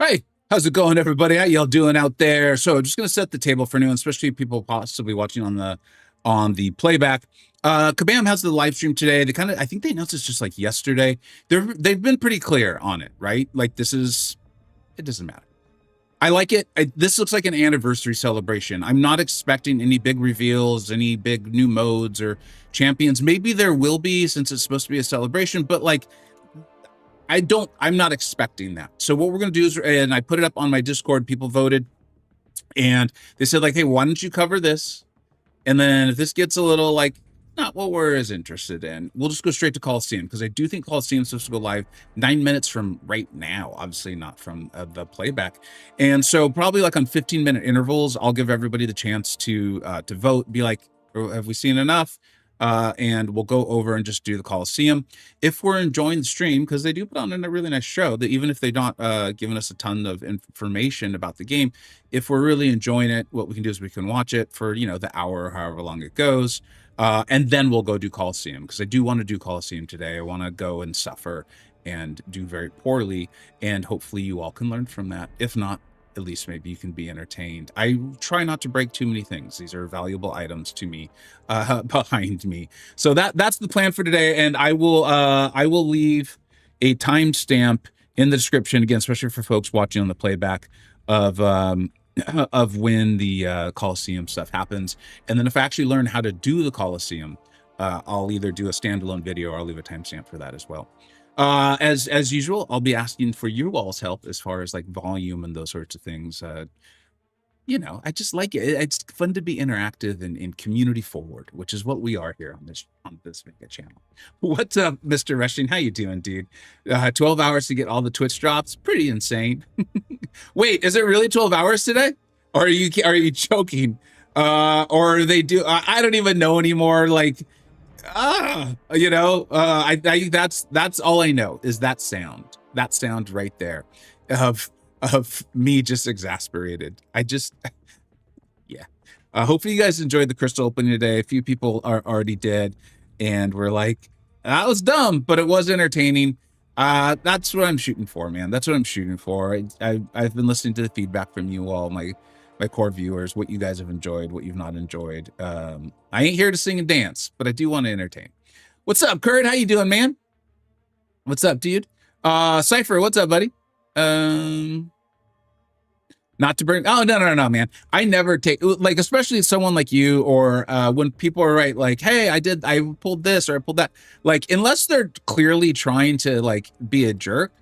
Hey, how's it going, everybody? How y'all doing out there? So, just gonna set the table for now, especially people possibly watching on the playback. Kabam has the live stream today. I think they announced this just like yesterday. They've been pretty clear on it, right? Like it doesn't matter. I like it. This looks like an anniversary celebration. I'm not expecting any big reveals, any big new modes or champions. Maybe there will be since it's supposed to be a celebration, but like I'm not expecting that. So what we're going to do is, and I put it up on my Discord, people voted and they said like, hey, why don't you cover this? And then if this gets a little like not what we're as interested in, we'll just go straight to Coliseum, because I do think Coliseum is supposed to go live 9 minutes from right now, obviously not from the playback. And so probably like on 15-minute intervals, I'll give everybody the chance to vote, be like, "Oh, have we seen enough?" And we'll go over and just do the Coliseum. If we're enjoying the stream, because they do put on a really nice show, that even if they're not giving us a ton of information about the game, if we're really enjoying it, what we can do is we can watch it for, the hour or however long it goes. And then we'll go do Coliseum, because I do want to do Coliseum today. I want to go and suffer and do very poorly, and hopefully you all can learn from that. If not, at least maybe you can be entertained. I try not to break too many things. These are valuable items to me behind me. So that's the plan for today, and I will leave a timestamp in the description, again, especially for folks watching on the playback, of when the Coliseum stuff happens. And then if I actually learn how to do the Coliseum, I'll either do a standalone video or I'll leave a timestamp for that as well. As usual, I'll be asking for you all's help as far as like volume and those sorts of things. I just like it. It's fun to be interactive and community forward, which is what we are here on this Vega channel. What's up, Mr. Rushing? How you doing, dude? 12 hours to get all the Twitch drops. Pretty insane. Wait, is it really 12 hours today? Or are you joking? Or they do, I don't even know anymore. Like, I that's all I know is that sound right there of me just exasperated. Yeah. Hopefully you guys enjoyed the crystal opening today. A few people already did, and we're like, that was dumb, but it was entertaining. That's what I'm shooting for, man. That's what I'm shooting for. I've been listening to the feedback from you all, my core viewers, what you guys have enjoyed, what you've not enjoyed. I ain't here to sing and dance, but I do want to entertain. What's up, Kurt? How you doing, man? What's up, dude? Cypher, what's up, buddy? Not to bring, oh, no, man. I never take, like, especially someone like you, or when people are right, like, hey, I pulled this or I pulled that. Like, unless they're clearly trying to like be a jerk,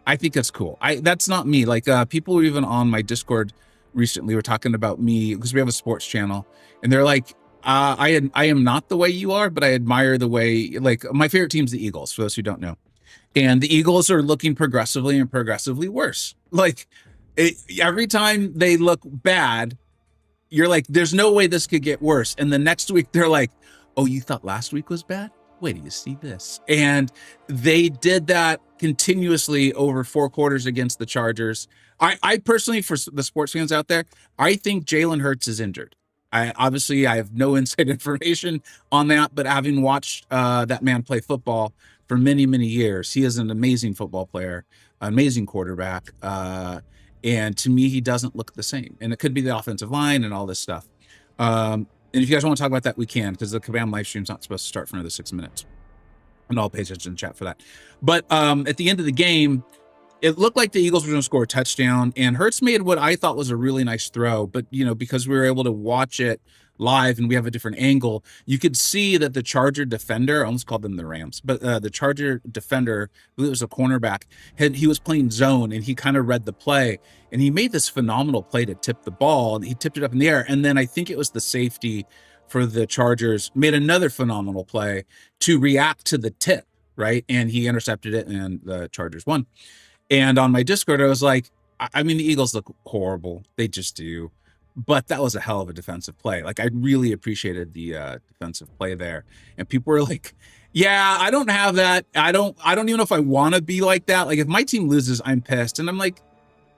I think that's cool. That's not me. Like, people were even on my Discord recently were talking about me, because we have a sports channel, and they're like, I am not the way you are, but I admire the way, like, my favorite team's the Eagles, for those who don't know. And the Eagles are looking progressively worse. Like, every time they look bad, you're like, there's no way this could get worse. And the next week they're like, oh, you thought last week was bad? Wait till you see this. And they did that continuously over 4 quarters against the Chargers. I personally, for the sports fans out there, I think Jalen Hurts is injured. I have no inside information on that, but having watched that man play football for many, many years, he is an amazing football player, amazing quarterback. And to me, he doesn't look the same. And it could be the offensive line and all this stuff. And if you guys want to talk about that, we can, because the Kabam live stream's not supposed to start for another 6 minutes. And I'll pay attention in chat for that. But at the end of the game, it looked like the Eagles were going to score a touchdown, and Hurts made what I thought was a really nice throw. But, because we were able to watch it live and we have a different angle, you could see that the Charger defender, I almost called them the Rams, but the Charger defender, I believe it was a cornerback, he was playing zone, and he kind of read the play, and he made this phenomenal play to tip the ball, and he tipped it up in the air. And then I think it was the safety for the Chargers made another phenomenal play to react to the tip, right? And he intercepted it, and the Chargers won. And on my Discord, I was like, I mean, the Eagles look horrible. They just do. But that was a hell of a defensive play. Like, I really appreciated the defensive play there. And people were like, yeah, I don't have that. I don't even know if I want to be like that. Like, if my team loses, I'm pissed. And I'm like,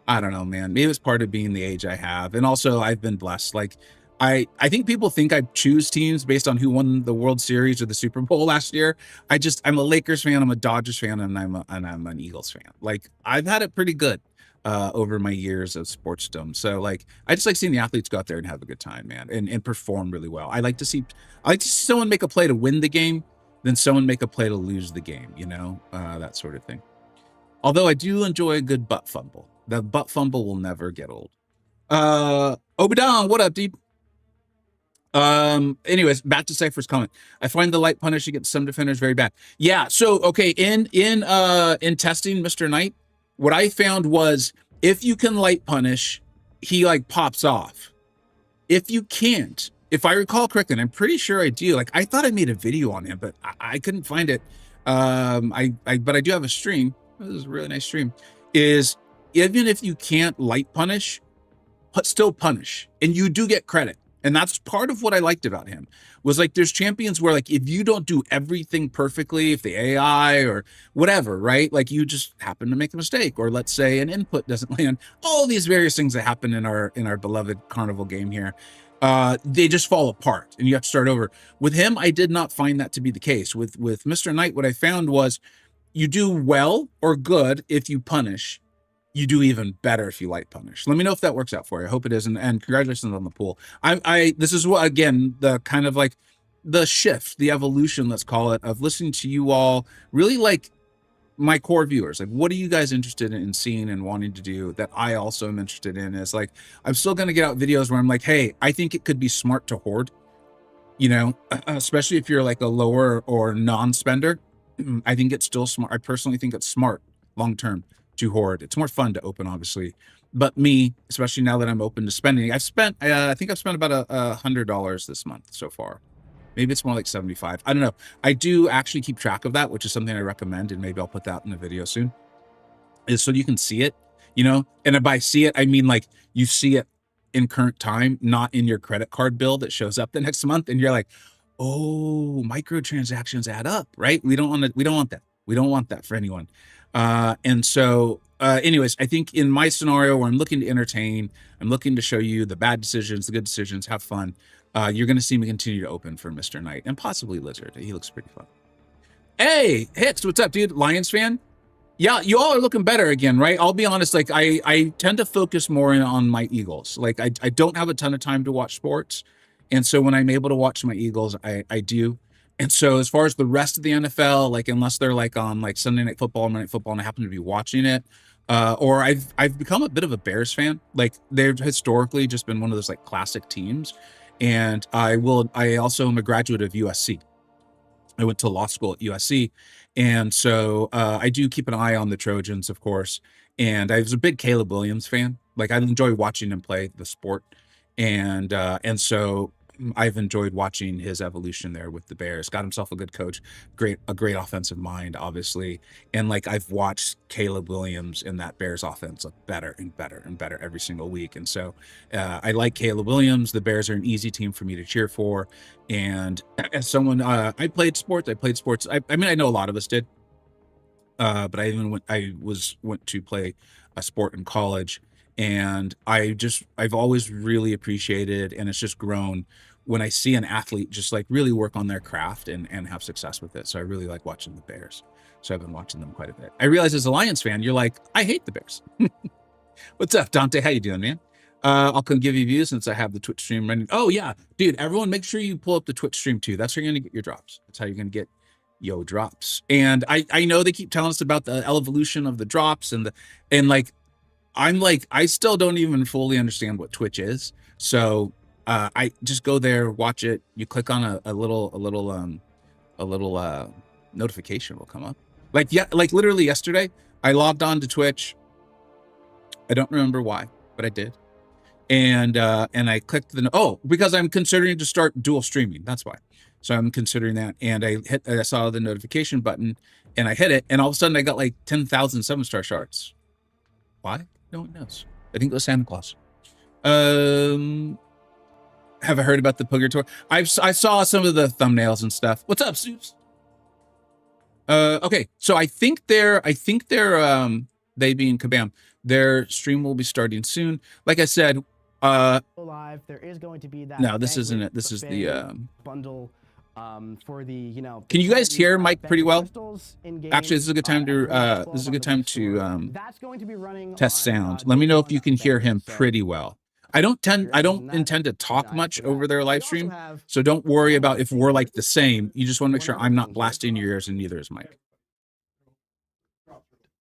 I don't know, man. Maybe it's part of being the age I have. And also, I've been blessed. Like, I think people think I choose teams based on who won the World Series or the Super Bowl last year. I'm a Lakers fan, I'm a Dodgers fan, and I'm an Eagles fan. Like, I've had it pretty good. over my years of sportsdom. So like, I just like seeing the athletes go out there and have a good time, man, and perform really well. I like to see someone make a play to win the game, than someone make a play to lose the game, you know, that sort of thing. Although I do enjoy a good butt fumble. The butt fumble will never get old. Obadon, what up, dude? Anyways, back to Cypher's comment. I find the light punish against some defenders very bad. Yeah, so okay, in testing Mr. Knight, what I found was if you can light punish, he like pops off. If you can't, if I recall correctly, and I'm pretty sure I do, like I thought I made a video on him, but I couldn't find it. But I do have a stream. This is a really nice stream. Is even if you can't light punish, but still punish, and you do get credit. And that's part of what I liked about him, was like there's champions where like if you don't do everything perfectly, if the AI or whatever, right? Like you just happen to make a mistake, or let's say an input doesn't land, all these various things that happen in our beloved carnival game here, they just fall apart and you have to start over. With him, I did not find that to be the case. With Mr. Knight, what I found was you do well or good if you punish. You do even better if you light punish. Let me know if that works out for you. I hope it is, and congratulations on the pool. This is what, again, the kind of like the shift, the evolution, let's call it, of listening to you all, really like my core viewers. Like, what are you guys interested in seeing and wanting to do that I also am interested in? Is like, I'm still going to get out videos where I'm like, hey, I think it could be smart to hoard, you know, especially if you're like a lower or non-spender. I think it's still smart. I personally think it's smart long-term to hoard. It's more fun to open, obviously, but me, especially now that I'm open to spending, I've spent I think I've spent about $100 this month so far. Maybe it's more like 75. I don't know. I do actually keep track of that, which is something I recommend, and maybe I'll put that in a video soon, is so you can see it, you know. And by see it, I mean like you see it in current time, not in your credit card bill that shows up the next month, and you're like, oh, microtransactions add up, right? We don't want that. We don't want that for anyone. And so, anyways, I think in my scenario where I'm looking to entertain, I'm looking to show you the bad decisions, the good decisions, have fun. You're going to see me continue to open for Mr. Knight and possibly Lizard. He looks pretty fun. Hey, Hicks, what's up, dude? Lions fan? Yeah, you all are looking better again, right? I'll be honest, like I tend to focus more on my Eagles. Like I don't have a ton of time to watch sports. And so when I'm able to watch my Eagles, I do. And so as far as the rest of the NFL, like unless they're like on like Sunday Night Football, Monday Night Football, and I happen to be watching it, or I've become a bit of a Bears fan. Like they've historically just been one of those like classic teams. And I also am a graduate of USC. I went to law school at USC. And so I do keep an eye on the Trojans, of course. And I was a big Caleb Williams fan. Like I enjoy watching him play the sport. And so I've enjoyed watching his evolution there with the Bears. Got himself a good coach, a great offensive mind, obviously. And like I've watched Caleb Williams in that Bears offense look better and better and better every single week. And so I like Caleb Williams. The Bears are an easy team for me to cheer for. And as someone, I played sports. I mean, I know a lot of us did, but I even went to play a sport in college. And I've always really appreciated, and it's just grown when I see an athlete just like really work on their craft and have success with it. So I really like watching the Bears. So I've been watching them quite a bit. I realize as a Lions fan, you're like, I hate the Bears. What's up, Dante? How you doing, man? I'll come give you views since I have the Twitch stream running. Oh yeah, dude, everyone make sure you pull up the Twitch stream too. That's how you're going to get your drops. That's how you're going to get drops. And I know they keep telling us about the evolution of the drops and like, I'm like, I still don't even fully understand what Twitch is. So I just go there, watch it. You click on a little notification will come up. Like, yeah, like literally yesterday, I logged on to Twitch. I don't remember why, but I did. And I clicked because I'm considering to start dual streaming. That's why. So I'm considering that. And I saw the notification button and I hit it. And all of a sudden I got like 10,000 7-star shards. Why? No one knows. I think it was Santa Claus. Have I heard about the Purgatory? I saw some of the thumbnails and stuff. What's up, Soups? Okay, so I think they're they being Kabam, their stream will be starting soon. Like I said, live. There is going to be that. No, this isn't it. This is the bundle For the, you know, can you guys hear Mike pretty well? Actually, this is a good time to that's going to be running test sound. Let me know if you can hear him pretty well. I don't intend to talk much over their live stream, so don't worry about if we're like the same. You just want to make sure I'm not blasting your ears, and neither is Mike.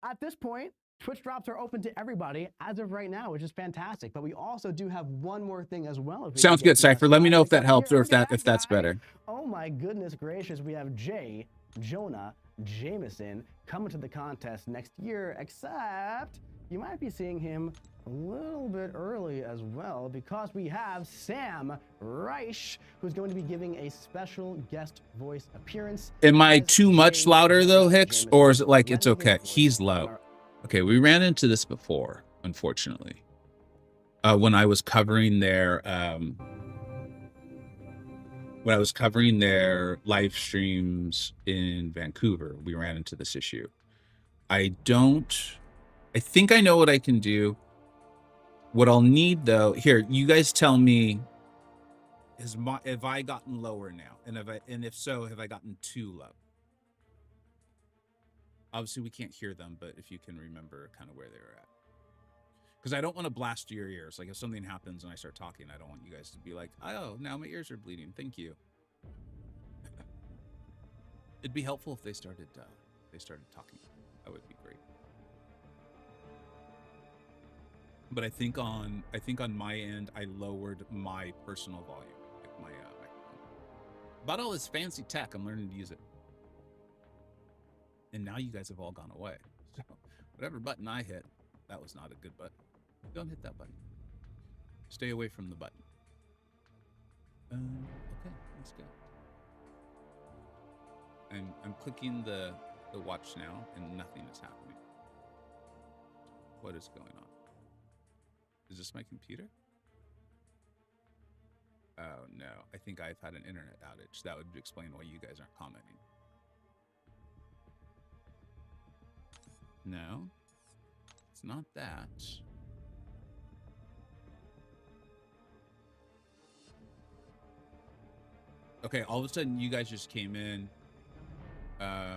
At this point, Twitch drops are open to everybody as of right now, which is fantastic. But we also do have one more thing as well. Sounds good, Cypher. Let me know if that helps or if that's better. Oh my goodness gracious, we have Jay, Jonah, Jameson coming to the contest next year, except you might be seeing him a little bit early as well, because we have Sam Reich, who's going to be giving a special guest voice appearance. Am I too much louder though, Hicks, or is it like it's okay? He's low. Okay, we ran into this before, unfortunately. When I was covering their live streams in Vancouver, we ran into this issue. I think I know what I can do. What I'll need though, here, you guys tell me, have I gotten lower now? And if so, have I gotten too low? Obviously we can't hear them, but if you can remember kind of where they were at. Because I don't want to blast your ears. Like if something happens and I start talking, I don't want you guys to be like, oh, now my ears are bleeding. Thank you. It'd be helpful if they started talking. That would be great. But I think on my end, I lowered my personal volume, like my microphone. About all this fancy tech, I'm learning to use it. And now you guys have all gone away. So whatever button I hit, that was not a good button. Don't hit that button. Stay away from the button. Okay, let's go. I'm clicking the watch now, and nothing is happening. What is going on? Is this my computer? Oh no, I think I've had an internet outage. That would explain why you guys aren't commenting. No, it's not that. Okay, all of a sudden you guys just came in. I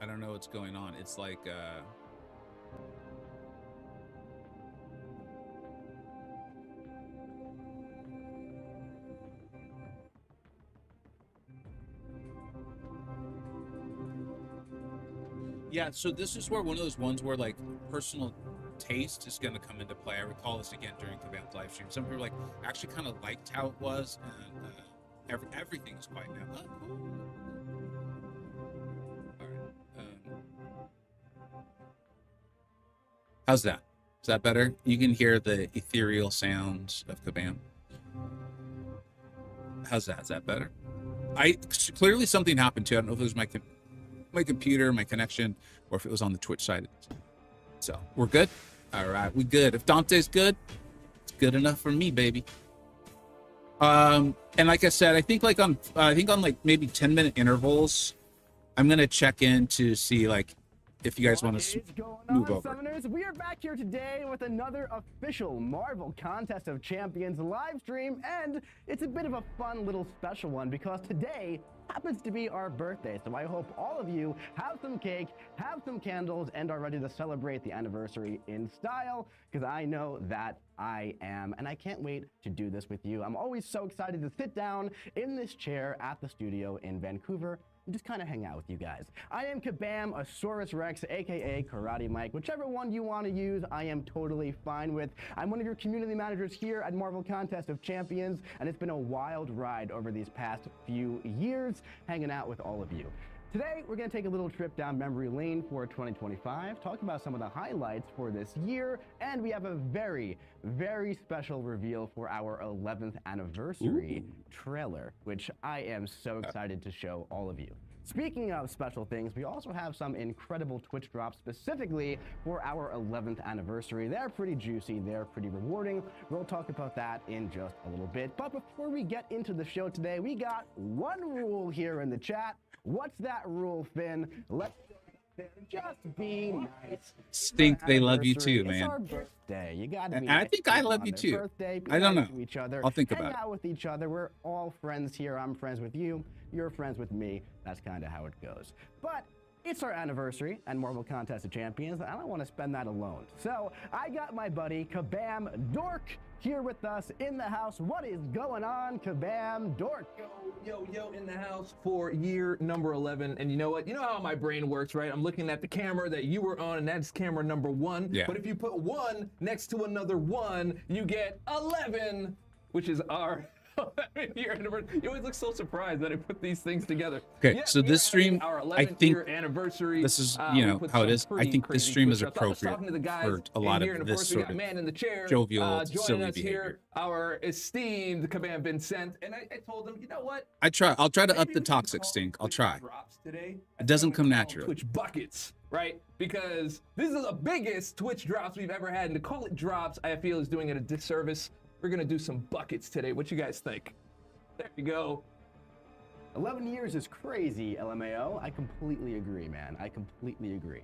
don't know what's going on. It's like yeah, so this is where one of those ones where like personal taste is going to come into play. I recall this again during Kabam's live stream. Some people like actually kind of liked how it was, and everything is quiet now. Oh, cool. All right. How's that? Is that better? You can hear the ethereal sounds of Kabam. How's that? Is that better? Clearly something happened too. I don't know if it was my computer, my connection, or if it was on the Twitch side. So we're good. All right, we good. If Dante's good, it's good enough for me, baby. And like I said, I think on like maybe 10-minute intervals, I'm gonna check in to see like if you guys want to move over. Summoners? We are back here today with another official Marvel Contest of Champions live stream, and it's a bit of a fun little special one because today happens to be our birthday. So I hope all of you have some cake, have some candles, and are ready to celebrate the anniversary in style, because I know that I am, and I can't wait to do this with you. I'm always so excited to sit down in this chair at the studio in Vancouver and just kind of hang out with you guys. I am Kabam, Asaurus Rex, aka Karate Mike. Whichever one you want to use, I am totally fine with. I'm one of your community managers here at Marvel Contest of Champions, and it's been a wild ride over these past few years hanging out with all of you. Today, we're going to take a little trip down memory lane for 2025, talk about some of the highlights for this year, and we have a very, very special reveal for our 11th anniversary trailer, which I am so excited to show all of you. Speaking of special things, we also have some incredible Twitch drops specifically for our 11th anniversary. They're pretty juicy, they're pretty rewarding. We'll talk about that in just a little bit. But before we get into the show today, we got one rule here in the chat. What's that rule, Finn? Just be nice. Stink, they love you too, It's man. our birthday. You gotta be And I nice think to I people love on you their too. Birthday, be I don't nice know. to each other. I'll think Hang about it. out with each other. We're all friends here. I'm friends with you. You're friends with me. That's kind of how it goes. But it's our anniversary and Marvel Contest of Champions, and I don't want to spend that alone. So I got my buddy Kabam Dork here with us in the house. What is going on, Kabam Dork? Yo, in the house for year number 11. And you know what? You know how my brain works, right? I'm looking at the camera that you were on, and that's camera number 1. Yeah. But if you put 1 next to another 1, you get 11, which is our year anniversary. You always look so surprised that I put these things together. Okay, Yeah, so we this are stream, having our I 11th think year anniversary. this is, We you know, put how it some is. I pretty think this crazy stream is Twitch ups. I was appropriate talking to the guys for a in lot here, of and this course, we sort got of man in the chair, jovial, joining silly us behavior. here, our esteemed Kabam Vincent. And I told him, you know what? I'll try to up Maybe the we should toxic call stink. I'll Twitch try. drops today. It doesn't come Call naturally. Twitch buckets, right? Because this is the biggest Twitch drops we've ever had, and to call it drops, I feel is doing it a disservice. We're gonna do some buckets today. What you guys think? There you go. 11 years is crazy, LMAO. I completely agree, man. I completely agree.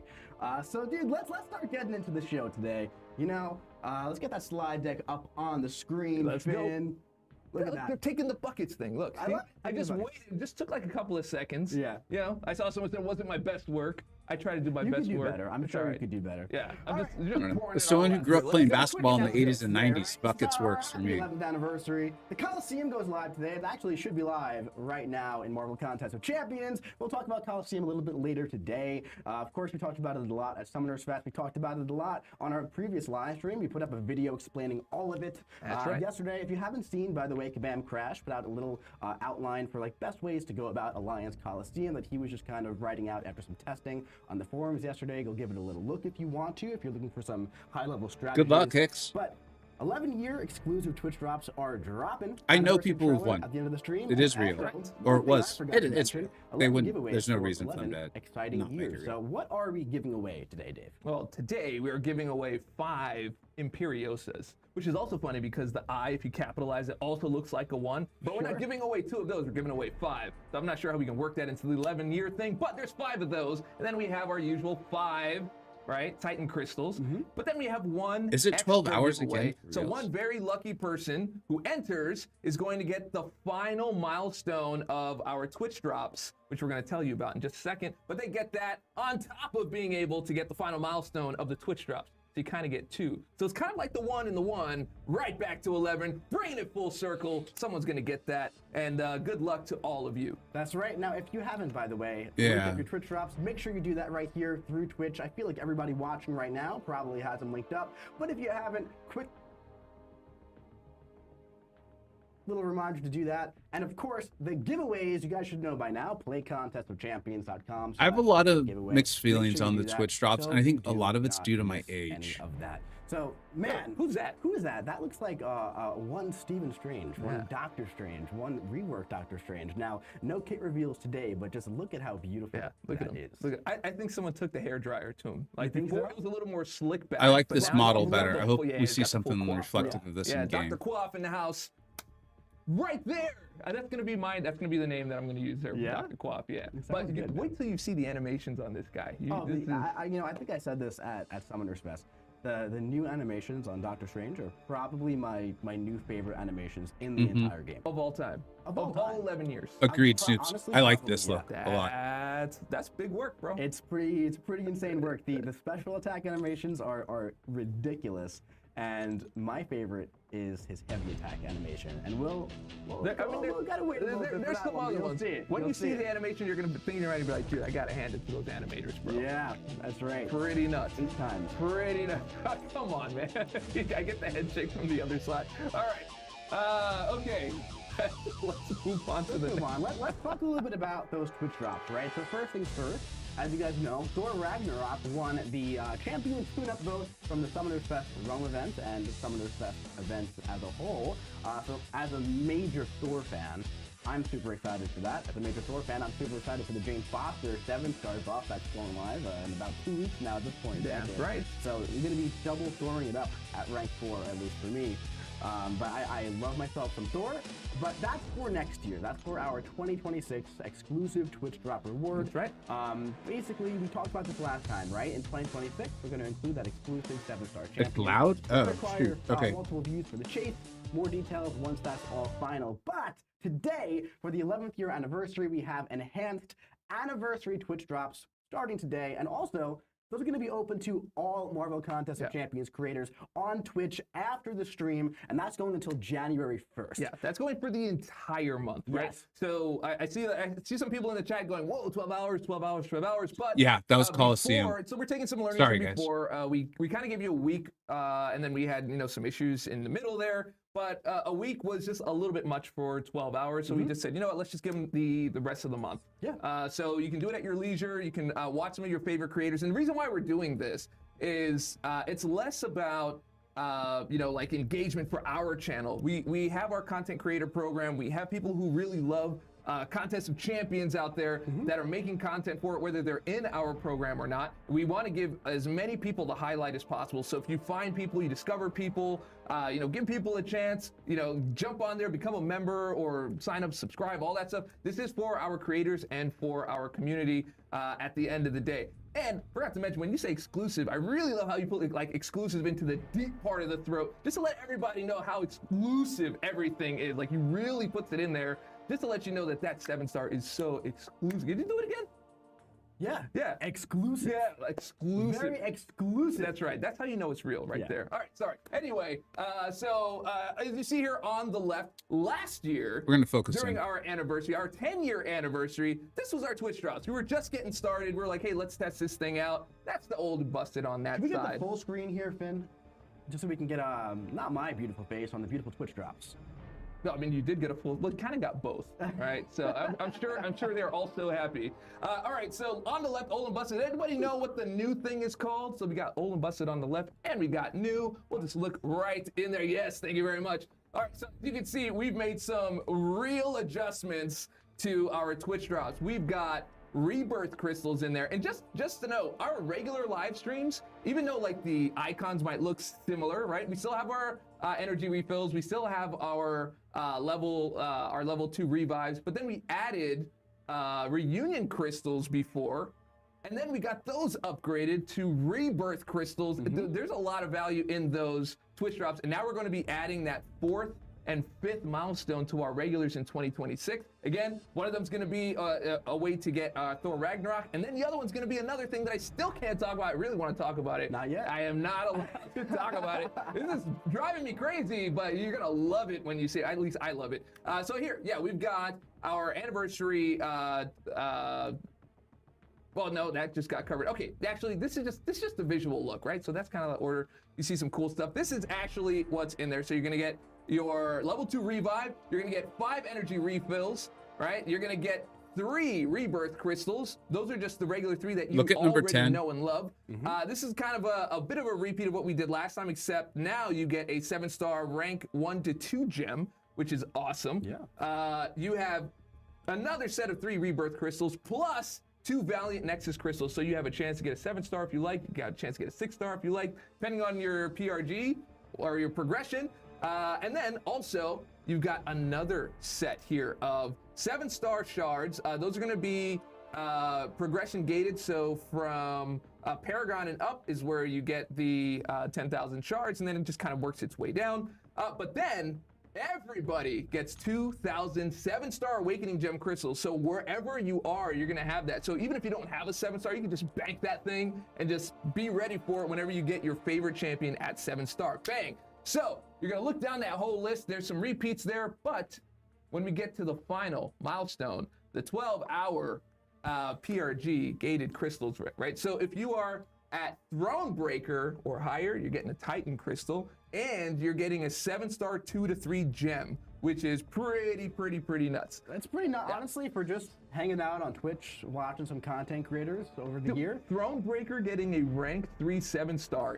So, dude, let's start getting into the show today. You know, let's get that slide deck up on the screen. Let's go. Finn. Look at They're that. taking the buckets thing. Look, I see? love it. I just Taking the waited. It just took like a couple of seconds. Yeah. You know, I saw someone said it wasn't my best work. I try to do my You best could do work. better. I'm It's sure all you right. could do better. Yeah, I'm All just, right. just I don't know. pouring As it someone all who out. grew up Let's playing go. basketball in the Quick 80s and announcements 90s, buckets there. works for me. 11th anniversary. The Coliseum goes live today. It actually should be live right now in Marvel Contest of Champions. We'll talk about Coliseum a little bit later today. Of course, we talked about it a lot at Summoners Fest. We talked about it a lot on our previous live stream. We put up a video explaining all of it That's right. yesterday. If you haven't seen, by the way, Kabam Crash put out a little outline for like best ways to go about Alliance Coliseum that he was just kind of writing out after some testing on the forums yesterday. Go give it a little look if you want to, if you're looking for some high-level strategies. Good luck, Hicks. But 11-year exclusive Twitch drops are dropping. I know Anniversary people who've trailer won. At the end of the stream. It is and real. also, Or it one thing I was. forgot to It's mention, real. They 11 wouldn't. giveaways There's no for reason for them 11 to exciting not make it years. real. So what are we giving away today, Dave? Well, today we are giving away 5 Imperiosas, which is also funny because the I, if you capitalize it, also looks like a 1. But we're Sure. not giving away 2 of those. We're giving away 5. So I'm not sure how we can work that into the 11-year thing, but there's 5 of those. And then we have our usual 5, right, Titan crystals. But then we have 1 Is it 12 extra hours giveaway. again? For So reals? one very lucky person who enters is going to get the final milestone of our Twitch drops, which we're going to tell you about in just a second. But they get that on top of being able to get the final milestone of the Twitch drops. So you kind of get 2. So it's kind of like the 1 and the 1, right back to 11, bringing it full circle. Someone's going to get that. And good luck to all of you. That's right. Now, if you haven't, by the way, look Yeah. at your Twitch drops. Make sure you do that right here through Twitch. I feel like everybody watching right now probably has them linked up. But if you haven't, quick little reminder to do that. And of course, the giveaways, you guys should know by now, playcontestofchampions.com. I have a lot of giveaway. mixed Make sure feelings you on do the that Twitch drops, so and I think you a lot of do it's not due to my miss age. Any of that. So, man, Who's that? Who is that? That looks like one Stephen Strange, one Yeah. Doctor Strange, one reworked Doctor Strange. Now, no kit reveals today, but just look at how beautiful Yeah, look at that him. is. Look at, I think someone took the hair dryer to him. Like think before, so? it was a little more slick back. I like but this now model it's better. I hope full- yeah, we it's see got the full something quaff. reflective of this Yeah, in Dr. game. Quaff in the house, right there. That's gonna be mine. That's gonna be the name that I'm gonna use there. Yeah? Dr. Quaff. Yeah. sounds But good, wait till you see the animations on this guy. Oh, This is- I think I said this at Summoners Fest. The new animations on Doctor Strange are probably my new favorite animations in the entire game. of all time. Of Of all all time. 11 years. Agreed, pro- Snoops. honestly, I like probably, this yeah. look a lot. That's big work, bro. It's pretty insane work. The special attack animations are ridiculous, and my favorite is his heavy attack animation. And we'll gotta wait a little bit for there's that some one. other You'll ones. see it. When You'll you see it. the animation, you're gonna be thinking right and be like, dude, I gotta hand it to those animators, bro. Yeah, that's right. Pretty nuts. 8 times. Pretty nuts. Come on, man. I get the head shake from the other side. All right. Okay. Let's move on to the Move next. on. Let's talk a little bit about those Twitch drops, right? So first things first, as you guys know, Thor Ragnarok won the Champions Tune-Up vote from the Summoners Fest Rome event and the Summoners Fest events as a whole. So as a major Thor fan, I'm super excited for that. As a major Thor fan, I'm super excited for the Jane Foster 7-star buff that's going live in about 2 weeks now at this point. That's right. So you're going to be double Thoring it up at rank 4, at least for me. But I love myself some Thor. But that's for next year. That's for our 2026 exclusive Twitch drop reward. That's right. Basically, we talked about this last time, right? In 2026, we're going to include that exclusive 7-star champion. It's loud? Oh, require, shoot. Okay. multiple views for the chase. More details once that's all final. But today, for the 11th year anniversary, we have enhanced anniversary Twitch drops starting today. And also, those are going to be open to all Marvel Contest of Champions creators on Twitch after the stream, and that's going until January 1st. Yeah, that's going for the entire month, right? Yes. So I see some people in the chat going, whoa, 12 hours, 12 hours, 12 hours. But Yeah, that was Coliseum. so we're taking some learnings Sorry, from guys. before. We kind of gave you a week, and then we had some issues in the middle there. But a week was just a little bit much for 12 hours. So we just said, you know what, let's just give them the rest of the month. Yeah. So you can do it at your leisure. You can watch some of your favorite creators. And the reason why we're doing this is it's less about like engagement for our channel. We have our content creator program. We have people who really love Contest of Champions out there that are making content for it, whether they're in our program or not. We want to give as many people the highlight as possible. So if you find people, you discover people, give people a chance, jump on there, become a member or sign up, subscribe, all that stuff. This is for our creators and for our community at the end of the day. And forgot to mention, when you say exclusive, I really love how you put like exclusive into the deep part of the throat, just to let everybody know how exclusive everything is. Like, you really puts it in there just to let you know that 7-star is so exclusive. Did you do it again? Yeah. Exclusive. Yeah, exclusive. Very exclusive. That's right. That's how you know it's real right there. All right, sorry. Anyway, as you see here on the left, last year, We're going to focus during on our anniversary, our 10-year anniversary, this was our Twitch drops. We were just getting started. We were like, hey, let's test this thing out. That's the old busted on that Can we get side. the full screen here, Finn? Just so we can get, not my beautiful face on the beautiful Twitch drops. No, I mean, you did get a full, well, kind of got both, right? So I'm sure they're all so happy. All right, so on the left, old and busted. Anybody know what the new thing is called? So we got old and busted on the left, and we got new. We'll just look right in there. Yes, thank you very much. All right, so you can see we've made some real adjustments to our Twitch drops. We've got rebirth crystals in there, and just to know, our regular live streams, even though like the icons might look similar, right? We still have our energy refills. We still have our level 2 revives, but then we added reunion crystals before, and then we got those upgraded to rebirth crystals. There's a lot of value in those Twitch drops, and now we're going to be adding that 4th and 5th milestone to our regulars in 2026. Again, one of them is going to be a way to get Thor Ragnarok, and then the other one's going to be another thing that I still can't talk about. I really want to talk about it. Not yet. I am not allowed to talk about it. This is driving me crazy, but you're going to love it when you see it. At least I love it. So here, yeah, we've got our anniversary. Well, no, that just got covered. Okay, actually, this is just the visual look, right? So that's kind of the order. You see some cool stuff. This is actually what's in there. So you're going to get your level 2 revive, you're gonna get 5 energy refills, right? You're gonna get 3 rebirth crystals. Those are just the regular 3 that you already know and love. This is kind of a bit of a repeat of what we did last time, except now you get a 7-star rank 1 to 2 gem, which is awesome. Yeah. You have another set of 3 rebirth crystals plus 2 Valiant Nexus crystals. So you have a chance to get a 7-star if you like. You got a chance to get a 6-star if you like, depending on your PRG or your progression. And then also, you've got another set here of 7-star shards. Those are going to be progression gated. So from Paragon and up is where you get the 10,000 shards, and then it just kind of works its way down. But then everybody gets 2,000 7-star Awakening Gem crystals. So wherever you are, you're going to have that. So even if you don't have a 7-star, you can just bank that thing and just be ready for it whenever you get your favorite champion at 7-star. Bang! So you're going to look down that whole list. There's some repeats there, but when we get to the final milestone, the 12-hour PRG gated crystals, right? So if you are at Thronebreaker or higher, you're getting a Titan crystal, and you're getting a 7-star 2 to 3 gem, which is pretty nuts. That's pretty nuts, honestly, for just hanging out on Twitch, watching some content creators over the year. Thronebreaker getting a rank 3 7-star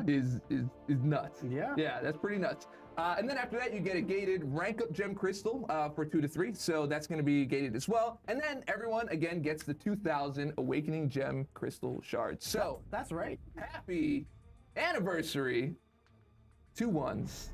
is nuts. Yeah. Yeah, that's pretty nuts. And then after that, you get a gated rank up gem crystal for 2 to 3. So that's going to be gated as well. And then everyone, again, gets the 2,000 Awakening Gem crystal shards. So that's right. Happy anniversary. 2 1s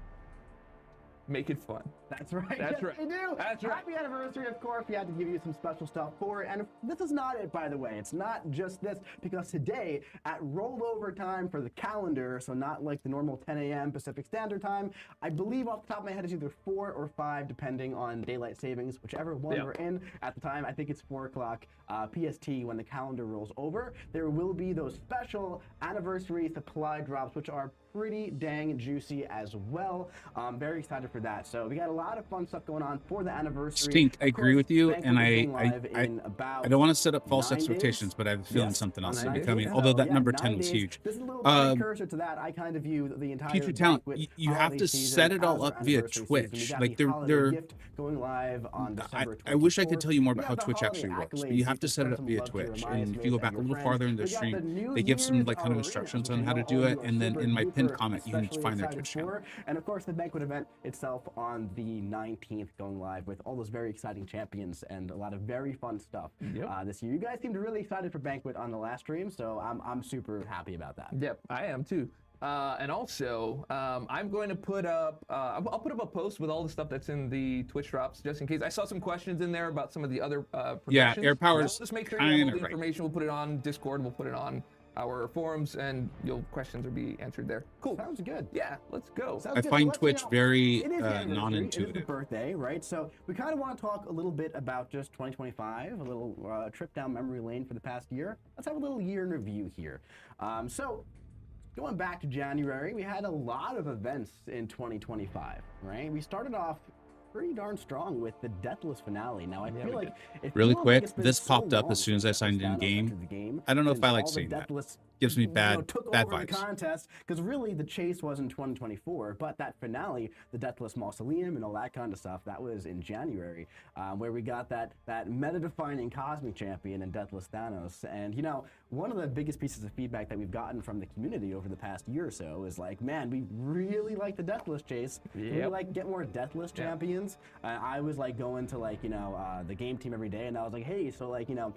make it fun. That's right. That's Yes, right. we do. That's right. Happy anniversary, of course. We had to give you some special stuff for it. And this is not it, by the way. It's not just this, because today, at rollover time for the calendar, so not like the normal 10 a.m. Pacific Standard Time, I believe off the top of my head it's either 4 or 5, depending on daylight savings, whichever one we're in at the time. I think it's 4 o'clock PST when the calendar rolls over. There will be those special anniversary supply drops, which are pretty dang juicy as well. Very excited for that. So we got a lot of fun stuff going on for the anniversary. Stink, I agree with you, Banquet and is I going live in about don't want to set up false 9 expectations, days. but I have a feeling Yes, something on else is 9 days. becoming. So, Although that yeah, number 9 10 was days. huge. This is a little precursor to that. I kind of view the entire Future talent, Banquet you have holiday to season set it all as our up via anniversary season. Twitch. We got Like the holiday they're gift going live on December 24th. I wish I could tell you more about We how got the Twitch holiday actually works, but accolades. you have to can set it send up some via love to your Twitch. My And if you Smith go and back a your little friends. farther in the We got the stream, New they give some Year's like kind of Arena, instructions which on I how to know do all it, you are and then super in my pinned duper comment you can especially find their excited Twitch channel. for. And of course, the banquet event itself on the 19th going live with all those very exciting champions and a lot of very fun stuff this year. You guys seemed really excited for banquet on the last stream, so I'm super happy about that. Yep, I am too. And also, I'm going to put up, I'll put up a post with all the stuff that's in the Twitch drops, just in case. I saw some questions in there about some of the other Yeah, progressions. Air Power's So just make sure you have all kinda the right. information. We'll put it on Discord, we'll put it on our forums, and your questions will be answered there. Cool. Sounds good. Yeah, let's go. Sounds I good. find Let's, Twitch very it is the anniversary, it is the non-intuitive. birthday, right? So we kind of want to talk a little bit about just 2025, a little trip down memory lane for the past year. Let's have a little year in review here. So going back to January, we had a lot of events in 2025, right? We started off pretty darn strong with the Deathless finale. Now I feel like Really feels quick, it's been this so popped up long as soon as I since signed in Thanos game. entered the game, I don't know if since I like all the seeing that. Deathless, Gives me you know, bad took bad over the vibes. contest, because really the chase was in 2024, but that finale, the Deathless Mausoleum and all that kind of stuff, that was in January, where we got that meta-defining cosmic champion in Deathless Thanos. And you know, one of the biggest pieces of feedback that we've gotten from the community over the past year or so is like, man, we really like the Deathless chase. Can we like get more Deathless champions? I was like going to like, you know, the game team every day, and I was like, hey, so like, you know,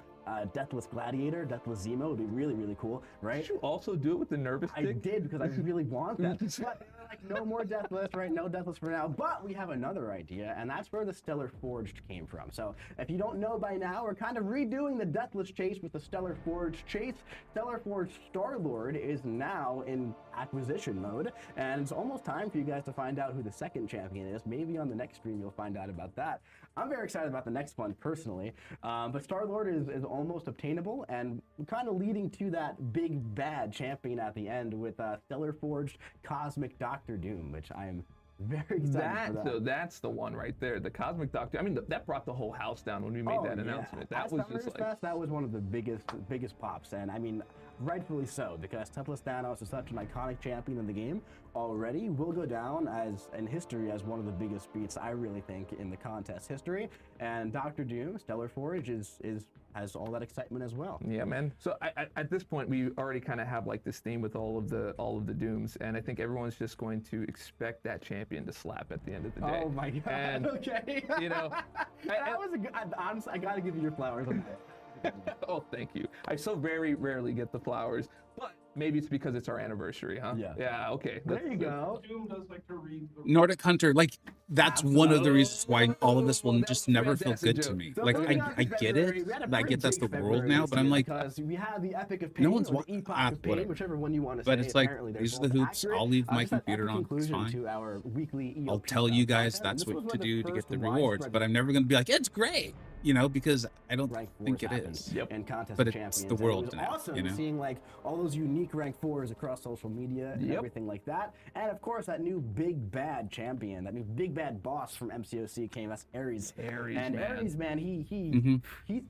Deathless Gladiator, Deathless Zemo would be really, really cool, right? Did you also do it with the nervous I stick? did, because I really want that. But like, no more Deathless, right? No Deathless for now. But we have another idea, and that's where the Stellar Forged came from. So if you don't know by now, we're kind of redoing the Deathless chase with the Stellar Forged chase. Stellar Forged Star-Lord is now in acquisition mode, and it's almost time for you guys to find out who the second champion is. Maybe on the next stream you'll find out about that. I'm very excited about the next one personally, but Star-Lord is almost obtainable, and kind of leading to that big bad champion at the end with Stellar Forged Cosmic Doctor Doom, which I'm very excited for that. So that's the one right there, the Cosmic Doctor. I mean, that brought the whole house down when we made that announcement. That At was Summer's just like, Fest, that was one of the biggest pops, and I mean, rightfully so, because Deathless Thanos is such an iconic champion in the game already. Will go down as in history as one of the biggest beats, I really think, in the contest history. And Doctor Doom, Stellar Forge, has all that excitement as well. yeah, man. So at this point, we already kind of have like this theme with all of the Dooms, and I think everyone's just going to expect that champion to slap at the end of the day. Oh my god! And, okay. you know, that was a good. Honestly, I gotta give you your flowers on that. oh, thank you. I so very rarely get the flowers, but maybe it's because it's our anniversary, huh? Yeah. Yeah. Okay. There you go. Doom does like to read the Nordic Hunter, like that's one of the reasons why all of this will That just was never feel fantastic good to joke. me. So Like going on I to get February, it, we had a and I pretty get that's the big world February now, this but I'm year like, because we have the Epic of Pain, no one's or the Epoch of Pain, whatever. whichever one you want to But say. it's like, Apparently, they're these are the both hoops. accurate. I'll leave my Just an computer epic on. It's conclusion fine. to our weekly I'll ELP tell you guys content. that's This was what one to of the do to get first the rewards, widespread but I'm never gonna be like, it's great, you know, because I don't rank think fours it happened is. Yep. in Contest But of it's Champions. the And world it was now, awesome you know? seeing like all those unique rank fours across social media and Yep. everything like that. And of course, that new big bad champion, that new big bad boss from MCoC came. That's Ares. Ares, and man. Ares, man, he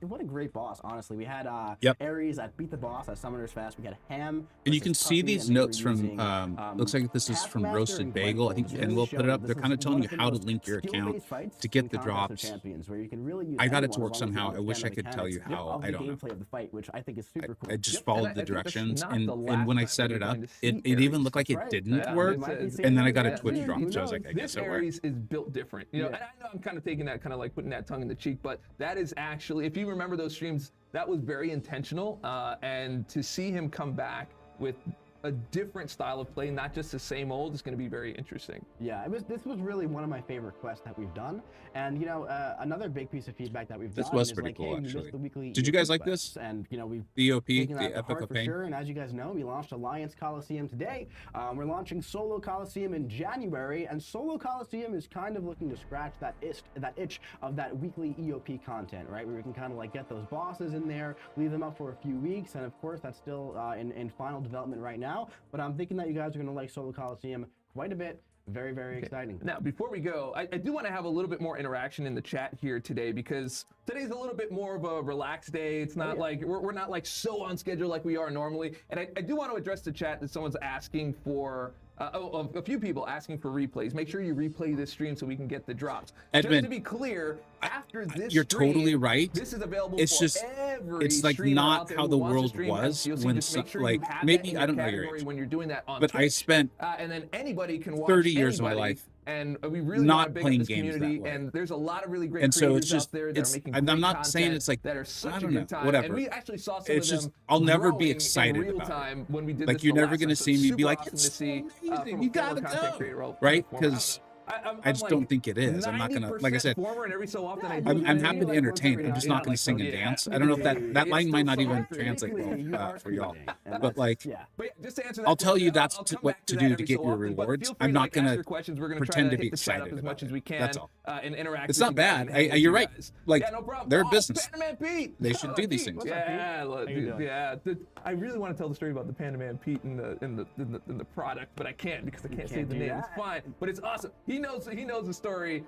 what a great boss. Honestly, we had Yep. Ares at Beat the Boss at Summoners Fest. We had Ham. And you versus can see Puppy, these and they were notes from, using, looks like this is from Taskmaster Roasted and Bagel. I think Gwenpool, Ken really will put it showing up. this They're is kind of one telling you the how to most link your account skill-based fights to get in the Contest of drops. Champions, where you can really use I got it anyone to work as long as you somehow. I wish I understand the could tell you mechanics how. of I the don't know. gameplay of the fight, which I think is super cool. I just Yep. followed And the I think this is directions, not and the when I last set time it we're up, going to see it even Ares. looked like it Right. didn't Yeah. work, It might be the same and then I got a Yeah. Twitch Who drop, so I was knows? like, I This guess it worked. Ares is built different. You know, Yeah. and I know I'm kind of taking that, kind of like putting that tongue in the cheek, but that is actually, if you remember those streams, that was very intentional. And to see him come back with a different style of play, not just the same old, is going to be very interesting. Yeah, this was really one of my favorite quests that we've done, and you know, another big piece of feedback that we've This gotten was is pretty like, cool, hey, we actually. missed the weekly Did you EOP guys like quests, this? and you know, we've The EOP, taken that the to Epic heart of for Pain. sure. And as you guys know, we launched Alliance Coliseum today. We're launching Solo Coliseum in January, and Solo Coliseum is kind of looking to scratch that itch of that weekly EOP content, right? Where we can kind of like get those bosses in there, leave them up for a few weeks, and of course that's still in final development right now. But I'm thinking that you guys are gonna like Solo Coliseum quite a bit. Very, very exciting. Now, before we go, I do want to have a little bit more interaction in the chat here today, because today's a little bit more of a relaxed day. It's not like we're not like so on schedule like we are normally. And I do want to address the chat that someone's asking for. A few people asking for replays. Make sure you replay this stream so we can get the drops. Edmund, just to be clear, after this you're stream, totally right. This is available It's for just, every it's like streamer out not there how who the wants to world stream was MCoC. when Just make sure you like have that maybe in I your don't know your category age, when you're doing that on but Twitch. I spent and then anybody can watch 30 years of my anybody, life and we really not want to big up playing this games that community, way. and there's a lot of really great And so creators it's just out there that are making and great I'm not content saying it's like that are such I a don't know, good time. whatever. And we actually saw some It's of just them I'll never be growing excited in real about it. time when we did Like this you're the never last gonna time. So see me be super like, awesome it's to see, so amazing, from a you gotta former content go, creator role right? platform. Because I'm I just like don't think it is. I'm not gonna, like I 90% said, former, and every so often I do I'm things happy to like entertain. once I'm every just now not and gonna then, sing and yeah. dance. I don't know if that It's line might still not so even hard for me. translate Technically, you well are for y'all. creating, and But like, yeah. But yeah, just to answer that I'll tell you question, that's I'll come what back to that do to every get so your often, but rewards. feel free I'm to, not like, ask gonna your questions. We're gonna pretend try to be hit the chat up excited as much about as it. we can. That's all. And interact. It's with not you guys bad. and hang with You're you right. guys. Like, yeah, no problem. they're a Oh, business. Panda Man Pete. They should do these things. Yeah, look, How you doing? yeah. I really want to tell the story about the Panda Man Pete in the product, but I can't because I can't say can't the do name. that. It's fine, but it's awesome. He knows the story.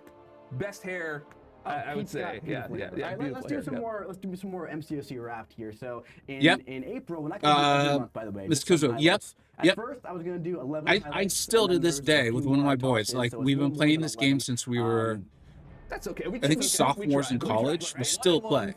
Best hair. I would Pete's got say, yeah, beautiful hair. All right, beautiful let's do hair, some yeah. more. Let's do some more MCoC Wrapped here. So in Yep. April, we're not going to do every month, by the way. Ms. just some Kuzo, yep, highlights. At yep. first, I was going to do 11 I highlights, still and to then this there's a day few with one of more my tossed boys. in, Like so it's we've a been little more playing than this 11. game since we were That's okay. I think sophomores in college. We still play.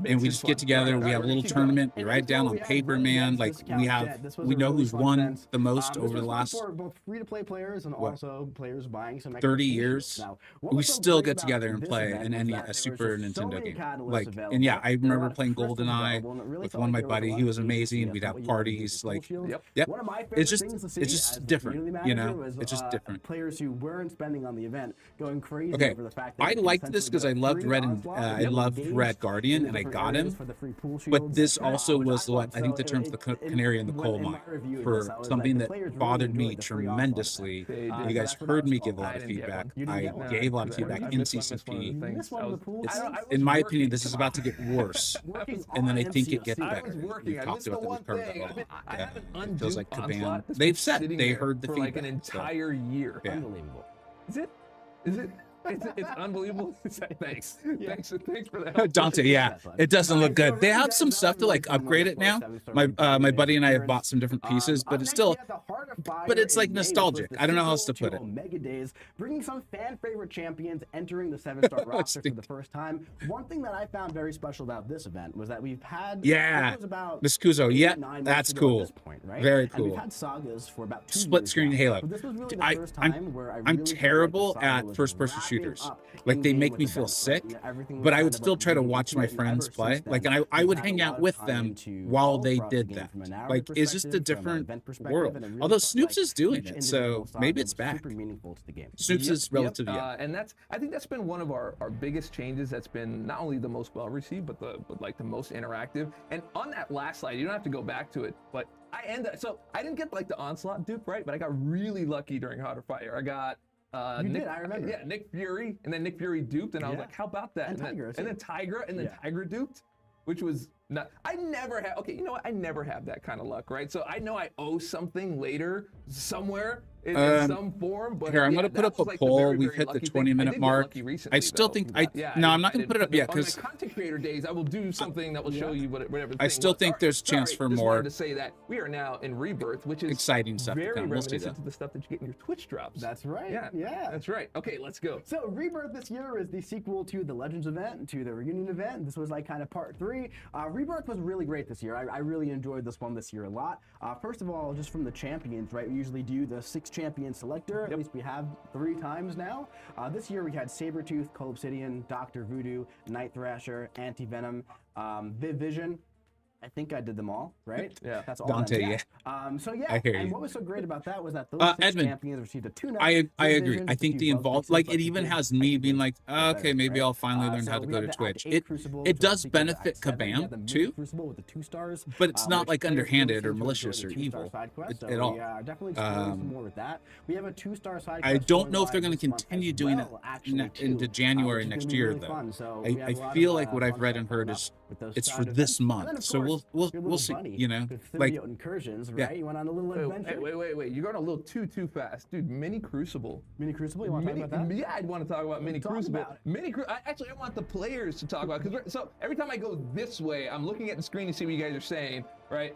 And we just get together, we have a little tournament, we write down on paper, man. Like we know who's won the most over the last for both free-to-play players and also players buying some 30 years. We still get together and play a Super Nintendo game. Like, and yeah, I remember playing GoldenEye with one of my buddy. He was amazing. We'd have parties. Like, yep. One of my favorite It's just things to see it's as just the different, community you manager know. was, It's just different. Players who weren't spending on the event going crazy Okay, over the fact that I you liked this because I essentially loved get a Red free and onslaught, I you loved engage Red Guardian, in and I different got areas him. for the free pool But shields, this also which I was what loved. I think So the term's the canary in the coal in my mine review of for this, I was something like, the that players really bothered me enjoyed the free onslaught tremendously. They You did. guys That's what heard I me was give a lot I of didn't get feedback. one. You didn't I get one? gave a lot of I feedback missed in one. CCP. You missed one of the pools. In my opinion, this is about to get worse. Working And then on I think it MCoC. gets I better. was working. We've I talked missed the about that. one We've covered thing. that a I lot. haven't Yeah. It unduped feels like Kabam. Onslaught. It's They've been said sitting they there heard the for like an feedback, so. entire year. Yeah. Unbelievable. Is it? Is it? It's unbelievable. Thanks. Thanks for that. Dante, yeah, That's fun. it doesn't look So good. They really have some that stuff was to really like fun upgrade when it the now. first episode My was buddy and I have appearance. bought some different pieces, but Up it's next, still we have the Heart of Fire but it's like in May, which was nostalgic. the I don't know how else to sequel put it. Omega Days, bringing some fan favorite champions entering the 7-star roster for the first time. One thing that I found very special about this event was that we've had this was about Miss Kuzo, 8, yeah, 9 months that's ago cool. At this point, right? Very And cool. we've had sagas for about 2 Split years screen now. Halo. But this was really the I- first I'm- time where I I'm really felt like terrible the saga at was first-person wrapping shooters. up Like, in they game make with me the feel best, sick, right? Everything was but I kind would of still like try to really watch my intimate, and friends ever play. since Like, then, and I we've would had hang a out lot of with time them to while both they throughout the did game that. from a narrative Like, it's just a perspective, from an different event perspective, world. and it really Although felt Snoops like is doing each it, individual so saga maybe it's was back. super meaningful to the game. Snoops is relative, yeah. And I think that's been one of our biggest changes. That's been not only the most well received, but like the most interactive. And on that last slide, you don't have to go back to it, but I didn't get like the Onslaught dupe, right? But I got really lucky during Hot or Fire. I got You did, I remember. Yeah, Nick Fury, and then Nick Fury duped, and I was like, how about that? And Tigra, too. then Tigra, and then Yeah. Tigra duped, which was not. I never have. Okay, you know what? I never have that kind of luck, right? So I know I owe something later somewhere in some form. But Here, I'm yeah, gonna put that up a was, like, poll. very, We've very hit the lucky 20 thing. I minute did get mark. lucky recently, I still though. think Yeah, no, I'm not I gonna put it up did. yet On because my content creator days, I will do something that will show you whatever. I still think there's chance for just more wanted to say that we are now in Rebirth, which is exciting stuff to very come. We'll see reminiscent that. to the stuff that you get in your Twitch drops. That's right. Yeah, Yeah. that's right. Okay, let's go. So Rebirth this year is the sequel to the Legends event, to the Reunion event. This was like kind of part 3. Rebirth was really great this year. I really enjoyed this one this year a lot. First of all, just from the champions, right? We usually do the 6 champion selector. At least we have 3 times now. This year we had Sabretooth, Coliseum, Dr. Voodoo, Night Thrasher, Anti-Venom, Viv Vision, I think I did them all, right? Yeah. That's all. Dante, them. yeah. So yeah, I hear and you. what was so great about that was that those 6 Edmund, champions received a tune-up. I new agree. divisions, I a think few the bug involved, fixes, like but it the even game has me being like, was okay, better, maybe right? I'll finally learn So how to we go had to the Act Twitch. 8 Crucible, It which was does the sequel to benefit Act 7. We had Kabam the Mini too, Crucible with the 2 stars, but it's not which like players really underhanded seem or to enjoy malicious the or 2-star evil side quest, so at all. we are definitely exploring some more with that. We have a 2-star side I quest don't going know if they're live going to this month continue as doing well, it actually, into too, January which is next gonna be year, really though. fun. So we have I a lot feel of, like what I've fun read stuff and coming heard up is with those it's side for events. this And month, then, of so course, your we'll little see. buddy You know, with like symbiote incursions, yeah. right? You went on a little adventure. Wait. You're going a little too fast. Dude, Mini Crucible. Mini Crucible, you want to talk about that? Yeah, I'd want to talk about Mini talk Crucible. about it. Actually, I want the players to talk about it. So every time I go this way, I'm looking at the screen to see what you guys are saying, right?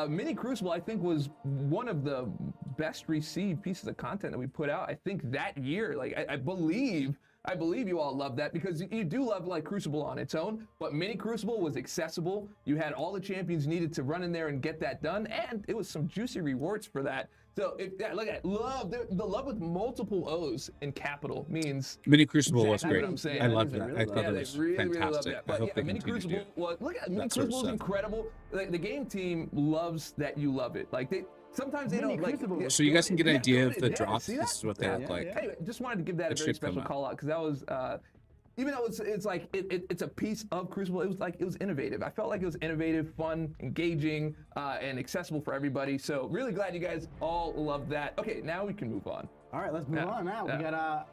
Mini Crucible, I think, was one of the best received pieces of content that we put out, I think, that year. Like, I believe you all love that, because you do love like Crucible on its own, but Mini Crucible was accessible. You had all the champions needed to run in there and get that done, and it was some juicy rewards for that. So look at love. The love with multiple O's in capital means Mini Crucible was exactly great. what I'm saying. I loved They that. really I love thought it. it They was really love fantastic. that. I But hope yeah, they Mini continue to Crucible. do Well, look at Mini that sort of Crucible is stuff. incredible. The game team loves that you love it. Like sometimes they Mini don't like. Crucible. So you guys can get an idea of the yeah, drops. see This that? is what they Yeah, look like. yeah. Anyway, just wanted to give that a It very should come special out. call out, because that was, even though it's like it's a piece of Crucible, it was innovative. I felt like it was innovative, fun, engaging, and accessible for everybody. So really glad you guys all loved that. Okay, now we can move on. All right, let's move on now. Yeah.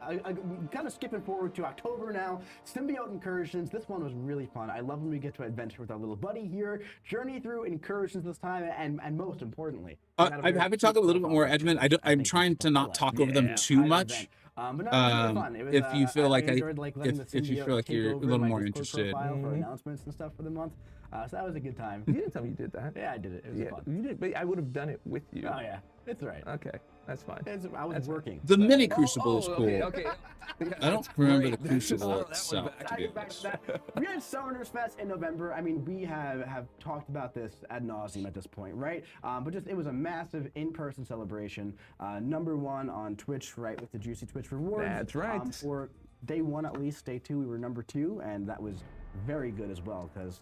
We got kind of skipping forward to October now. Symbiote incursions. This one was really fun. I love when we get to adventure with our little buddy here, journey through incursions this time, and most importantly, I'm happy to talk a little bit more, Edmund. I'm trying to not talk over them too much. But no, it was really fun. It was, if you feel like enjoyed, letting the if you symbiote feel like take you're a over little my more Discord interested. profile for announcements and stuff for the month. So that was a good time. You didn't tell me you did that. Yeah, I did it. It was fun. You did, but I would have done it with you. Oh yeah, it's all right. Okay, that's fine. I was working. The Mini Crucible is cool. Okay. I don't remember the Great. Crucible That one itself, back. to be Back honest. to that. We had Summoners Fest in November. I mean, we have talked about this ad nauseum at this point, right? But just it was a massive in-person celebration. #1 on Twitch, right, with the juicy Twitch rewards. That's right. For day 1 at least, day 2 we were #2, and that was very good as well, because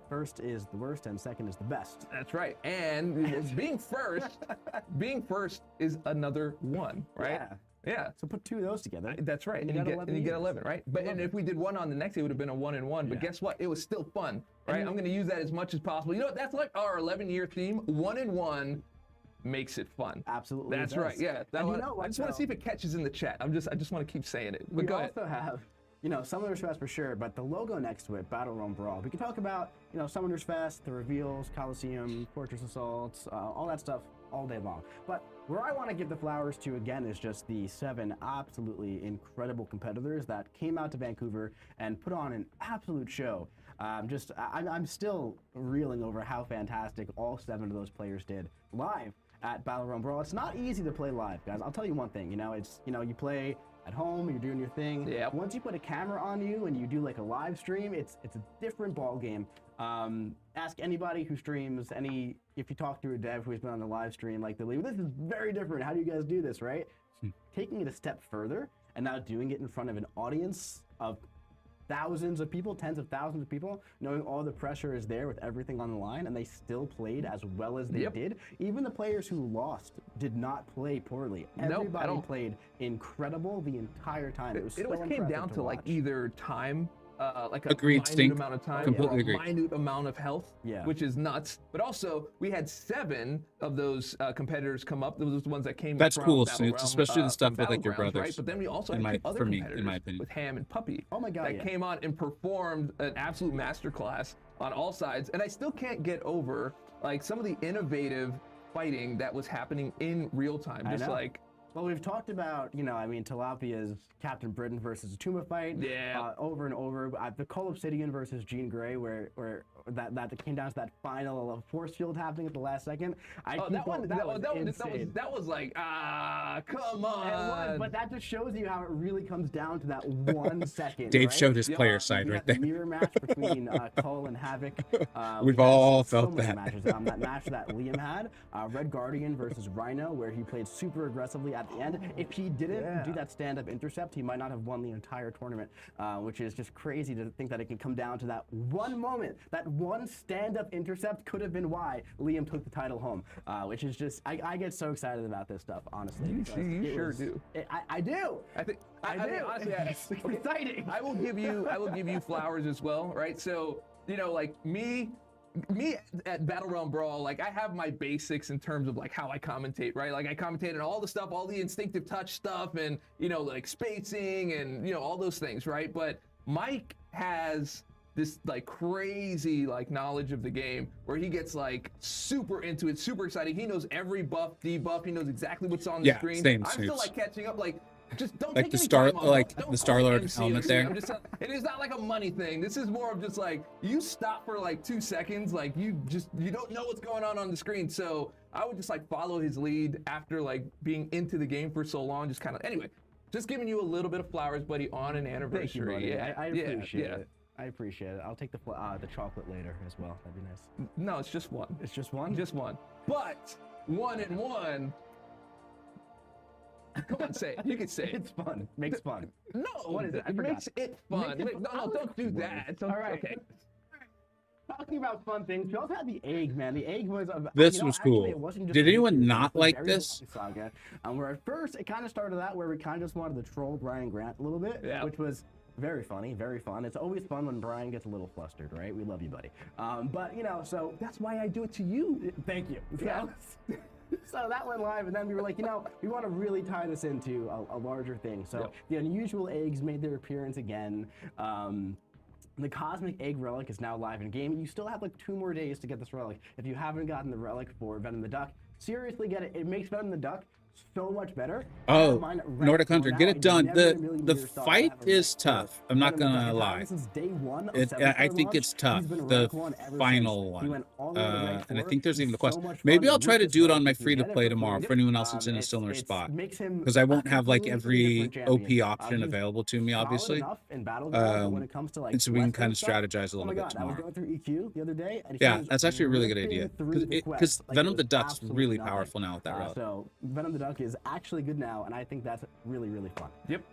first is the worst and second is the best. That's right. And being first is another one, right? Yeah. So put 2 of those together. That's right. And And you you got get 11 11, right? But and if we did one on the next, it would have been a 1 and 1. But guess what? It was still fun, right? I'm going to use that as much as possible. You know, that's like our 11-year theme. 1 and 1 makes it fun. Absolutely. That's it does. right. Yeah. And you know what, I just want to though? see if it catches in the chat. I just want to keep saying it. But We go ahead. also have, Summoners Fest for sure, but the logo next to it, Battle Realm Brawl. We can talk about, Summoners Fest, the reveals, Coliseum, Fortress Assaults, all that stuff all day long. But where I want to give the flowers to again is just the 7 absolutely incredible competitors that came out to Vancouver and put on an absolute show. I'm still reeling over how fantastic all 7 of those players did live at Battle Realm Brawl. It's not easy to play live, guys. I'll tell you one thing. You play at home, you're doing your thing. Yep. Once you put a camera on you and you do like a live stream, it's a different ball game. Ask anybody who streams, if you talk to a dev who's been on the live stream, like this is very different. How do you guys do this, right? Taking it a step further and now doing it in front of an audience of thousands of people, tens of thousands of people, knowing all the pressure is there with everything on the line, and they still played as well as they did. Even the players who lost did not play poorly. Everybody played incredible the entire time. It always came down to like either time, like a Agreed, minute Stink. amount of time, Completely or agree. a minute amount of health, Yeah. which is nuts. But also, we had 7 of those competitors come up. Those were the ones that came. That's from cool, Battle Snoots, Realm, especially the stuff from with, like, your Battlegrounds, right? brothers, But then we also in had my- 2 other for me, in competitors my opinion. with Ham and Puppy. Oh my God, That yeah. came on and performed an absolute masterclass on all sides. And I still can't get over like some of the innovative fighting that was happening in real time. I Just know. like. Well, we've talked about, Tilapia's Captain Britain versus Tuma fight over and over. The Coliseum versus Jean Grey, where that came down to that final force field happening at the last second. That was like, come on. It was, but that just shows you how it really comes down to that 1 second. Dave right? showed his player side You right got the there. mirror match between Cole and Havoc. We've we had all so felt many that. Matches. That match that Liam had, Red Guardian versus Rhino, where he played super aggressively at at the end. If he didn't do that stand-up intercept, he might not have won the entire tournament, which is just crazy to think that it can come down to that one moment. That one stand-up intercept could have been why Liam took the title home, which is just, I get so excited about this stuff, honestly. You sure do. I do. I think I do. mean, honestly, It's exciting. I will give you flowers as well, right? So, you know, like me at Battle Realm Brawl, like I have my basics in terms of like how I commentate, right? Like I commentate on all the stuff, all the instinctive touch stuff, and you know, like spacing and you know all those things, right? But Mike has this like crazy like knowledge of the game where he gets like super into it, super excited. He knows every buff, debuff. He knows exactly what's on the screen. Same, I'm still like catching up, like. Just don't like take the any Star, time off. like Don't the Star-Lord MC helmet or there. I'm just, it is not like a money thing. This is more of just like you stop for like 2 seconds, like you don't know what's going on the screen. So I would just like follow his lead after like being into the game for so long. Just kind of anyway, just giving you a little bit of flowers, buddy, on an anniversary. Thank you, buddy. Yeah, I appreciate yeah. it. I appreciate it. I'll take the chocolate later as well. That'd be nice. No, it's just one. It's just one? Just one. But 1 and 1. Come on, say it. You can say it. It's fun. Makes fun. No, What is it? I it forgot. makes it fun. Makes it fun. No, don't do that. All right. Okay. Talking about fun things, we also had the egg, man. The egg was This was cool. Actually, it wasn't just Did a anyone mystery, not it was a like very this? long saga. Where at first it kind of started out where we kind of just wanted to troll Brian Grant a little bit, which was very funny, very fun. It's always fun when Brian gets a little flustered, right? We love you, buddy. But you know, so that's why I do it to you. Thank you. Yeah. So that went live, and then we were like, you know, we want to really tie this into a larger thing. So the unusual eggs made their appearance again. The Cosmic Egg Relic is now live in game. You still have like 2 more days to get this relic. If you haven't gotten the relic for Venom the Duck, seriously get it. It makes Venom the Duck so much better. Oh, Nordic Hunter, get it done. The fight is tough. I'm not gonna lie. I think it's tough. The final one, and I think there's even a quest. Maybe I'll try to do it on my free-to-play tomorrow for anyone else who's in a similar spot, because I won't have like every OP option available to me, obviously. And so we can kind of strategize a little bit tomorrow. I was going through EQ the other day. Yeah, that's actually a really good idea, because Venom the Duck's really powerful now with that relic. So Venom the Duck is actually good now, and I think that's really, really fun. Yep.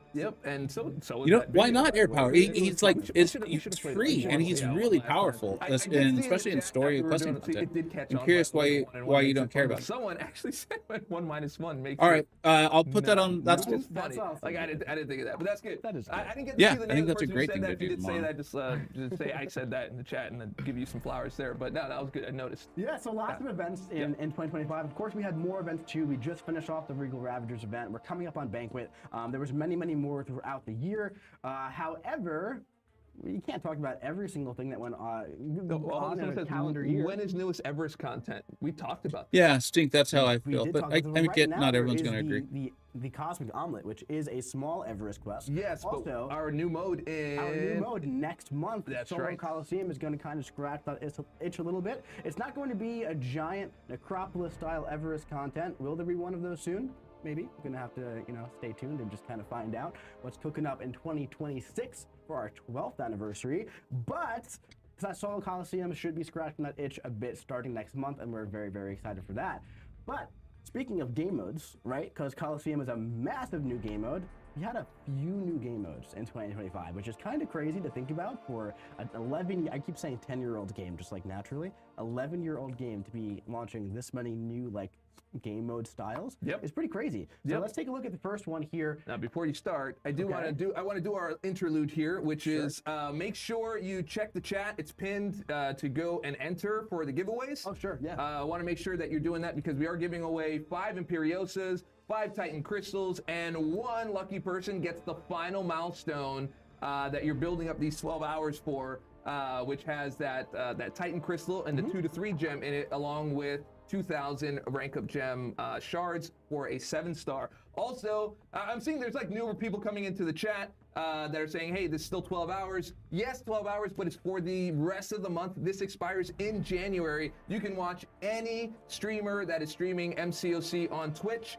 And so you know, why not air power? He's like it's free, and he's really powerful, and especially in story questing content. I'm curious why you don't care about it. Someone actually said 1-1 makes. All right, I'll put that on. That's just funny. Like I didn't think of that, but that's good. That is good. I didn't get to see the name I think of the that's a person great who thing said to that. If you do did say tomorrow. that, just say I said that in the chat, and then give you some flowers there. But no, that was good. I noticed. Yeah, so lots of events in 2025. Of course, we had more events too. We just finished off the Regal Ravagers event. We're coming up on Banquet. There was many more throughout the year. However, you can't talk about every single thing that went on in a calendar year. When is newest Everest content? We talked about that. Yeah, Stink, that's how I feel. But I get not everyone's going to agree. The Cosmic Omelet, which is a small Everest quest. Yes, also, but our new mode next month. That's Solo right. Coliseum is going to kind of scratch that itch a little bit. It's not going to be a giant Necropolis-style Everest content. Will there be one of those soon? Maybe. We're gonna have to, stay tuned and just kind of find out what's cooking up in 2026 for our 12th anniversary. But that Solo Coliseum should be scratching that itch a bit starting next month, and we're very, very excited for that. But speaking of game modes, right? Because Coliseum is a massive new game mode. We had a few new game modes in 2025, which is kind of crazy to think about for an 11, I keep saying 10-year-old game, just like naturally, 11-year-old game to be launching this many new, game mode styles. It's pretty crazy. So let's take a look at the first one here. Now, before you start, I want to do our interlude here, which is make sure you check the chat. It's pinned to go and enter for the giveaways. Oh, sure, yeah. I want to make sure that you're doing that because we are giving away 5 Imperiosas, 5 Titan Crystals, and 1 lucky person gets the final milestone that you're building up these 12 hours for, which has that Titan Crystal and the 2 to 3 gem in it, along with 2,000 rank up gem shards for a 7-star. Also, I'm seeing there's newer people coming into the chat that are saying, hey, this is still 12 hours. Yes, 12 hours, but it's for the rest of the month. This expires in January. You can watch any streamer that is streaming MCoC on Twitch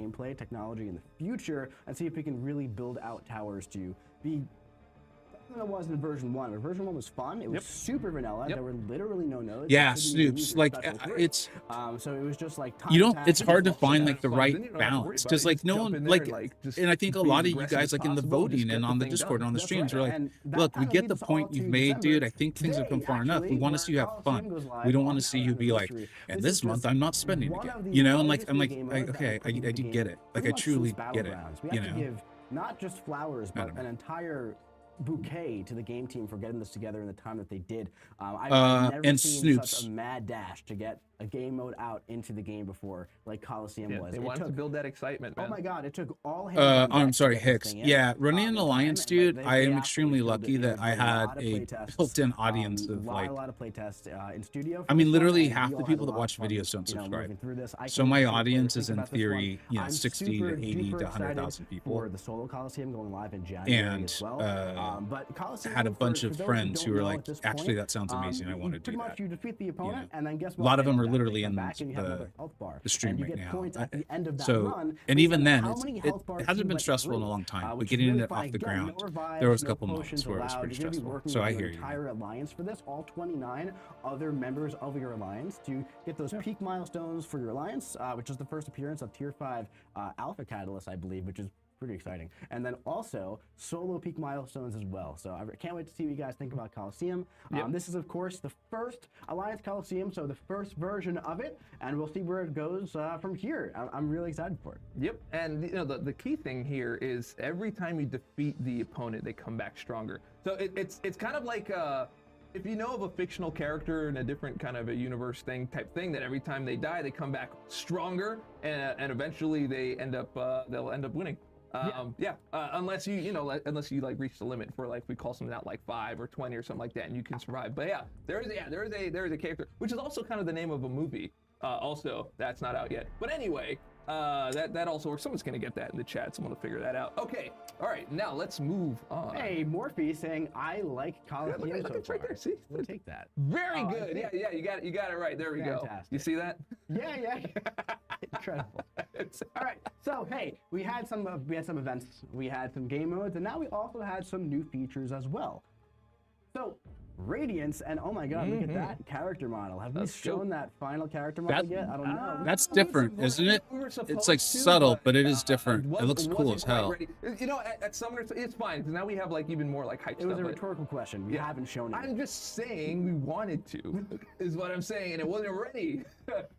gameplay technology in the future and see if we can really build out towers to be than it was in version 1. Version 1 was fun. It was super vanilla. There were literally no nodes. Yeah, You couldn't even use snoops. your like special three. it's So it was just like you don't. time It's attack, hard to just find bullshit. like the Fun, then right you don't have to worry balance about it. because You like just no jump one in there like, and, like, just and I think a be lot of you aggressive guys as like in the possible, just voting get and the on the thing Discord done. on the That's streams right, are like, and that look, we kinda get the leads us point all you've to made, dude. I December. think things have come Today, far enough. We actually, want to where see you have Coliseum fun. goes live We don't want on to see our you be like, anniversary. and This this is month just I'm not spending one again. of the You know, and largest new like game modes that okay, we've put into I the do game get it. Like pretty I much truly since get it. Battlegrounds. We You have to know. give not just flowers, but an entire bouquet to the game team for getting this together in the time that they did. I've never And seen such Snoops. a mad dash to get a game mode out into the game before, like Coliseum was. They It wanted to took, build that excitement, man. oh my god, it took all hands on I'm deck sorry, to get this Hicks. thing in, Yeah, running an in time, alliance, and, dude. they I am absolutely extremely killed it. lucky It that was I a had lot of a playtests, built-in audience of a like. lot of playtests in studio. I mean, for this one, literally and half we the all people had a that lot watch of fun, videos don't you know, subscribe. moving through this. I So can't my wait to audience think is in about this one. theory, I'm 60 super to 80 duper to excited 100,000 people. for the solo Coliseum going live in January And as well. But Coliseum, had a bunch for of those friends don't who were know like, at this actually, point, that sounds amazing. I want to do pretty much that. you defeat the opponent, and then guess A what? lot of They them come are back, literally they come in back, and you have another health bar, the stream and you right get now. points at the end of that So, run. and based even on then, how many it health bars hasn't you been went stressful in through, a long time. But which is getting really it fun. off the Again, ground, no revives, there was a no couple moments potions where it was allowed. pretty You're gonna be stressful. working So with I your hear you. entire alliance for this, all 29 other members of your alliance, to get those peak milestones for your alliance, which is the first appearance of Tier 5 Alpha Catalyst, I believe, which is pretty exciting. And then also solo peak milestones as well. So I can't wait to see what you guys think about Coliseum. This is, of course, the first Alliance Coliseum, so the first version of it, and we'll see where it goes from here. I'm really excited for it. Yep, and you know the key thing here is every time you defeat the opponent, they come back stronger. So it's kind of like if you know of a fictional character in a different kind of a universe type thing, that every time they die, they come back stronger, and eventually they end up they'll end up winning. Unless you like reach the limit for, like, we call something out like 5 or 20 or something like that, and you can survive. But yeah, there is a character, which is also kind of the name of a movie. Also, that's not out yet. But anyway, that also works. Someone's gonna get that in the chat. Someone will figure that out. Okay, all right, now let's move on. Hey, Morphe saying I like Coliseum look so it's right far. there. See, We'll take that. Very Oh, I good. see. Yeah, you got it right. There we go. Fantastic. You see that? Yeah. Incredible. All right, so hey, we had some events, we had some game modes, and now we also had some new features as well. So Radiance, and oh my god, look at that character model. Have we shown that final character model yet? I don't know. That's different, isn't it? It's like subtle, but it is different. It looks cool as hell. You know, at Summoner, it's fine, because now we have like even more like hype stuff. It was a rhetorical question. We haven't shown it. I'm just saying we wanted to, is what I'm saying, and it wasn't ready.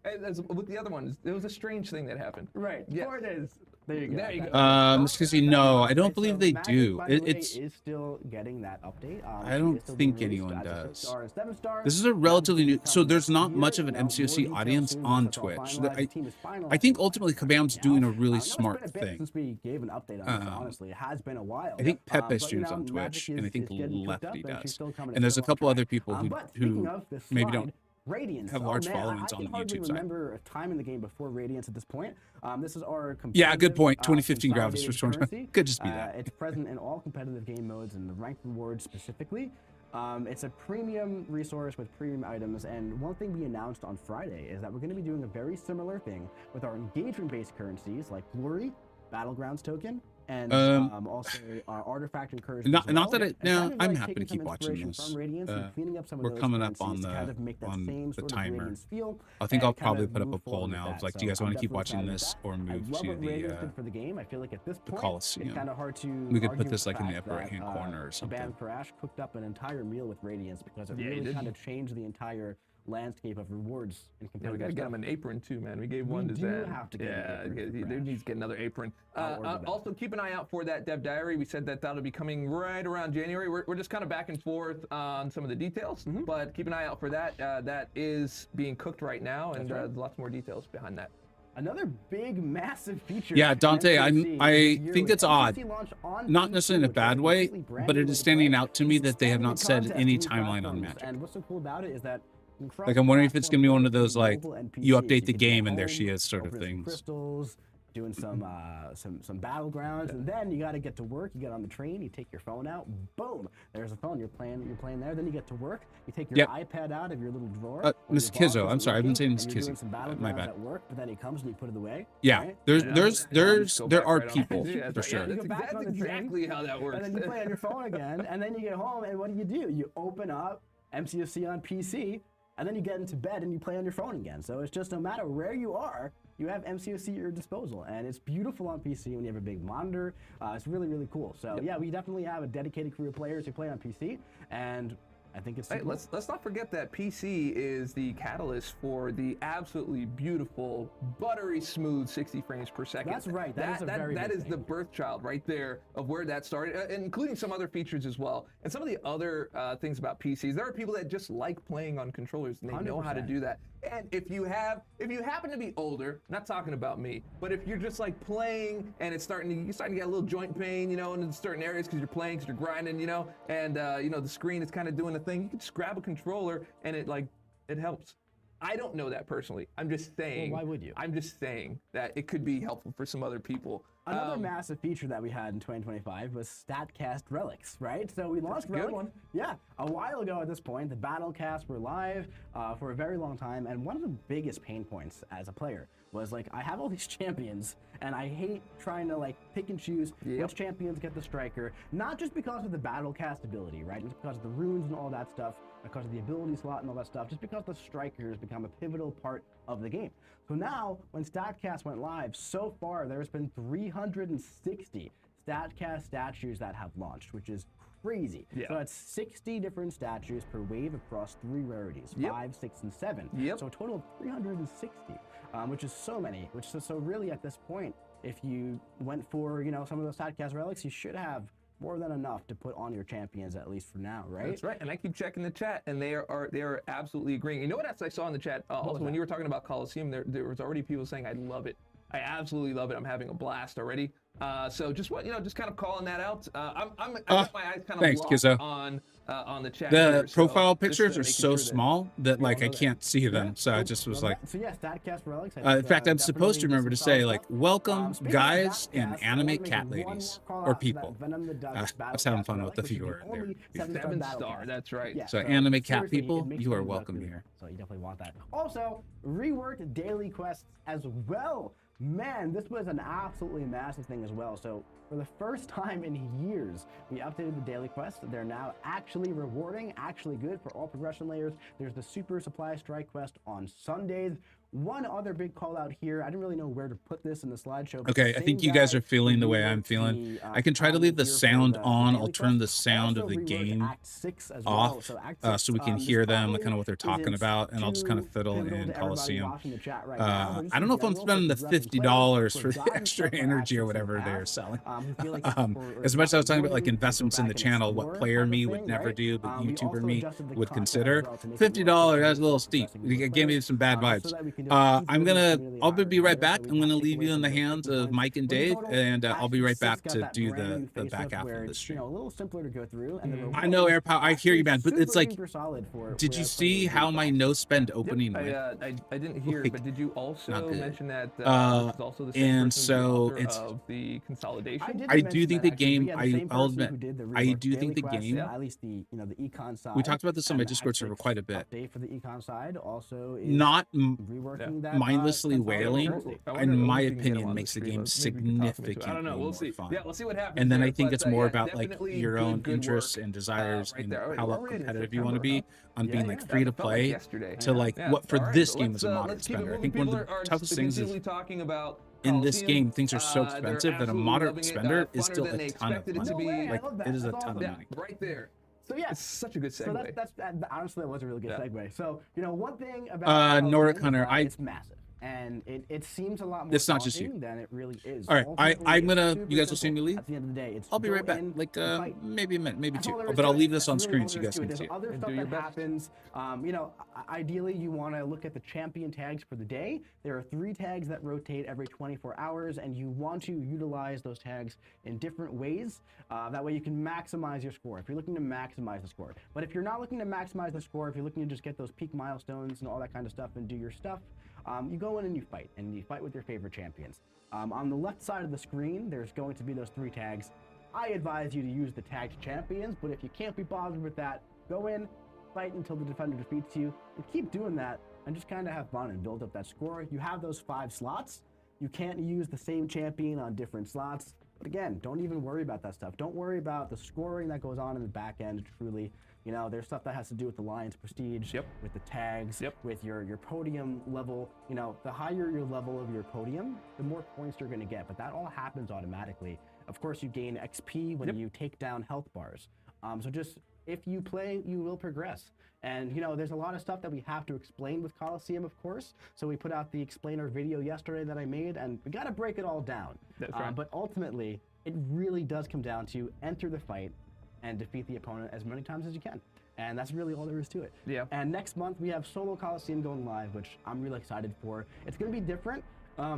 As with the other ones, it was a strange thing that happened. Right. Yeah. There it is. There you go. There you go. Excuse me, no, I don't believe they Magic, do. by the way, It's is still getting that update. I It don't is still being think released anyone as a does. 6-star and 7-star. This is a relatively new, so there's not Here, much of an you know, more MCoC details audience soon on once it's all Twitch. finalized, the team is I think finalized. ultimately Kabam's doing a really It's smart been a bit thing. since we gave an update on this, honestly. It has been a while. I think Pepe but, you streams know, on Twitch, Magic and I is think getting cooked up, Lefty and she's does. still coming And there's a on couple track. other people But speaking who of this maybe slide, don't Radiance. have large man, followings I on can the hardly YouTube side. remember a time in the game before Radiance at this point. This is our Yeah, good point. competitive, 2015 graphics consolidated for sure. currency. Could just be that. It's present in all competitive game modes and the ranked rewards specifically. It's a premium resource with premium items, and one thing we announced on Friday is that we're going to be doing a very similar thing with our engagement-based currencies like Glory, Battlegrounds token, and also artifact incursions. Not that I'm happy to keep watching this. We're coming up on the timer. I think I'll probably put up a poll now of like, do you guys want to keep watching this or move to the Coliseum? Kind of hard to we could put this like in the upper right hand corner or something. Kabam Crash cooked up an entire meal with Radiance because it really kind of changed the entire landscape of rewards in Yeah, we competitive gotta get stuff. him an apron too, man. We gave one to do Zen. have to get an apron for there Crash. needs to get another apron. order that. Also, keep an eye out for that dev diary. We said that that'll be coming right around January. We're just kind of back and forth on some of the details, but keep an eye out for that. That is being cooked right now, and right. lots more details behind that. Another big, massive feature. Yeah, in Dante, MCoC I this year think was it's odd. MCoC launch on Not PC, necessarily in a which is bad way, completely brand but new it way is to standing play. out to me that they have Expanding not the said contest any to new timeline on platforms. Magic. And what's so cool about it is that Like, I'm wondering if it's gonna be one of those, like, mobile and you PC. update the can game get and there she home, is sort of open some things. crystals, doing some battlegrounds, and then you got to get to work. You get on the train, you take your phone out, boom, there's a phone. You're playing there. Then you get to work. You take your iPad out of your little drawer. Miss Kizzo, I'm sorry, I've been saying Miss Kizzo. Doing some battlegrounds at work, but then he comes and you put it away. Yeah, right? there are people for sure. That's exactly how that works. And then you play on your phone again, and then you get home, and what do? You open up MCoC on PC, and then you get into bed and you play on your phone again. So it's just no matter where you are, you have MCoC at your disposal, and it's beautiful on PC when you have a big monitor. It's really, really cool. So yeah, we definitely have a dedicated crew of players who play on PC, and I think it's. Hey, let's not forget that PC is the catalyst for the absolutely beautiful, buttery smooth 60 frames per second. That's right. That is the birth child right there of where that started, including some other features as well. And some of the other things about PCs, there are people that just like playing on controllers and they 100%. Know how to do that. And if you happen to be older, not talking about me, but if you're just like playing and you're starting to get a little joint pain, you know, in certain areas because you're playing, because you're grinding, you know, and you know the screen is kind of doing a thing, you can just grab a controller and it helps. I don't know that personally. I'm just saying. Well, why would you? I'm just saying that it could be helpful for some other people. Another massive feature that we had in 2025 was StatCast Relics, right? So we launched Relics. Good one. Yeah, a while ago at this point. The Battlecasts were live for a very long time, and one of the biggest pain points as a player was like, I have all these champions, and I hate trying to like pick and choose which champions get the striker, not just because of the Battlecast ability, right? Just because of the runes and all that stuff, because of the ability slot and all that stuff, just because the strikers become a pivotal part of the game. So now, when StatCast went live, so far there's been 360 StatCast statues that have launched, which is crazy. Yeah. So that's 60 different statues per wave across 3 rarities, 5, 6, and 7. So a total of 360, which is so many. So really at this point, if you went for some of those StatCast relics, you should have more than enough to put on your champions, at least for now, right? That's right. And I keep checking the chat, and they are absolutely agreeing. You know what else I saw in the chat? Also, when you were talking about Coliseum, there was already people saying, "I love it. I absolutely love it. I'm having a blast already." So just kind of calling that out. I got my eyes kind of locked on the chat. The profile pictures are so small that like I can't see them. So I just was like, so yeah, StatCast relics. In fact, I'm supposed to remember to say like, welcome guys and anime cat ladies or people. I was having fun with the viewer there. 7-star, that's right. Yeah, so anime cat people, you are welcome here. So you definitely want that. Also, reworked daily quests as well. Man, this was an absolutely massive thing as well. So for the first time in years, we updated the daily quest. They're now actually rewarding, actually good for all progression layers. There's the Super Supply Strike quest on Sundays. One other big call out here, I didn't really know where to put this in the slideshow. Okay, I think you guys are feeling the way I'm feeling. I can try to leave the sound on. I'll turn the sound of the game off so we can hear them, kind of what they're talking about, and I'll just kind of fiddle in Coliseum. I don't know if I'm spending the $50 for the extra energy or whatever they're selling. As much as I was talking about like investments in the channel, what player me would never do, but YouTuber me would consider, $50, that's a little steep. It gave me some bad vibes. I'll be right back. I'm gonna leave you in the hands of Mike and Dave, and I'll be right back to do the back half of the stream. A little simpler to go through. I know AirPower. I hear you, man, but it's like, did you see how my no spend opening went? I didn't hear it, but did you also mention that it's also the same of the consolidation? I do think the game. I'll admit, I do think the game. At least the econ side. We talked about this on my Discord server quite a bit. Update for the econ side also is not that, mindlessly wailing, in my opinion, makes the game significantly I don't know. We'll see. fun. Yeah, we'll see what happens. And then I think it's more about like your own interests and desires and how competitive you want to be on being like free to play to like what for this game as a moderate spender. I think one of the toughest things is in this game, things are so expensive that a moderate spender is still a ton of money. Like it is a ton of money. Right there. So yeah, it's such a good segue. So that's honestly that was a really good segue. So one thing about Nordic Hunter, it's massive. And it seems a lot more it's not just you. than it really is. All right, I'm gonna. You guys will see me leave. At the end of the day, I'll be right back. Like maybe a minute, maybe 2. But I'll leave this on screen so you guys can see it. Other stuff that happens. Ideally, you want to look at the champion tags for the day. There are 3 tags that rotate every 24 hours, and you want to utilize those tags in different ways. That way, you can maximize your score. If you're looking to maximize the score, but if you're not looking to maximize the score, if you're looking to just get those peak milestones and all that kind of stuff and do your stuff. You go go in and you fight with your favorite champions. On the left side of the screen, there's going to be those 3 tags. I advise you to use the tagged champions, but if you can't be bothered with that, go in, fight until the defender defeats you, and keep doing that, and just kind of have fun and build up that score. You have those 5 slots. You can't use the same champion on different slots. But again, don't even worry about that stuff. Don't worry about the scoring that goes on in the back end, truly. You know, there's stuff that has to do with the Lions prestige, with the tags, with your podium level. You know, the higher your level of your podium, the more points you're going to get. But that all happens automatically. Of course, you gain XP when you take down health bars. So just, if you play, you will progress. And, you know, there's a lot of stuff that we have to explain with Coliseum, of course. So we put out the explainer video yesterday that I made, and we got to break it all down. That's right. But ultimately, it really does come down to enter the fight and defeat the opponent as many times as you can. And that's really all there is to it. Yeah. And next month, we have Solo Coliseum going live, which I'm really excited for. It's going to be different.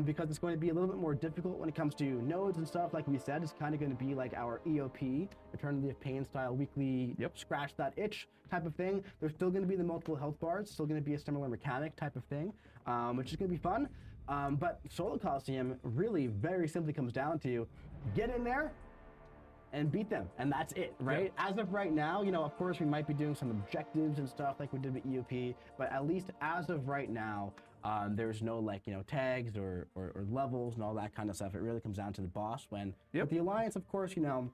Because it's going to be a little bit more difficult when it comes to nodes and stuff. Like we said, it's kind of going to be like our EOP, Eternity of Pain style weekly scratch that itch type of thing. There's still going to be the multiple health bars, still going to be a similar mechanic type of thing, which is going to be fun. But Solo Coliseum really very simply comes down to get in there and beat them, and that's it, right? As of right now, you know, of course, we might be doing some objectives and stuff like we did with EOP, but at least as of right now, there's no, like, you know, tags or levels and all that kind of stuff. It really comes down to the boss. When with the Alliance, of course, you know,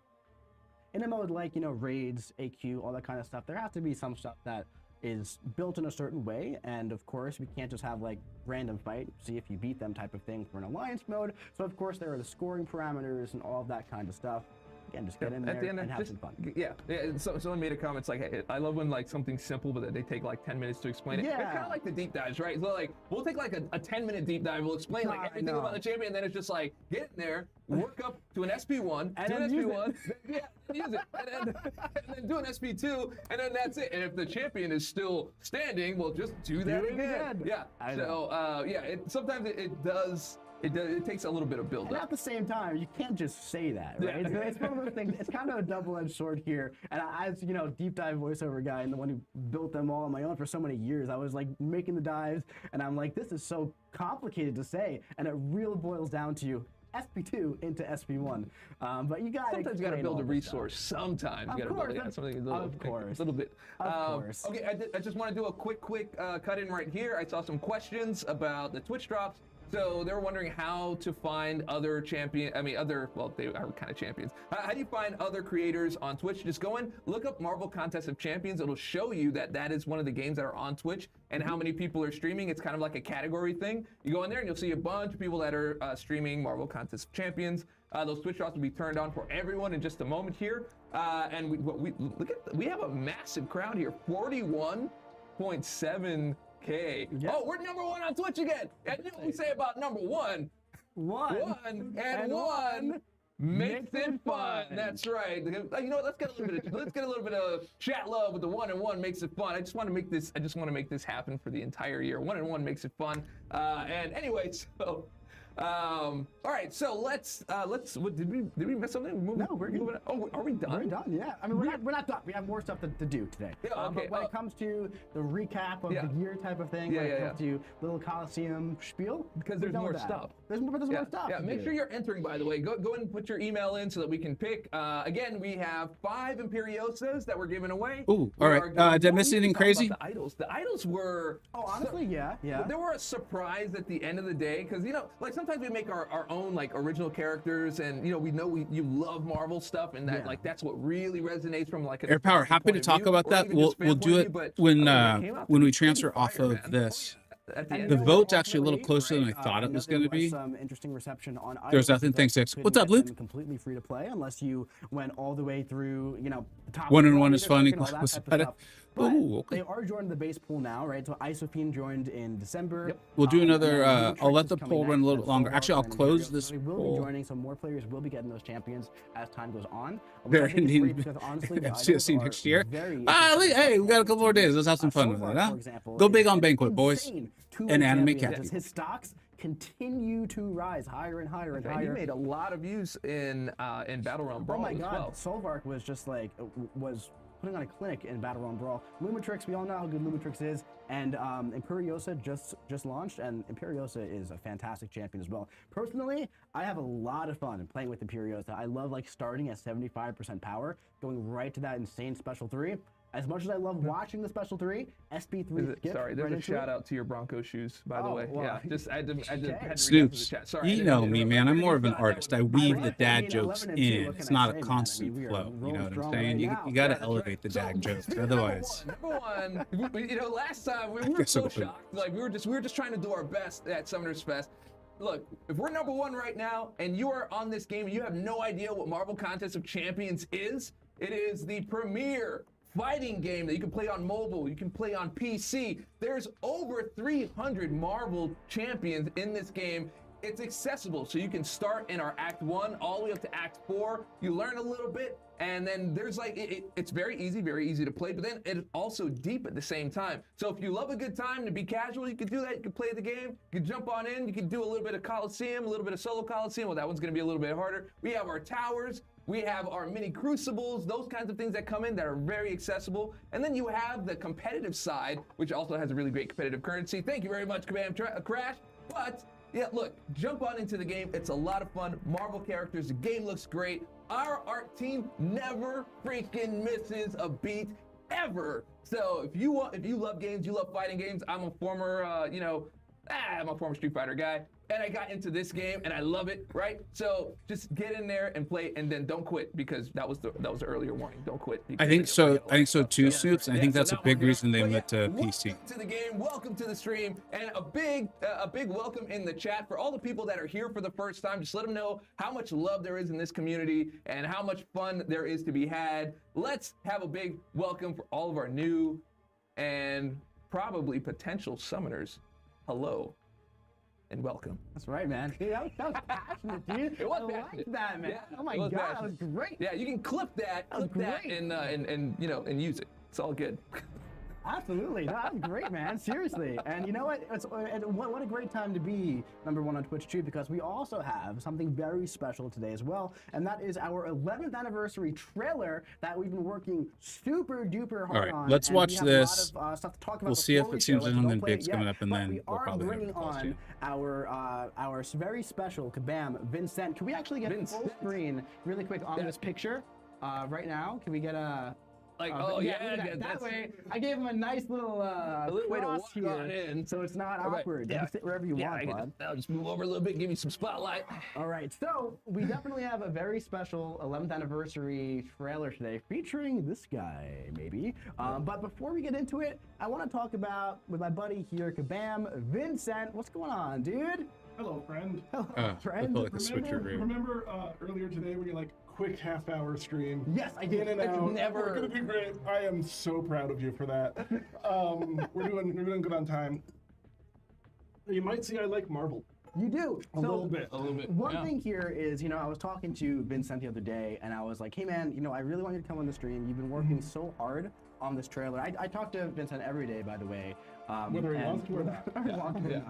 in a mode like, you know, raids, AQ, all that kind of stuff, there has to be some stuff that is built in a certain way, and of course we can't just have like random fight, see if you beat them type of thing for an Alliance mode. So of course there are the scoring parameters and all of that kind of stuff. Again, just get in there and have some fun. Yeah. Someone made a comment, it's like, hey, I love when like something's simple, but then they take like 10 minutes to explain it. It's kind of like the deep dives, right? So like, we'll take like a 10-minute deep dive, we'll explain like everything about the champion, and then it's just like, get in there, work up to an SP1, do an SP1, use it, and then do an SP2, and then that's it. And if the champion is still standing, we'll just do that again. Yeah. So sometimes it takes a little bit of build up. And at the same time, you can't just say that, right? It's one of those things. It's kind of a double-edged sword here. And as, you know, deep dive voiceover guy and the one who built them all on my own for so many years, I was like making the dives, and I'm like, this is so complicated to say, and it really boils down to SP2 into SP1. But you got sometimes you got to build a resource. Sometimes you got to build something a little bit. Of course. Okay, I just want to do a quick cut in right here. I saw some questions about the Twitch drops. So they were wondering how to find other well, they are kind of champions. How do you find other creators on Twitch? Just go in, look up Marvel Contest of Champions. It'll show you that is one of the games that are on Twitch and how many people are streaming. It's kind of like a category thing. You go in there and you'll see a bunch of people that are streaming Marvel Contest of Champions. Those Twitch drops will be turned on for everyone in just a moment here. And we have a massive crowd here, 41.7K. Yep. Oh, we're number 1 on Twitch again. And you know what we say about number 1? One makes it fun. That's right. You know what? Let's get a little bit of chat love with the 1 and 1 makes it fun. I just want to make this happen for the entire year. 1 and 1 makes it fun. And anyway, so. All right, so let's. Did we miss something? No, we're good. Oh, are we done? We're done. Yeah. I mean, we're not done. We have more stuff to do today. Yeah, okay. But when it comes to the recap of the year type of thing, when it comes to little Coliseum spiel, because there's more stuff. There's more stuff. Yeah. Make sure you're entering. By the way, go and put your email in so that we can pick. Again, we have 5 Imperiosas that we're giving away. Ooh, all right. Did I miss anything crazy? The idols were. Oh, honestly, yeah. They were a surprise at the end of the day, because you know, like sometimes we make our own like original characters, and you know you love Marvel stuff, and that like that's what really resonates from like Air Power. Happy to talk about that. We'll do it when we transfer off of this. The vote's actually a little closer than I thought it was going to be. Some interesting reception on There's nothing. Thanks, Six. What's up, Luke? Completely free to play unless you went all the way through, you know, the top 1 and 1 is funny. But they are joining the base pool now, right? So Isophene joined in December. We'll do another. I'll let the poll run a little bit longer. Actually, I'll close this poll. We will be joining, so more players will be getting those champions as time goes on. They're ending MCoC next year. Hey, we got a couple more days. Let's have some fun with it, huh? Go big on Banquet, boys. And Anime Cat. His stocks continue to rise higher and higher and higher. He made a lot of views in Battle Realm Brawl. Oh my God, Solvark was just like putting on a clinic in Battle Royale Brawl. Lumitrix, we all know how good Lumitrix is, and Imperiosa just launched, and Imperiosa is a fantastic champion as well. Personally, I have a lot of fun playing with Imperiosa. I love like starting at 75% power, going right to that insane special 3. As much as I love watching the special 3, SP3 skip. Sorry, there's a shout out to your Bronco shoes, by the way. Well, yeah, just I had to read out to the Snoops, chat. Sorry, you know me, man. I'm more of an artist. I weave the dad jokes 11 and 2, in. what It's can I not say, a man? constant I mean, we are flow. You know rolling what I'm strong saying? right You now. got to that's elevate right. the So, dad jokes. number Otherwise, one, you know, last time we were guess so it would. shocked. Like we were just trying to do our best at Summoners Fest. Look, if we're number 1 right now and you are on this game and you have no idea what Marvel Contest of Champions is, it is the premier fighting game that you can play on mobile, you can play on PC. There's over 300 Marvel champions in this game. It's accessible, so you can start in our Act 1 all the way up to Act 4. You learn a little bit, and then there's like, it's very easy to play, but then it's also deep at the same time. So if you love a good time to be casual, you can do that. You can play the game, you can jump on in, you can do a little bit of Coliseum, a little bit of solo Coliseum. Well, that one's gonna be a little bit harder. We have our towers, we have our mini crucibles, those kinds of things that come in that are very accessible. And then you have the competitive side, which also has a really great competitive currency. Thank you very much, Kabam Crash. But yeah, look, jump on into the game. It's a lot of fun. Marvel characters, the game looks great. Our art team never freaking misses a beat ever. So if you love games, you love fighting games. I'm a former, I'm a former Street Fighter guy. And I got into this game and I love it, right? So just get in there and play, and then don't quit, because that was the earlier warning. Don't quit. I think so too, Snoops. And I think that's a big reason they went to PC. Welcome to the game, welcome to the stream, and a big welcome in the chat for all the people that are here for the first time. Just let them know how much love there is in this community and how much fun there is to be had. Let's have a big welcome for all of our new and probably potential summoners. Hello and welcome. That's right, man. Dude, that was passionate, dude. It was I passionate. like that, man. Yeah, oh my it god, was that was passionate. great. Yeah, you can clip that great. and use it. It's all good. Absolutely, no, that was great, man. Seriously, and you know what? What a great time to be number 1 on Twitch too, because we also have something very special today as well, and that is our 11th anniversary trailer that we've been working super duper hard All right, on. let's and watch we have this. A lot of stuff to talk about. We'll see if before it we seems show it, something don't play it big's yet, coming up, and but then we we'll are probably have bringing a pause on too. our very special Kabam Vincent. Can we actually get Vincent. full screen really quick on this picture right now? Can we get a Like, look yeah, at that that's way. I gave him a nice little way to cross walk here, on in. so it's not All right, awkward. You yeah. can sit wherever you want, bud. I'll just move over a little bit, give you some spotlight. All right, so we definitely have a very special 11th anniversary trailer today featuring this guy, maybe. But before we get into it, I want to talk about with my buddy here, Kabam Vincent. What's going on, dude? Hello, friend. Hello, friend. I feel like a switcheroo. Remember earlier today when you're like, quick half-hour stream? Yes, I did. In and out. Never. We're gonna do great. I am so proud of you for that. We're doing good on time. You might see I like Marvel. You do. A little bit. One thing here is, I was talking to Vincent the other day, and I was like, hey man, I really want you to come on the stream. You've been working so hard on this trailer. I talk to Vincent every day, by the way. Whether he wants to or not.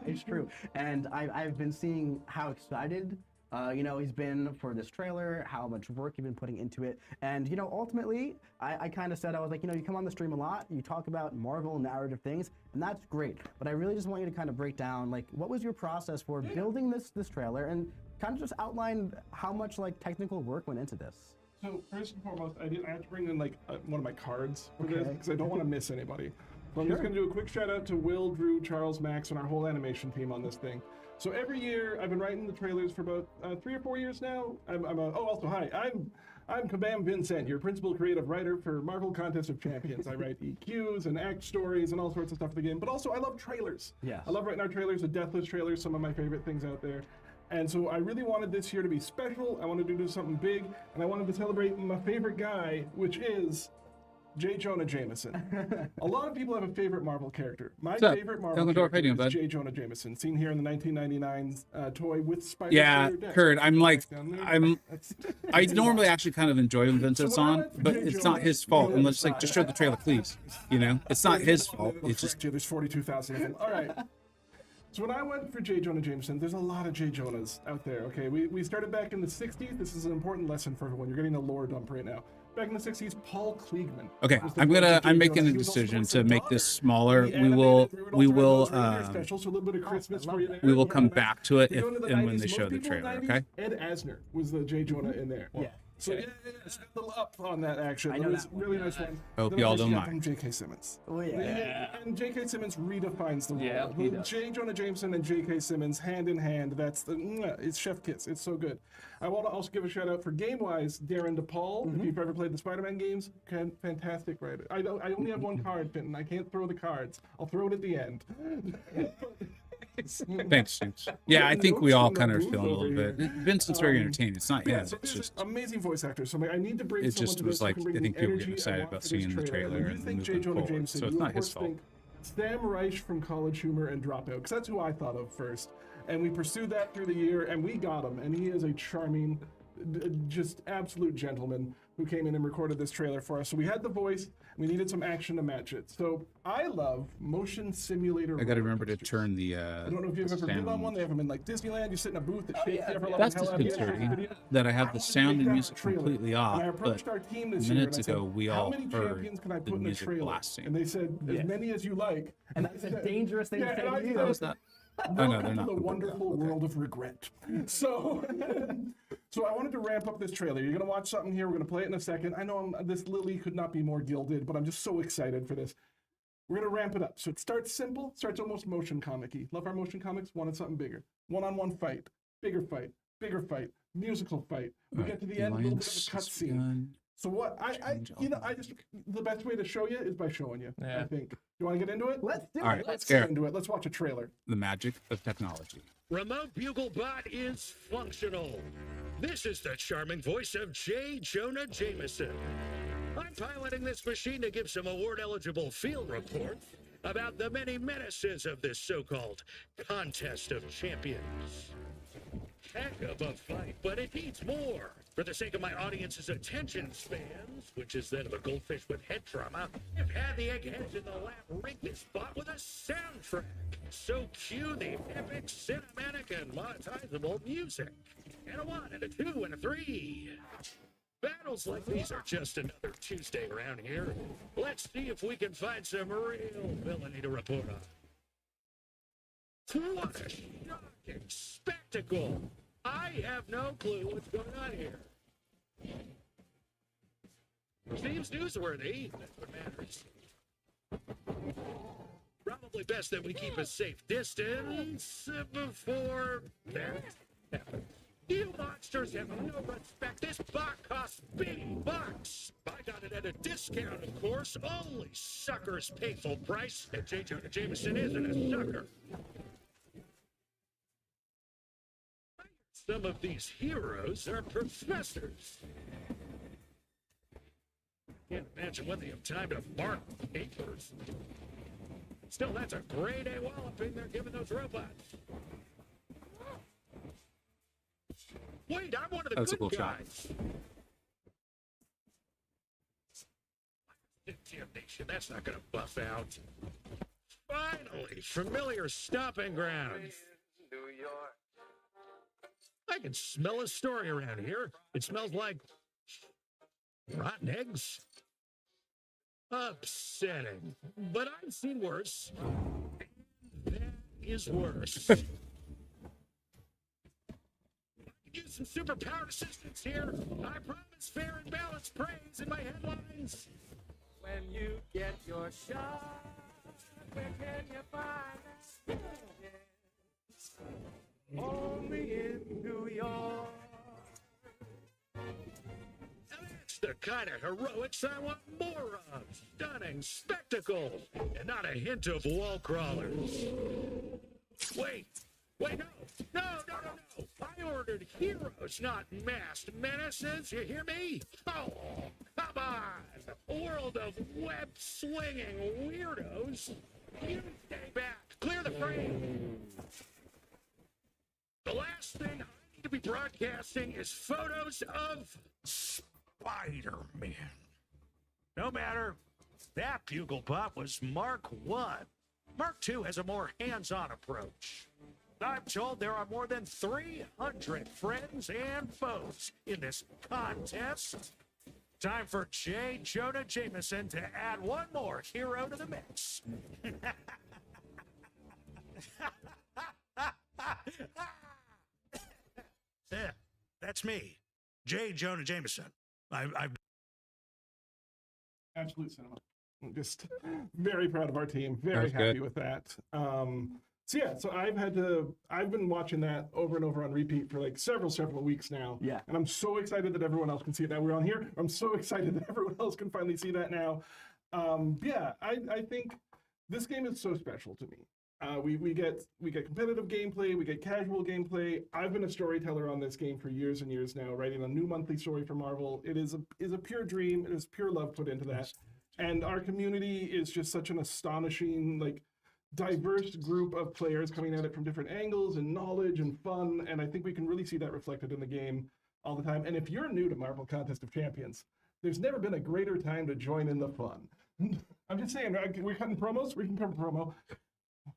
It's true. And I've been seeing how excited he's been for this trailer, how much work you've been putting into it. And, ultimately, I kind of said, I was like, you come on the stream a lot, you talk about Marvel narrative things, and that's great. But I really just want you to kind of break down, like, what was your process for building this trailer, and kind of just outline how much, like, technical work went into this. So first and foremost, I have to bring in like one of my cards for this because I don't want to miss anybody. So I'm just going to do a quick shout out to Will, Drew, Charles, Max, and our whole animation team on this thing. So every year I've been writing the trailers for about 3 or 4 years now. I'm Kabam Vincent, your principal creative writer for Marvel Contest of Champions. I write EQs and act stories and all sorts of stuff for the game, but also I love trailers. Yes. I love writing our trailers, the Deathless trailers, some of my favorite things out there. And so I really wanted this year to be special. I wanted to do something big, and I wanted to celebrate my favorite guy, which is J. Jonah Jameson. A lot of people have a favorite Marvel character. My favorite Marvel character is J. Jonah Jameson, seen here in the 1999 toy with Spider. Yeah, Kurt, I normally actually kind of enjoy when Vincent's on, but it's not his fault. And let's just show the trailer, please. It's not his fault. It's just there's 42,000 of them. All right. So when I went for J. Jonah Jameson, there's a lot of J. Jonahs out there, okay? We started back in the 60s. This is an important lesson for everyone. You're getting a lore dump right now. Back in the 60s, Paul Kliegman. Okay, was the voice of J. I'm making Jonah. a He was also the decision voice to of make Daughter this smaller. in the We will animated Rudolph the Red-Nosed Reindeer special, so a little bit of Christmas for you there. we will Go come ahead, back to it we if go into the and when 90s, they show most the people in trailer. 90s, Okay. Ed Asner was the J. Jonah in there. Yeah. So yeah, it's a little up on that action. I It know was that a one. really nice one. Hope Then y'all of course don't you got mind. J.K. Simmons. Oh, yeah. And J.K. Simmons redefines the role. Yeah, he does. J. Jonah Jameson and J.K. Simmons hand in hand. That's it's chef kiss. It's so good. I want to also give a shout out for game-wise, Darren DePaul. If you've ever played the Spider-Man games, fantastic writer. I only have one card, Fenton. I can't throw the cards. I'll throw it at the end. Thanks, James. Yeah, I think we Notes all from the kind of booth feel a little over bit. Vincent's very entertaining. It's not Yeah, him. so It's there's just amazing voice actors. So I'm like, I need to bring it someone just to was this who like can I bring think the people get energy I excited want about for this seeing the trailer You and think J. moving Jonah forward. Jameson, So it's you not of course his fault. think Sam Reich from College Humor and Dropout, because that's who I thought of first. And we pursued that through the year, and we got him. And he is a charming, just absolute gentleman who came in and recorded this trailer for us. So we had the voice, we needed some action to match it. So I love motion simulator. I got to roller remember to coasters. turn the. I don't know if you've ever been on one. They have them in like Disneyland. You sit in a booth that shakes you ever That's disconcerting that I have the sound and music completely off. And I But approached our team this year minutes and I said, ago, we how all many heard champions can I the put in a music trailer? blasting. And they said, as many as you like. And that's a dangerous thing Yeah, to say and I to you. said, How is that? Oh no, Welcome they're to not. the wonderful world of regret. So, so I wanted to ramp up this trailer. You're gonna watch something here. We're gonna play it in a second. I know this lily could not be more gilded, but I'm just so excited for this. We're gonna ramp it up. So it starts simple, starts almost motion comic-y. Love our motion comics. Wanted something bigger. One-on-one fight, bigger fight, musical fight. We get to the end, a little bit of a cutscene. So what I just the best way to show you is by showing you. Yeah. I think. You want to get into it? Let's do All it. right, Let's Garrett. get into it. Let's watch a trailer. The magic of technology. Remote Bugle Bot is functional. This is the charming voice of J. Jonah Jameson. I'm piloting this machine to give some award-eligible field reports about the many menaces of this so-called contest of champions. Heck of a fight, but it needs more. For the sake of my audience's attention spans, which is that of a goldfish with head trauma, I've had the eggheads in the lab rig this bot with a soundtrack. So cue the epic, cinematic, and monetizable music. And a 1, and a 2, and a 3. Battles like these are just another Tuesday around here. Let's see if we can find some real villainy to report on. What a shocking spectacle! I have no clue what's going on here. Seems newsworthy. That's what matters. Probably best that we keep a safe distance before that happens. You monsters have no respect. This bot costs big bucks. I got it at a discount, of course. Only suckers pay full price. And J. Jonah Jameson isn't a sucker. Some of these heroes are professors. Can't imagine when they have time to mark papers. Still, that's a grade A walloping they're giving those robots. Wait, I'm one of the That's a good cool shot. guys. Damnation, that's not gonna buff out. Finally, familiar stomping grounds. I can smell a story around here. It smells like rotten eggs. Upsetting. But I've seen worse. That is worse. I can use some superpowered assistance here. I promise fair and balanced praise in my headlines. When you get your shot, where can you find it? Only in New York. That's the kind of heroics I want more of. Stunning spectacle, and not a hint of wall crawlers. Wait, no. I ordered heroes, not masked menaces. You hear me? Oh, come on. A world of web-swinging weirdos. You stay back. Clear the frame. The last thing I need to be broadcasting is photos of Spider-Man. No matter, that bugle bot was Mark 1. Mark 2 has a more hands-on approach. I'm told there are more than 300 friends and foes in this contest. Time for J. Jonah Jameson to add one more hero to the mix. Yeah, that's me, J. Jonah Jameson. I've Absolute cinema. I'm just very proud of our team. Very That was happy good. with that. So I've been watching that over and over on repeat for like several weeks now. Yeah. And I'm so excited that everyone else can see it now. We're on here. I'm so excited that everyone else can finally see that now. I think this game is so special to me. We get competitive gameplay, we get casual gameplay. I've been a storyteller on this game for years and years now, writing a new monthly story for Marvel. It is a pure dream. It is pure love put into that. And our community is just such an astonishing, like, diverse group of players coming at it from different angles and knowledge and fun. And I think we can really see that reflected in the game all the time. And if you're new to Marvel Contest of Champions, there's never been a greater time to join in the fun. I'm just saying, we're cutting promos. We can cover promo.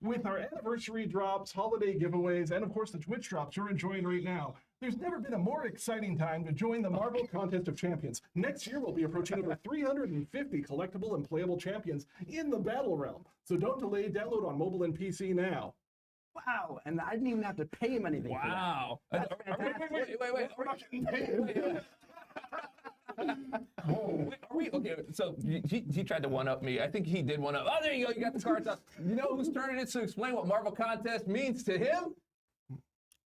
With our anniversary drops, holiday giveaways, and of course the Twitch drops you're enjoying right now, there's never been a more exciting time to join the Marvel Contest of Champions. Next year we'll be approaching over 350 collectible and playable champions in the battle realm. So don't delay, download on mobile and PC now. Wow, and I didn't even have to pay him anything. Wow. For that. That's fantastic. Wait. We're not getting paid. Are we okay? So he tried to one up me. I think he did one up. Oh, there you go. You got the cards up. You know whose turn it is to explain what Marvel Contest means to him?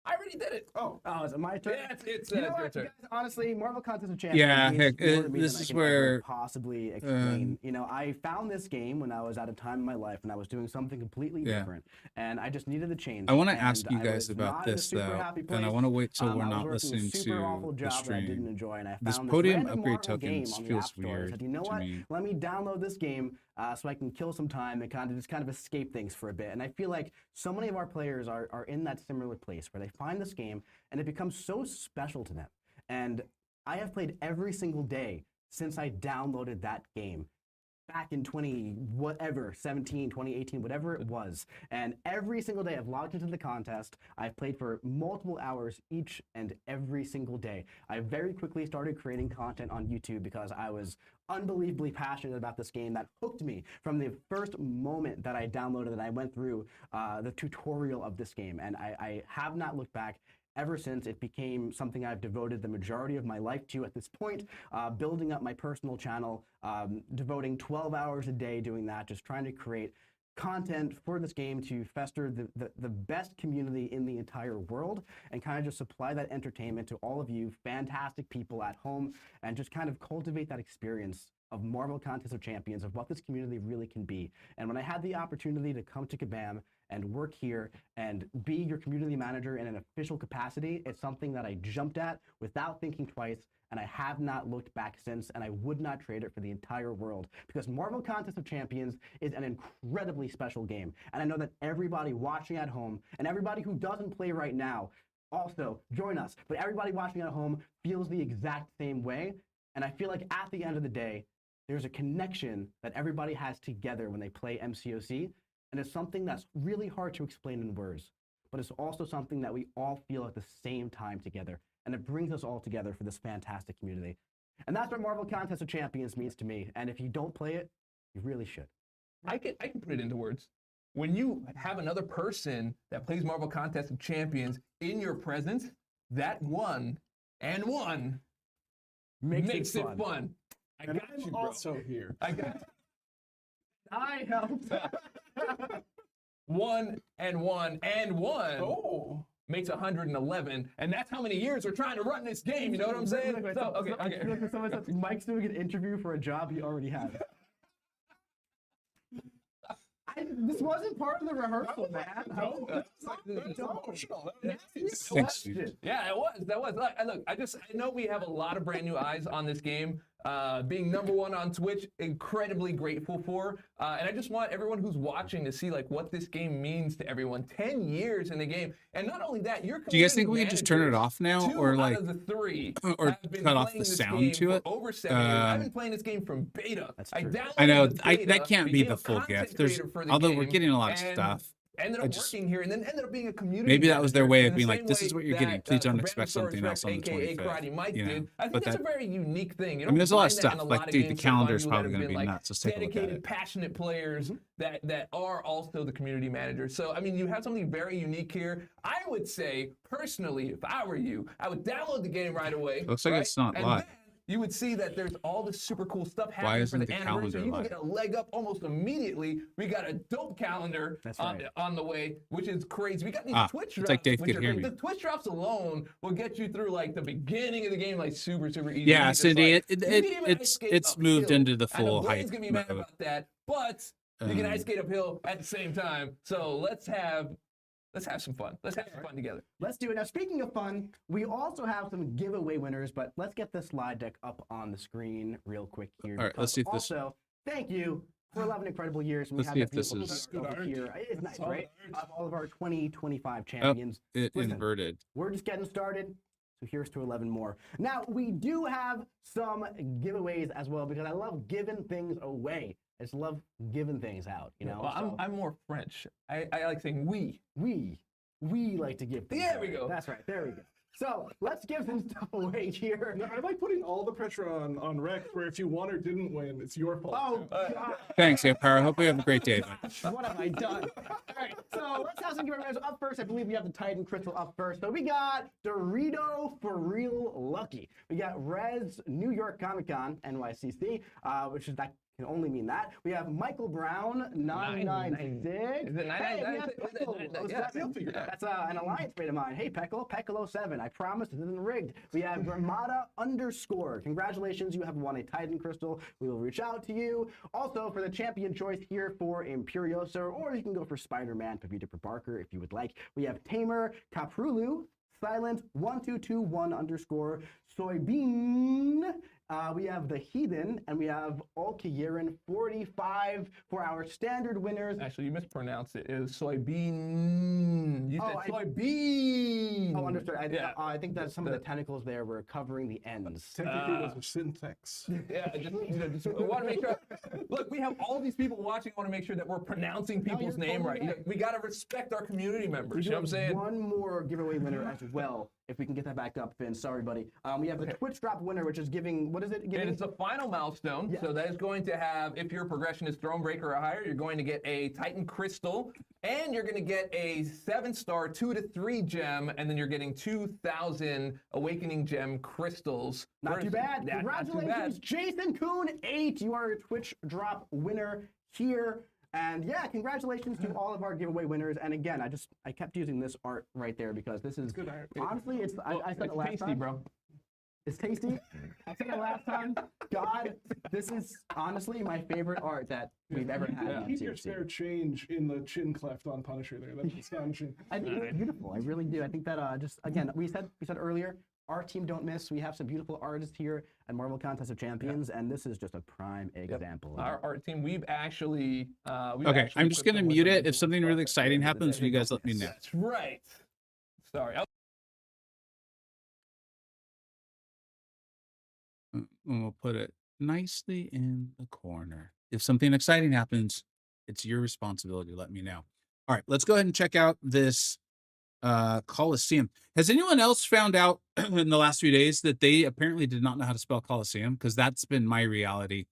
I already did it. Oh, Is it my turn? Yeah, it's You know your what, turn. guys, honestly, Marvel Contest of Champions Yeah, means heck, more to me this than I is can where, ever possibly explain. You know, I found this game when I was at a time in my life when I was doing something completely Yeah. different, and I just needed a change. I want to and ask you I guys was about not in a this super though, happy and I place. want to wait till I we're was not working a listening super awful to the job that I didn't stream. enjoy, and I This found podium random upgrade Marvel game tokens on the feels App Store. I weird said, you know to what? me. Let me download this game so I can kill some time and kind of escape things for a bit. And I feel like so many of our players are in that similar place where they find this game and it becomes so special to them. And I have played every single day since I downloaded that game back in 17, 2018, whatever it was. And every single day I've logged into the contest. I've played for multiple hours each and every single day. I very quickly started creating content on YouTube because I was unbelievably passionate about this game that hooked me from the first moment that I downloaded and I went through the tutorial of this game. And I have not looked back ever since. It became something I've devoted the majority of my life to at this point, building up my personal channel, devoting 12 hours a day doing that, just trying to create content for this game to fester the best community in the entire world and kind of just supply that entertainment to all of you fantastic people at home and just kind of cultivate that experience of Marvel Contest of Champions, of what this community really can be. And when I had the opportunity to come to Kabam and work here and be your community manager in an official capacity, it's something that I jumped at without thinking twice, and I have not looked back since, and I would not trade it for the entire world, because Marvel Contest of Champions is an incredibly special game. And I know that everybody watching at home, and everybody who doesn't play right now, also join us, but everybody watching at home feels the exact same way. And I feel like at the end of the day, there's a connection that everybody has together when they play MCoC, and it's something that's really hard to explain in words, but it's also something that we all feel at the same time together, and it brings us all together for this fantastic community. And that's what Marvel Contest of Champions means to me, and if you don't play it, you really should. I can put it into words. When you have another person that plays Marvel Contest of Champions in your presence, that one makes it fun. I and got I'm you, bro. also here. I got you. I helped. 1 and 1 and 1 Oh. makes 111, and that's how many years we're trying to run this game. You know what I'm saying? So, okay. I feel like when someone says Mike's doing an interview for a job he already has. This wasn't part of the rehearsal, man. Thanks, dude. Yeah, it was. That was. Look, I know we have a lot of brand new eyes on this game. Being #1 on Twitch, incredibly grateful for. And I just want everyone who's watching to see like what this game means to everyone. 10 years in the game, and not only that, you're. Do you guys think we could just turn it off now, 2 or out like, of the 3 or have been cut off playing the this sound game to for it? Over 7 years. I've been playing this game from beta. That's I true. downloaded I know the beta, that can't be became the a full content gift. There's, creator for the although we're game, getting a lot of and stuff. ended I up just- working here and then ended up being a community Maybe that was their manager way in of the being like, same this is way what you're that, getting. Please don't Kabam expect Stars something else on the aka 25th. Karate Mike you know? did. I think But that's that, a very unique thing. You I mean, don't there's a lot of find that in stuff. a Like, lot of dude, the games so calendar far. is You probably have going to been, be like, nuts. Let's take a look at dedicated, it. passionate players that are also the community managers. So, I mean, you have something very unique here. I would say, personally, if I were you, I would download the game right away. Looks like right? it's not And live. then you would see that there's all this super cool stuff Why happening for isn't the the anniversary. calendar You can live? get a leg up almost immediately. We got a dope calendar That's right. on the way, which is crazy. We got these Twitch it's drops. like Dave which could are hear great. me. The Twitch drops alone will get you through like the beginning of the game, like super easy. Yeah, Just, Cindy, like, you can even ice skate it's moved uphill. into the I know full Blade's hype gonna be mad mode. about that, but you can ice skate uphill at the same time. So let's have some fun. Let's have some fun together. Let's do it. Now, speaking of fun, we also have some giveaway winners, but let's get the slide deck up on the screen real quick here. All right, let's see if this- Also, thank you for 11 incredible years. And Let's we see have if this beautiful is- PR over Good here. art. It's nice, Solid right? art. Of all of our 2025 champions. It Listen, inverted. we're just getting started. So here's to 11 more. Now, we do have some giveaways as well because I love giving things away. I just love giving things out, you know? Well, So I'm more French. I like saying we. we like to give things There we away. go. That's right. There we go. So let's give some stuff away here. No, I like putting all the pressure on Rex, where if you won or didn't win, it's your fault. Oh, God. Thanks, Empire. I hope you have a great day. man. What have I done? All right, so let's have some giveaways up first. I believe we have the Titan Crystal up first. So we got Dorito For Real Lucky. We got Rez New York Comic Con NYCC, which is that can only mean that. We have Michael Brown 996. Is it 999? Hey, we have Is it Peckle 999? 07. That's an alliance mate of mine. Hey, Peckle 07. I promise this isn't rigged. We have Gramada _ Congratulations, you have won a Titan Crystal. We will reach out to you. Also, for the champion choice here for Imperioso, or you can go for Spider-Man, Pavita Barker if you would like. We have Tamer Caprulu, Silent 1221 _ Soybean. We have the Heathen, and we have Olkiyiran 45 for our standard winners. Actually, you mispronounced it. It was soybean. You said soybean. Oh, understood. Yeah. I think that some of the tentacles there were covering the ends. Technically, those are syntax. Yeah, just want to make sure. Look, we have all these people watching. I want to make sure that we're pronouncing people's you're name totally right. You know, right. we got to respect our community members. We You do know what I'm saying? one more giveaway winner as well. If we can get that back up, Finn. Sorry, buddy. We have the Twitch drop winner, which is giving, what is it? And it's the final milestone. Yes. So that is going to have, if your progression is Thronebreaker or higher, you're going to get a Titan Crystal, and you're going to get a 7-star 2 to 3 gem, and then you're getting 2,000 Awakening Gem crystals. Not too bad. Yeah, not too Congratulations, bad. Jason Kuhn 8. You are a Twitch drop winner here. And yeah, congratulations to all of our giveaway winners. And again, I kept using this art right there because this is Good art. honestly, I said It's it last tasty, time. bro. It's tasty. I said it last time. God, this is honestly my favorite art that we've ever had. on Keep your TFC. spare change in the chin cleft on Punisher there. That's astonishing. I think it's beautiful. I really do. I think that just again, we said earlier, our team don't miss. We have some beautiful artists here at Marvel Contest of Champions, and this is just a prime example. of Our it. art team, we've actually. Okay, I'm just gonna mute it. If something really exciting happens, you guys let me know. That's right. Sorry. And we'll put it nicely in the corner. If something exciting happens, it's your responsibility to let me know. All right, let's go ahead and check out this Coliseum. Has anyone else found out in the last few days that they apparently did not know how to spell Coliseum? Because that's been my reality.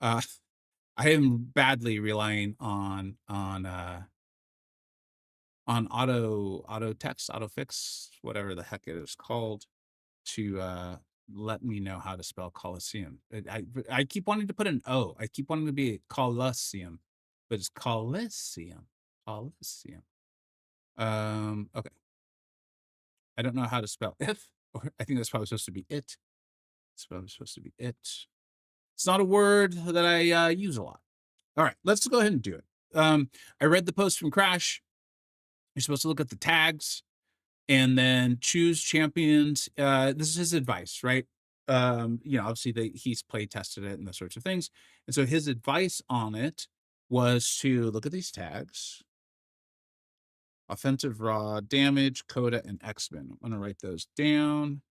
I am badly relying on auto text, auto fix, whatever the heck it is called, to let me know how to spell Coliseum. I keep wanting to put an O. I keep wanting to be Coliseum, but it's Coliseum. Coliseum. Okay. I don't know how to spell if, or I think that's probably supposed to be it. It's probably supposed to be it. It's not a word that I use a lot. All right, let's go ahead and do it. I read the post from Crash. You're supposed to look at the tags and then choose champions. This is his advice, right? Obviously he's play tested it and those sorts of things. And so his advice on it was to look at these tags: offensive, raw, damage, Coda, and X-Men. I'm going to write those down.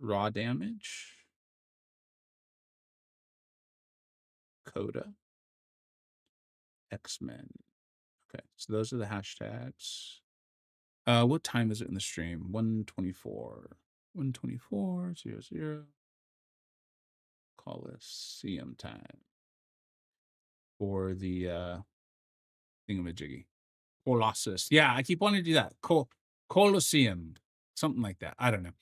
Raw damage, Coda, X-Men. Okay, so those are the hashtags. What time is it in the stream? 1:24. 1:24:00. Coliseum time for the thingamajiggy. Colossus. Yeah, I keep wanting to do that. Coliseum. Something like that. I don't know.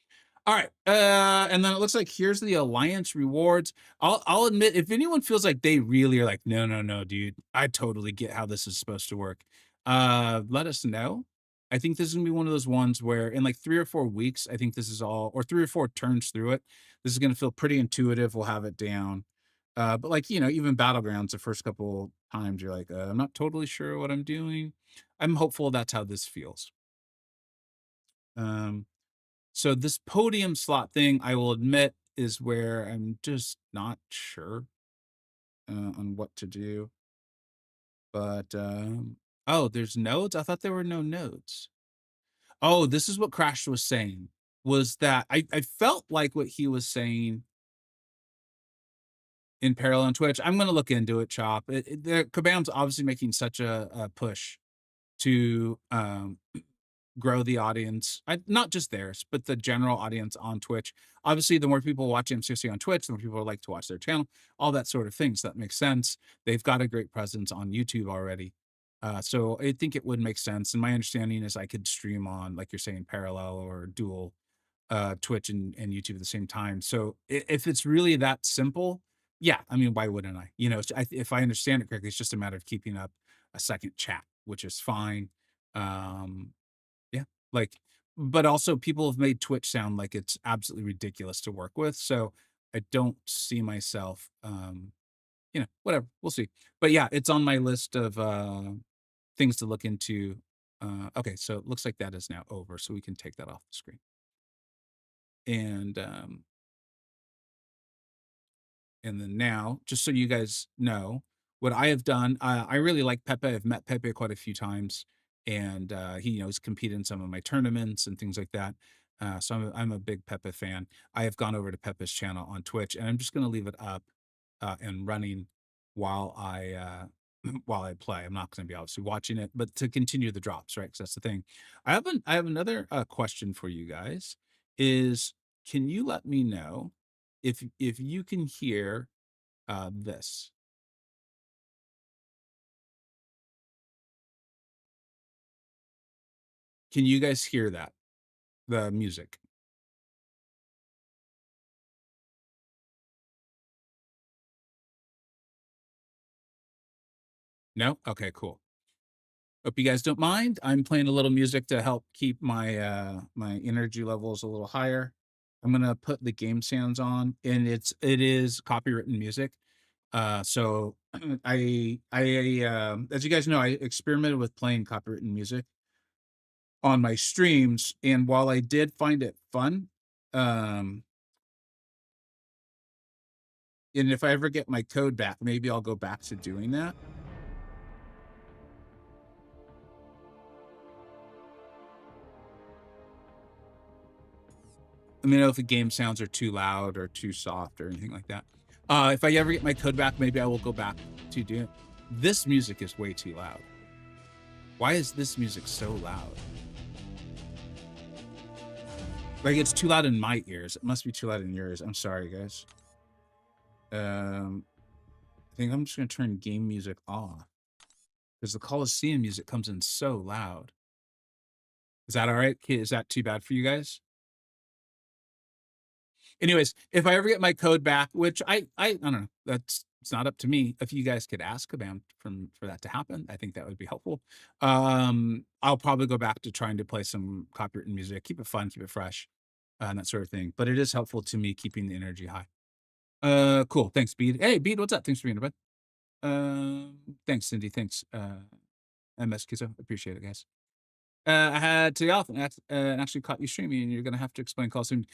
All right. And then it looks like here's the Alliance rewards. I'll admit, if anyone feels like they really are like, no, dude, I totally get how this is supposed to work. Let us know. I think this is gonna be one of those ones where in like 3 or 4 weeks, I think this is all, or 3 or 4 turns through it, this is gonna feel pretty intuitive. We'll have it down. But like, even Battlegrounds, the first couple times you're like, I'm not totally sure what I'm doing. I'm hopeful that's how this feels. So this podium slot thing, I will admit, is where I'm just not sure on what to do. But oh, there's nodes. I thought there were no nodes. Oh, this is what Crash was saying. Was that I felt like what he was saying in parallel on Twitch. I'm gonna look into it, Chop. Kabam's obviously making such a push to grow the audience, not just theirs, but the general audience on Twitch. Obviously, the more people watch MCoC on Twitch, the more people like to watch their channel, all that sort of things. That makes sense. They've got a great presence on YouTube already. So I think it would make sense. And my understanding is I could stream on, like you're saying, parallel or dual Twitch and YouTube at the same time. So if it's really that simple, yeah, I mean, why wouldn't I? If I understand it correctly, it's just a matter of keeping up a second chat, which is fine. Yeah, like, but also people have made Twitch sound like it's absolutely ridiculous to work with. So I don't see myself, whatever, we'll see. But yeah, it's on my list of things to look into. Okay, so it looks like that is now over, so we can take that off the screen. And then now, just so you guys know, what I have done, I really like Pepe. I've met Pepe quite a few times, and he, he's competed in some of my tournaments and things like that. So I'm a big Pepe fan. I have gone over to Pepe's channel on Twitch, and I'm just going to leave it up and running while I while I play. I'm not going to be obviously watching it, but to continue the drops, right? Because that's the thing. I have another question for you guys. Is can you let me know if you can hear this? Can you guys hear that? The music? No? Okay, cool. Hope you guys don't mind. I'm playing a little music to help keep my my energy levels a little higher. I'm gonna put the game sounds on, and it is copywritten music. So I as you guys know, I experimented with playing copywritten music on my streams, and while I did find it fun, and if I ever get my code back, maybe I'll go back to doing that. Let me know if the game sounds are too loud or too soft or anything like that. If I ever get my code back, maybe I will go back to doing it. This music is way too loud. Why is this music so loud? Like, it's too loud in my ears. It must be too loud in yours. I'm sorry, guys. I think I'm just gonna turn game music off because the Coliseum music comes in so loud. Is that all right? Is that too bad for you guys? Anyways, if I ever get my code back, which I don't know, it's not up to me. If you guys could ask Kabam for that to happen, I think that would be helpful. I'll probably go back to trying to play some copywritten music, keep it fun, keep it fresh, and that sort of thing. But it is helpful to me keeping the energy high. Cool. Thanks, Bede. Hey, Bede, what's up? Thanks for being here, bud. Thanks, Cindy. Thanks, MS Kizo. Appreciate it, guys. I had to off and actually caught you streaming, and you're gonna have to explain Coliseum.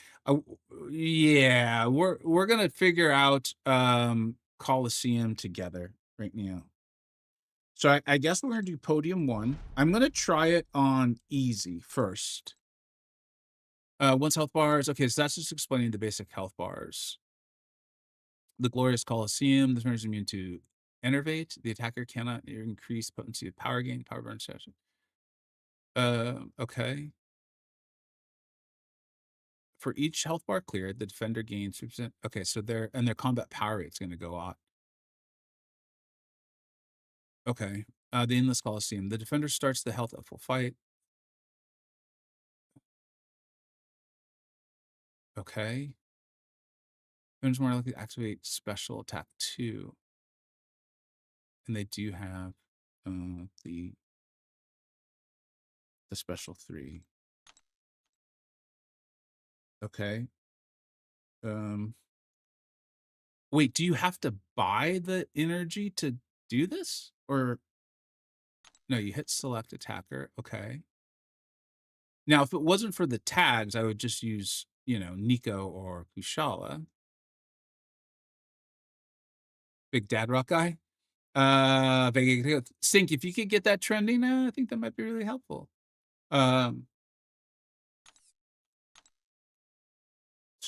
Yeah, we're gonna figure out Coliseum together right now. So I guess we're gonna do podium 1. I'm gonna try it on easy first. Once health bars. Okay, so that's just explaining the basic health bars. The glorious Coliseum. This is immune to Enervate. The attacker cannot increase potency of power gain, power burn session. Okay. For each health bar cleared, the defender gains 3%. Okay, so their combat power rate's going to go up. Okay. The Endless Coliseum. The defender starts the health at full fight. Okay. Defender's more likely to activate special attack 2. And they do have the special 3. Okay. Wait, do you have to buy the energy to do this? Or no, you hit select attacker. Okay. Now, if it wasn't for the tags, I would just use, Nico or Kushala. Big Dad Rock guy. Vega, Sync, if you could get that trending, I think that might be really helpful. So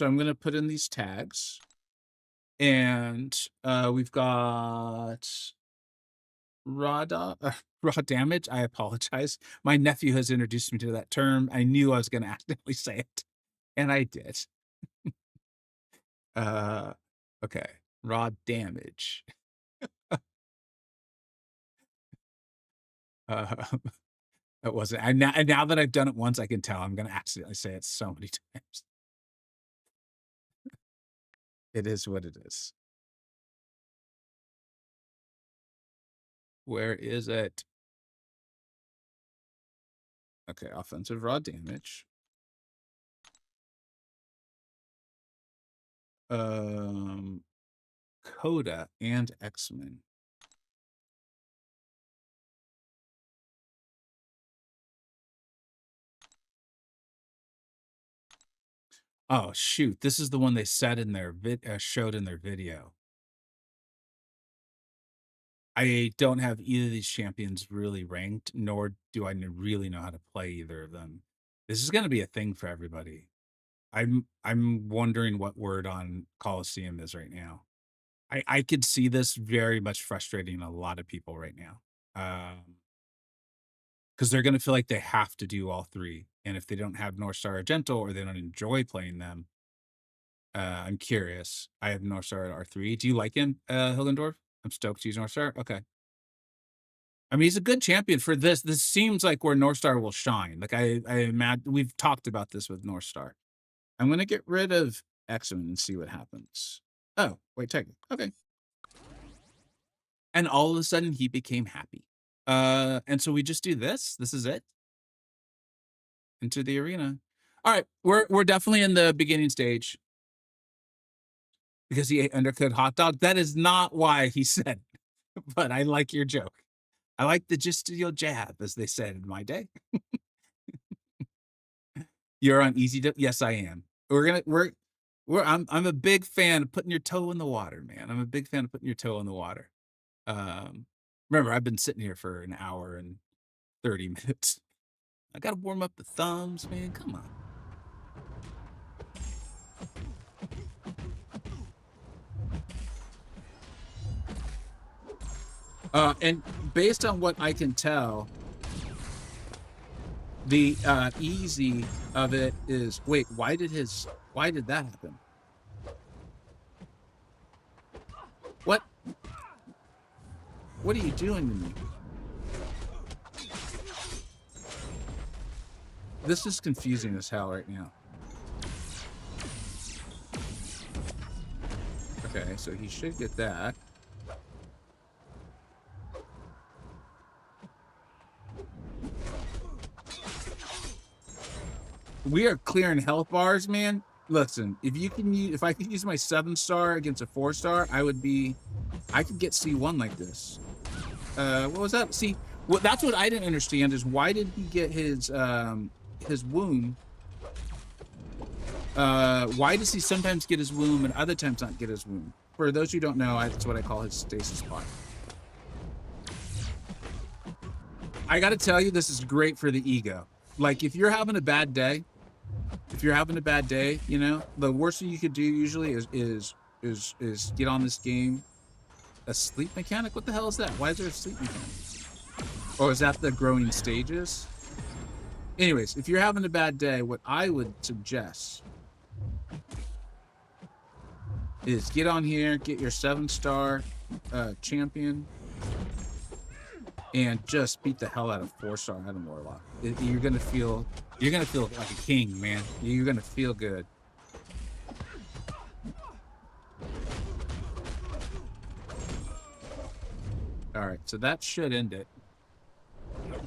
I'm going to put in these tags. And we've got raw damage. I apologize. My nephew has introduced me to that term. I knew I was going to accidentally say it, and I did. Okay, raw damage. That wasn't. And now that I've done it once, I can tell I'm going to accidentally say it so many times. It is what it is. Where is it? Okay, offensive raw damage. Coda and X-Men. Oh shoot! This is the one they said in their showed in their video. I don't have either of these champions really ranked, nor do I really know how to play either of them. This is going to be a thing for everybody. I'm wondering what word on Coliseum is right now. I could see this very much frustrating a lot of people right now. Because they're going to feel like they have to do all 3. And if they don't have North Star Argento or they don't enjoy playing them, I'm curious. I have North Star at R3. Do you like him, Hildendorf? I'm stoked to use North Star. Okay. I mean, he's a good champion for this. This seems like where North Star will shine. Like I imagine we've talked about this with North Star. I'm going to get rid of X-Men and see what happens. Oh, wait, check it. Okay. And all of a sudden he became happy. And so we just do this. This is it. Into the arena. All right, we're definitely in the beginning stage. Because he ate undercooked hot dog. That is not why he said it. But I like your joke. I like the gesticular jab, as they said in my day. You're on easy. Yes, I am. I'm a big fan of putting your toe in the water, man. I'm a big fan of putting your toe in the water. Remember, I've been sitting here for an hour and 30 minutes. I got to warm up the thumbs, man. Come on. And based on what I can tell, the easy of it is, wait, why did that happen? What are you doing to me? This is confusing as hell right now. Okay, so he should get that. We are clearing health bars, man. Listen, if I could use my 7-star against a 4-star, I could get C1 like this. What was that? See, that's what I didn't understand is why did he get his womb? Why does he sometimes get his womb and other times not get his womb? For those who don't know, that's what I call his stasis spot. I got to tell you, this is great for the ego. Like, if you're having a bad day, you know, the worst thing you could do usually is get on this game A sleep mechanic? What the hell is that? Why is there a sleep mechanic? Or is that the growing stages? Anyways, if you're having a bad day, what I would suggest is get on here, get your 7-star champion, and just beat the hell out of 4-star Adam Warlock. You're gonna feel like a king, man. You're gonna feel good. All right, so that should end it.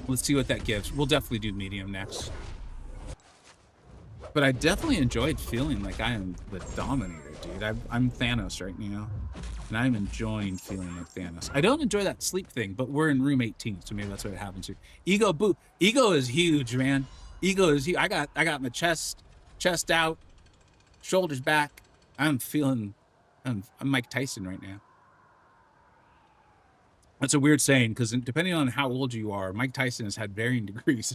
Let's see what that gives. We'll definitely do medium next. But I definitely enjoyed feeling like I am the dominator, dude. I'm Thanos right now. And I'm enjoying feeling like Thanos. I don't enjoy that sleep thing, but we're in room 18, so maybe that's what happens here. Ego boo. Ego is huge, man. Ego is huge. I got my chest out, shoulders back. I'm Mike Tyson right now. That's a weird saying, because depending on how old you are, Mike Tyson has had varying degrees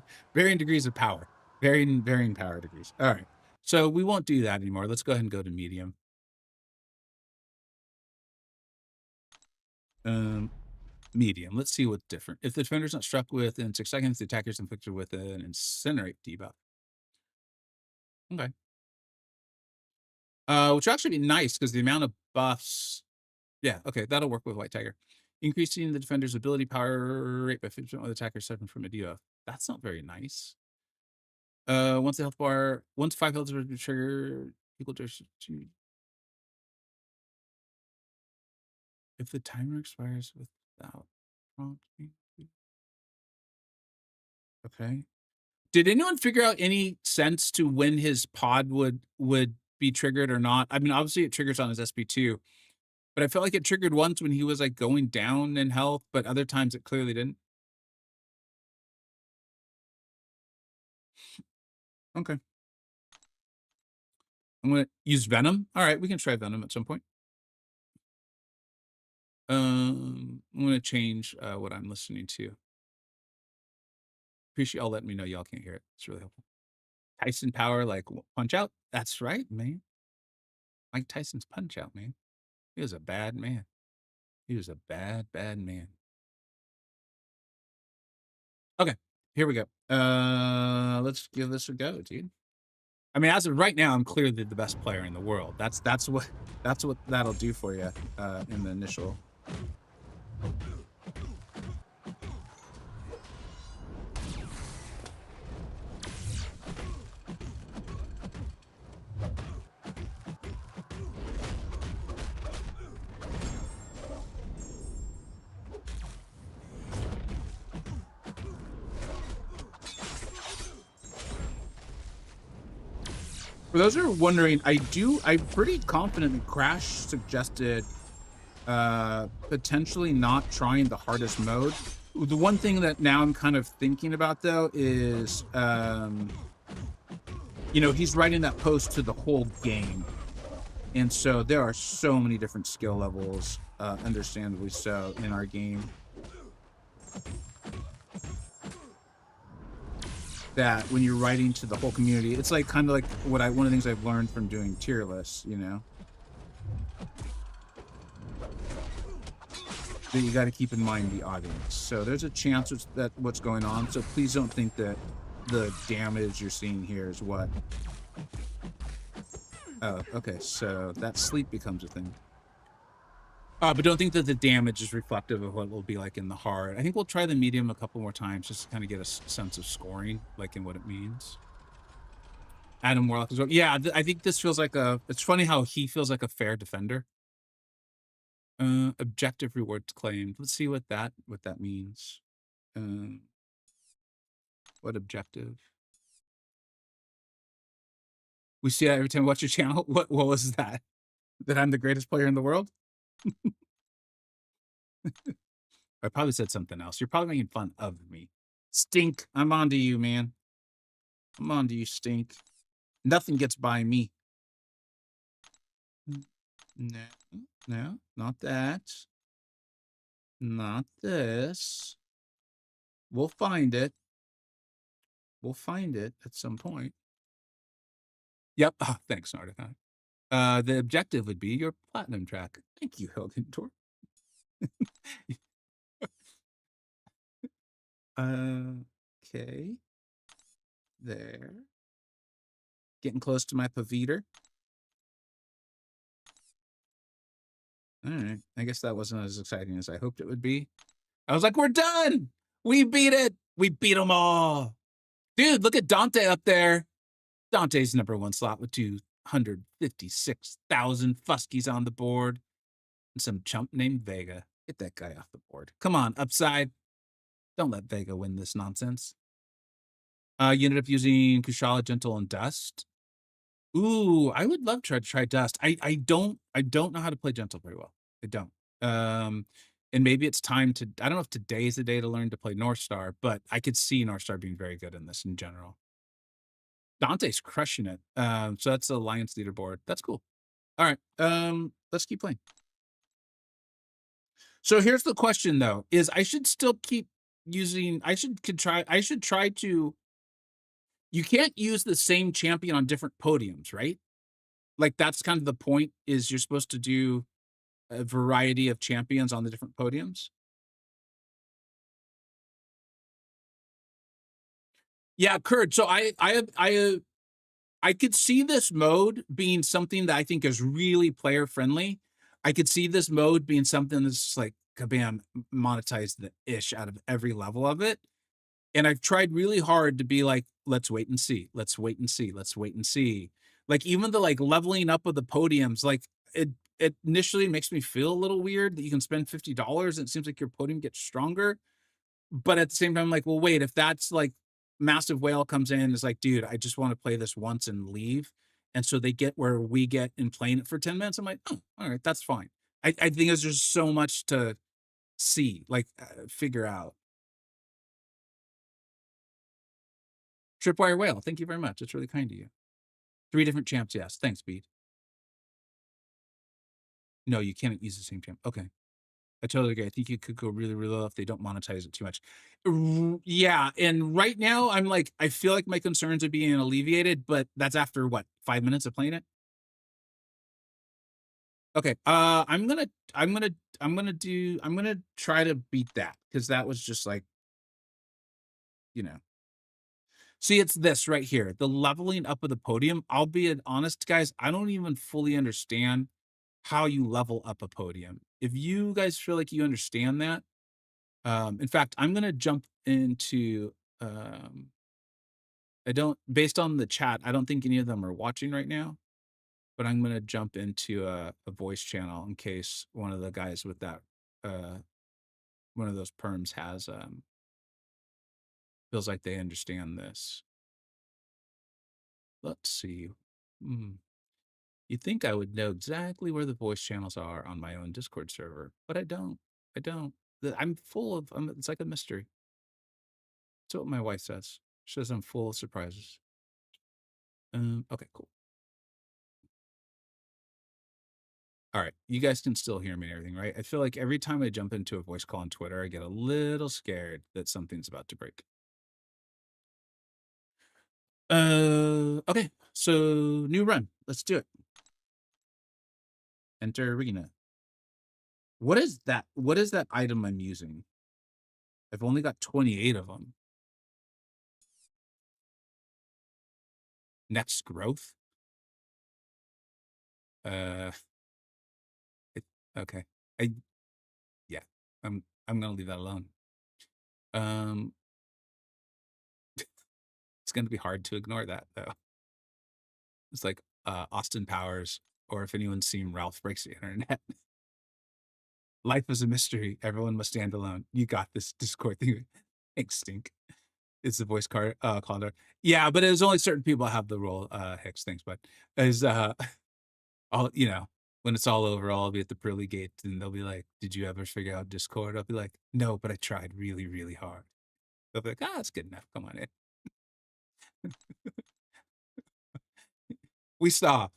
of power. Varying power degrees. All right. So we won't do that anymore. Let's go ahead and go to medium. Medium. Let's see what's different. If the defender's not struck within 6 seconds, the attacker's inflicted with an incinerate debuff. Okay. Which would actually be nice, because the amount of buffs. Yeah, okay, that'll work with White Tiger. Increasing the defender's ability power rate by 50% with attacker suffering from a debuff. That's not very nice. Once 5 health are trigger equal to if the timer expires without prompting. Okay. Did anyone figure out any sense to when his pod would be triggered or not? I mean, obviously it triggers on his SP2, but I felt like it triggered once when he was like going down in health, but other times it clearly didn't. Okay. I'm going to use Venom. All right, we can try Venom at some point. I'm going to change what I'm listening to. Appreciate y'all letting me know y'all can't hear it. It's really helpful. Tyson power, like Punch Out. That's right, man. Mike Tyson's Punch Out, man. He was a bad man. He was a bad man. Okay, here we go. Let's give this a go, dude. I mean, as of right now, I'm clearly the best player in the world. That's what that'll do for you in the initial. For those who are wondering, I'm pretty confident that Crash suggested potentially not trying the hardest mode. The one thing that now I'm kind of thinking about, though, is, he's writing that post to the whole game. And so there are so many different skill levels, understandably so, in our game. That when you're writing to the whole community, it's like kind of like one of the things I've learned from doing tier lists, that you got to keep in mind the audience. So there's a chance that what's going on. So please don't think that the damage you're seeing here is what. Oh, okay. So that sleep becomes a thing. But don't think that the damage is reflective of what it will be like in the hard. I think we'll try the medium a couple more times just to kind of get a sense of scoring, like in what it means. Adam Warlock as well. Yeah, I think this feels like it's funny how he feels like a fair defender. Objective rewards claimed. Let's see what that means. What objective? We see that every time we watch your channel. What was that? That I'm the greatest player in the world? I probably said something else. You're probably making fun of me. Stink. I'm on to you, man. I'm on to you, Stink. Nothing gets by me. No, not that. Not this. We'll find it. We'll find it at some point. Yep. Oh, thanks, Nardathon. The objective would be your platinum track. Thank you, Hilgentor. Okay. There. Getting close to my Paviter. All right. I guess that wasn't as exciting as I hoped it would be. I was like, we're done. We beat it. We beat them all. Dude, look at Dante up there. Dante's #1 slot with 256,000 Fuskies on the board. And some chump named Vega. Get that guy off the board. Come on, upside. Don't let Vega win this nonsense. You ended up using Kushala, Gentle, and Dust. Ooh, I would love to try Dust. I don't know how to play Gentle very well. I don't. And maybe it's time to, I don't know if today is the day to learn to play North Star, but I could see North Star being very good in this in general. Dante's crushing it. So that's the Alliance leaderboard. That's cool. All right. Let's keep playing. So here's the question though, is I should still keep using, I should try to, you can't use the same champion on different podiums, right? Like that's kind of the point, is you're supposed to do a variety of champions on the different podiums. Yeah, Kurt. So I could see this mode being something that I think is really player friendly. I could see this mode being something that's just like Kabam monetize the ish out of every level of it. And I've tried really hard to be like, let's wait and see. Let's wait and see. Let's wait and see. Like even the like leveling up of the podiums, like it initially makes me feel a little weird that you can spend $50 and it seems like your podium gets stronger. But at the same time, I'm like, well, wait, if that's like Massive Whale comes in and is like, dude, I just want to play this once and leave. And so they get where we get in playing it for 10 minutes. I'm like, oh, all right, that's fine. I think there's just so much to see, like figure out. Tripwire Whale, thank you very much. It's really kind of you. 3 different champs, yes. Thanks, Beat. No, you can't use the same champ. Okay. I totally agree. I think you could go really, really low if they don't monetize it too much. Yeah, and right now I'm like, I feel like my concerns are being alleviated, but that's after what, 5 minutes of playing it? Okay, I'm gonna try to beat that, because that was just like, you know. See, it's this right here, the leveling up of the podium. I'll be honest, guys, I don't even fully understand how you level up a podium. If you guys feel like you understand that, in fact, I'm gonna jump into, based on the chat, I don't think any of them are watching right now, but I'm gonna jump into a voice channel in case one of the guys with that, one of those perms has, feels like they understand this. Let's see. You'd think I would know exactly where the voice channels are on my own Discord server, but I don't. I'm full of, it's like a mystery. That's what my wife says. She says I'm full of surprises. Okay, cool. All right, you guys can still hear me and everything, right? I feel like every time I jump into a voice call on Twitter, I get a little scared that something's about to break. Okay, so new run. Let's do it. Enter arena. What is that? What is that item I'm using? I've only got 28 of them. Next growth. Okay. Yeah. I'm gonna leave that alone. It's gonna be hard to ignore that though. It's like Austin Powers, or if anyone's seen Ralph Breaks the Internet. Life is a mystery. Everyone must stand alone. You got this Discord thing. Thanks, Stink. It's the voice card caller. Yeah, but there's only certain people that have the role. Hicks, thanks, but is all, you know, when it's all over, I'll be at the pearly gate and they'll be like, did you ever figure out Discord? I'll be like, no, but I tried really, really hard. They'll be like, that's good enough. Come on in. We saw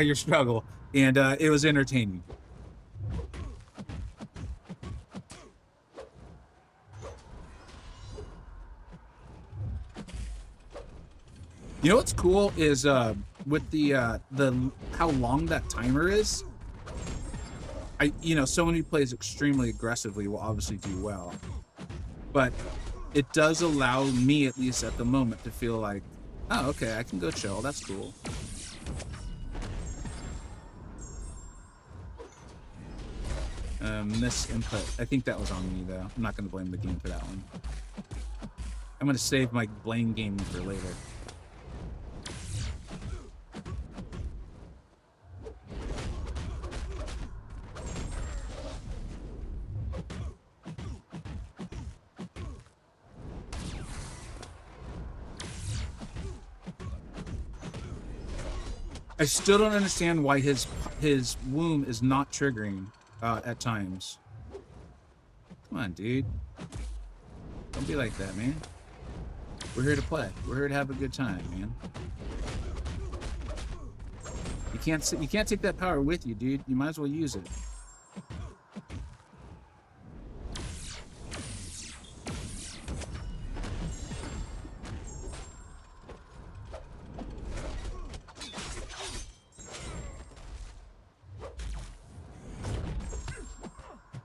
your struggle, and it was entertaining. You know what's cool is with the how long that timer is. someone who plays extremely aggressively will obviously do well, but it does allow me, at least at the moment, to feel like, oh, okay, I can go chill. That's cool. Miss input. I think that was on me, though. I'm not going to blame the game for that one. I'm going to save my blame game for later. I still don't understand why his womb is not triggering at times. Come on, dude. Don't be like that, man. We're here to play. We're here to have a good time, man. You can't take that power with you, dude. You might as well use it.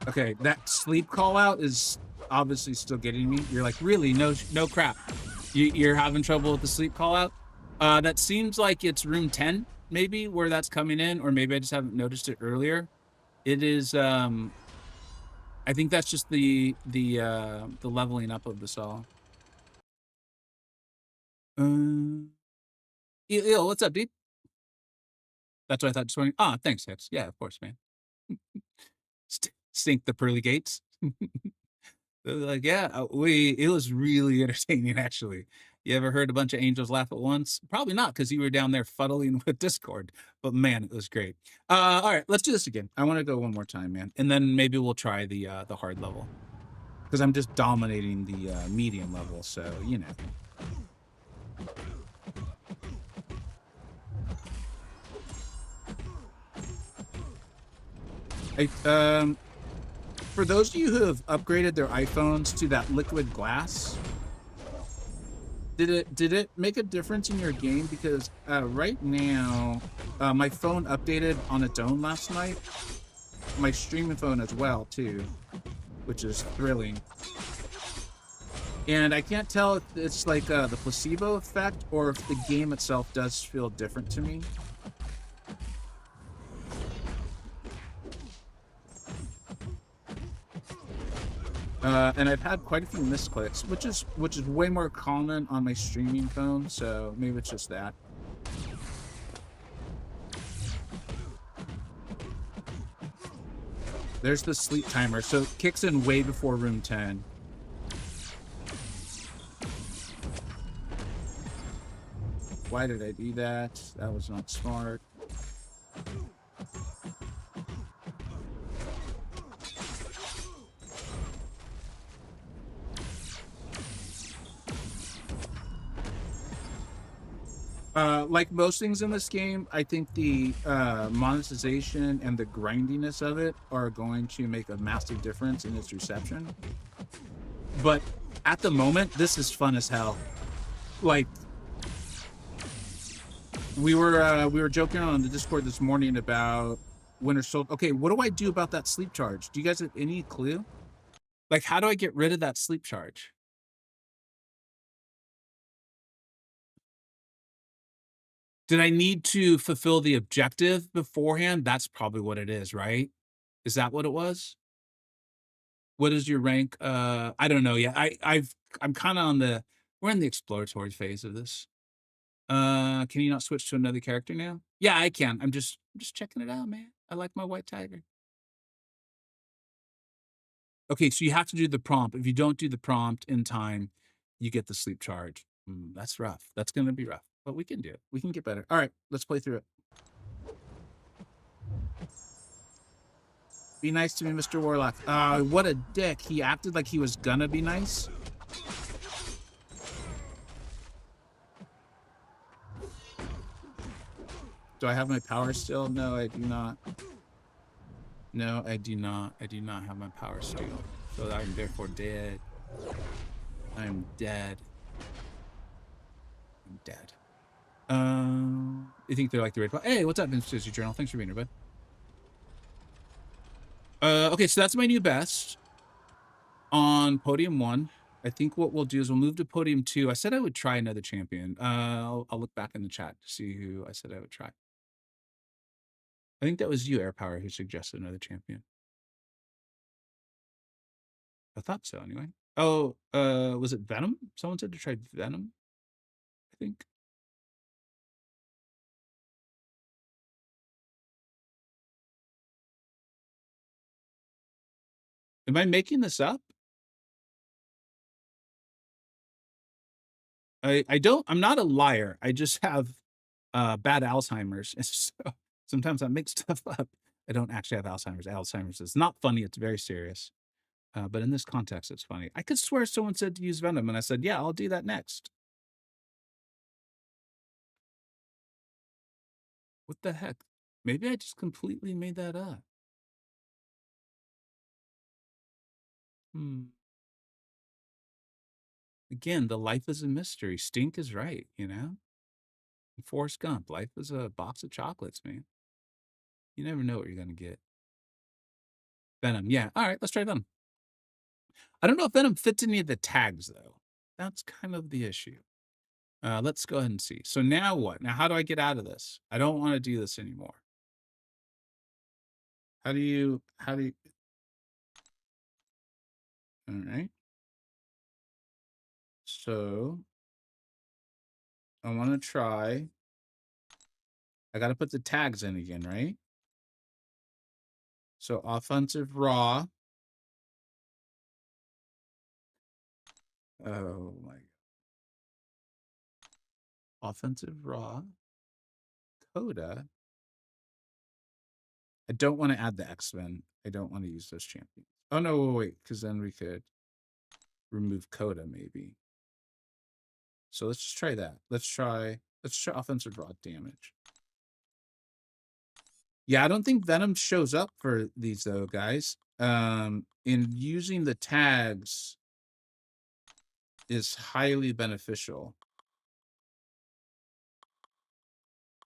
Okay, that sleep call out is obviously still getting me. You're like, really? No crap. You're having trouble with the sleep call out? That seems like it's room 10, maybe, where that's coming in, or maybe I just haven't noticed it earlier. It is, I think that's just the leveling up of the saw. Yo, what's up, dude? That's what I thought. Just wondering. Ah, thanks, Hicks. Yeah, of course, man. Stink the pearly gates. Like, yeah, it was really entertaining, actually. You ever heard a bunch of angels laugh at once? Probably not, because you were down there fuddling with Discord. But man, it was great. All right, let's do this again. I want to go one more time, man, and then maybe we'll try the hard level, because I'm just dominating the medium level. So you know. For those of you who have upgraded their iPhones to that liquid glass, did it make a difference in your game? Because right now, my phone updated on its own last night. My streaming phone as well too, which is thrilling. And I can't tell if it's like the placebo effect or if the game itself does feel different to me. And I've had quite a few misclicks, which is way more common on my streaming phone, so maybe it's just that. There's the sleep timer, so it kicks in way before room 10. Why did I do that? That was not smart. Like most things in this game, I think the monetization and the grindiness of it are going to make a massive difference in its reception. But at the moment, this is fun as hell. Like, we were joking on the Discord this morning about Winter Soldier. Okay, what do I do about that sleep charge? Do you guys have any clue? Like, how do I get rid of that sleep charge? Did I need to fulfill the objective beforehand? That's probably what it is, right? Is that what it was? What is your rank? I don't know yet. I'm kind of we're in the exploratory phase of this. Can you not switch to another character now? Yeah, I can. I'm just checking it out, man. I like my white tiger. Okay, so you have to do the prompt. If you don't do the prompt in time, you get the sleep charge. That's rough. That's going to be rough. But we can do it. We can get better. All right, let's play through it. Be nice to me, Mr. Warlock. What a dick. He acted like he was gonna be nice. Do I have my power still? No, I do not. No, I do not. I do not have my power still. So I'm therefore dead. I'm dead. I'm dead. You think they're like the red? Hey, what's up, Vince Journal? Thanks for being here, bud. Okay, so that's my new best on podium 1. I think what we'll do is we'll move to podium 2. I said I would try another champion. I'll look back in the chat to see who I said I would try. I think that was you, Air Power, who suggested another champion. I thought so, anyway. Oh, was it Venom? Someone said to try Venom, I think. Am I making this up? I'm not a liar. I just have bad Alzheimer's. So sometimes I make stuff up. I don't actually have Alzheimer's. Alzheimer's is not funny. It's very serious. But in this context, it's funny. I could swear someone said to use Venom, and I said, yeah, I'll do that next. What the heck? Maybe I just completely made that up. Again, the life is a mystery. Stink is right, you know? Forrest Gump, life is a box of chocolates, man. You never know what you're going to get. Venom, yeah. All right, let's try Venom. I don't know if Venom fits any of the tags, though. That's kind of the issue. Let's go ahead and see. So now what? Now, how do I get out of this? I don't want to do this anymore. How do you, all right. So I want to try, I got to put the tags in again, right? So offensive raw. Oh my God. Offensive raw. Coda. I don't want to add the X-Men. I don't want to use those champions. Oh no, wait, because then we could remove Coda maybe. So let's just try that. Let's try offensive raw damage. Yeah, I don't think Venom shows up for these though, guys. In using the tags is highly beneficial.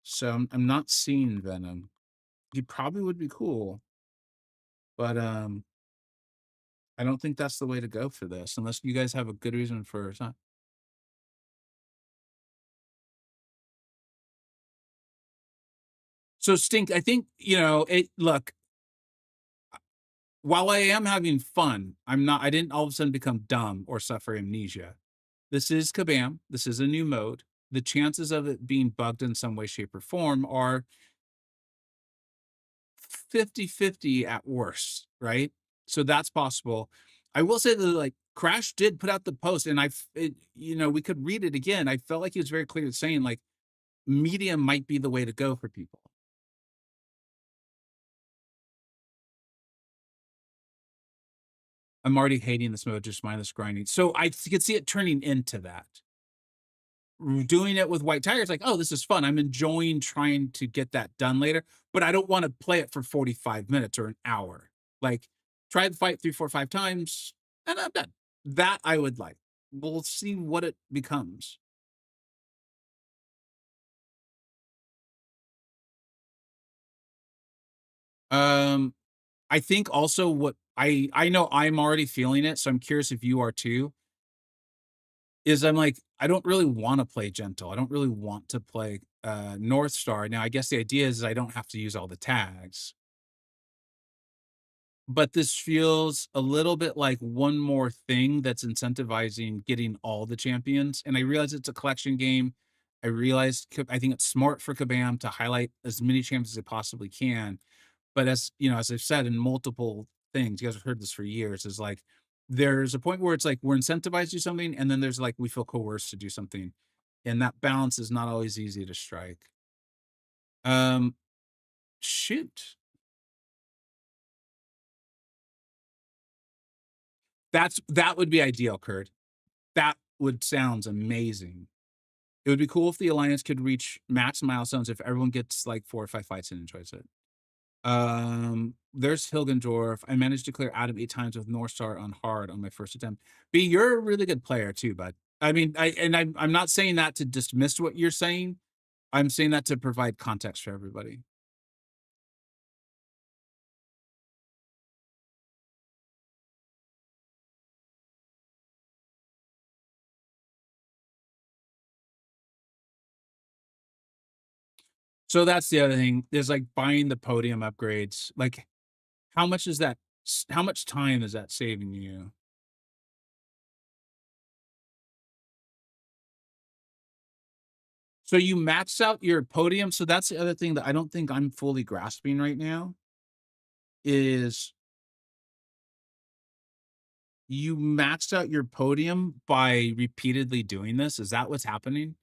So I'm not seeing Venom. He probably would be cool, but I don't think that's the way to go for this, unless you guys have a good reason for it. So Stink, I think, you know, look, while I am having fun, I didn't all of a sudden become dumb or suffer amnesia. This is Kabam. This is a new mode. The chances of it being bugged in some way, shape, or form are 50-50 at worst, right? So that's possible. I will say that, like, Crash did put out the post, and you know, we could read it again. I felt like he was very clear in saying, like, medium might be the way to go for people. I'm already hating this mode, just mindless grinding. So I could see it turning into that. Doing it with White Tiger's like, oh, this is fun. I'm enjoying trying to get that done later, but I don't want to play it for 45 minutes or an hour. Like, try the fight 3, 4, 5 times, and I'm done. That I would like. We'll see what it becomes. I think also what I know I'm already feeling it, so I'm curious if you are too. Is I'm like, I don't really want to play gentle. I don't really want to play North Star. Now, I guess the idea is I don't have to use all the tags. But this feels a little bit like one more thing that's incentivizing getting all the champions. And I realize it's a collection game. I think it's smart for Kabam to highlight as many champions as they possibly can. But as you know, as I've said in multiple things, you guys have heard this for years, is like there's a point where it's like we're incentivized to do something, and then there's like we feel coerced to do something. And that balance is not always easy to strike. Shoot. That would be ideal, Kurt. That would sounds amazing. It would be cool if the Alliance could reach max milestones if everyone gets like 4 or 5 fights and enjoys it. There's Hilgendorf. I managed to clear Adam 8 times with North Star on hard on my first attempt. B, you're a really good player too, bud. I mean, I'm not saying that to dismiss what you're saying. I'm saying that to provide context for everybody. So that's the other thing is like buying the podium upgrades. Like, how much is that? How much time is that saving you? So you maxed out your podium. So that's the other thing that I don't think I'm fully grasping right now is you maxed out your podium by repeatedly doing this. Is that what's happening?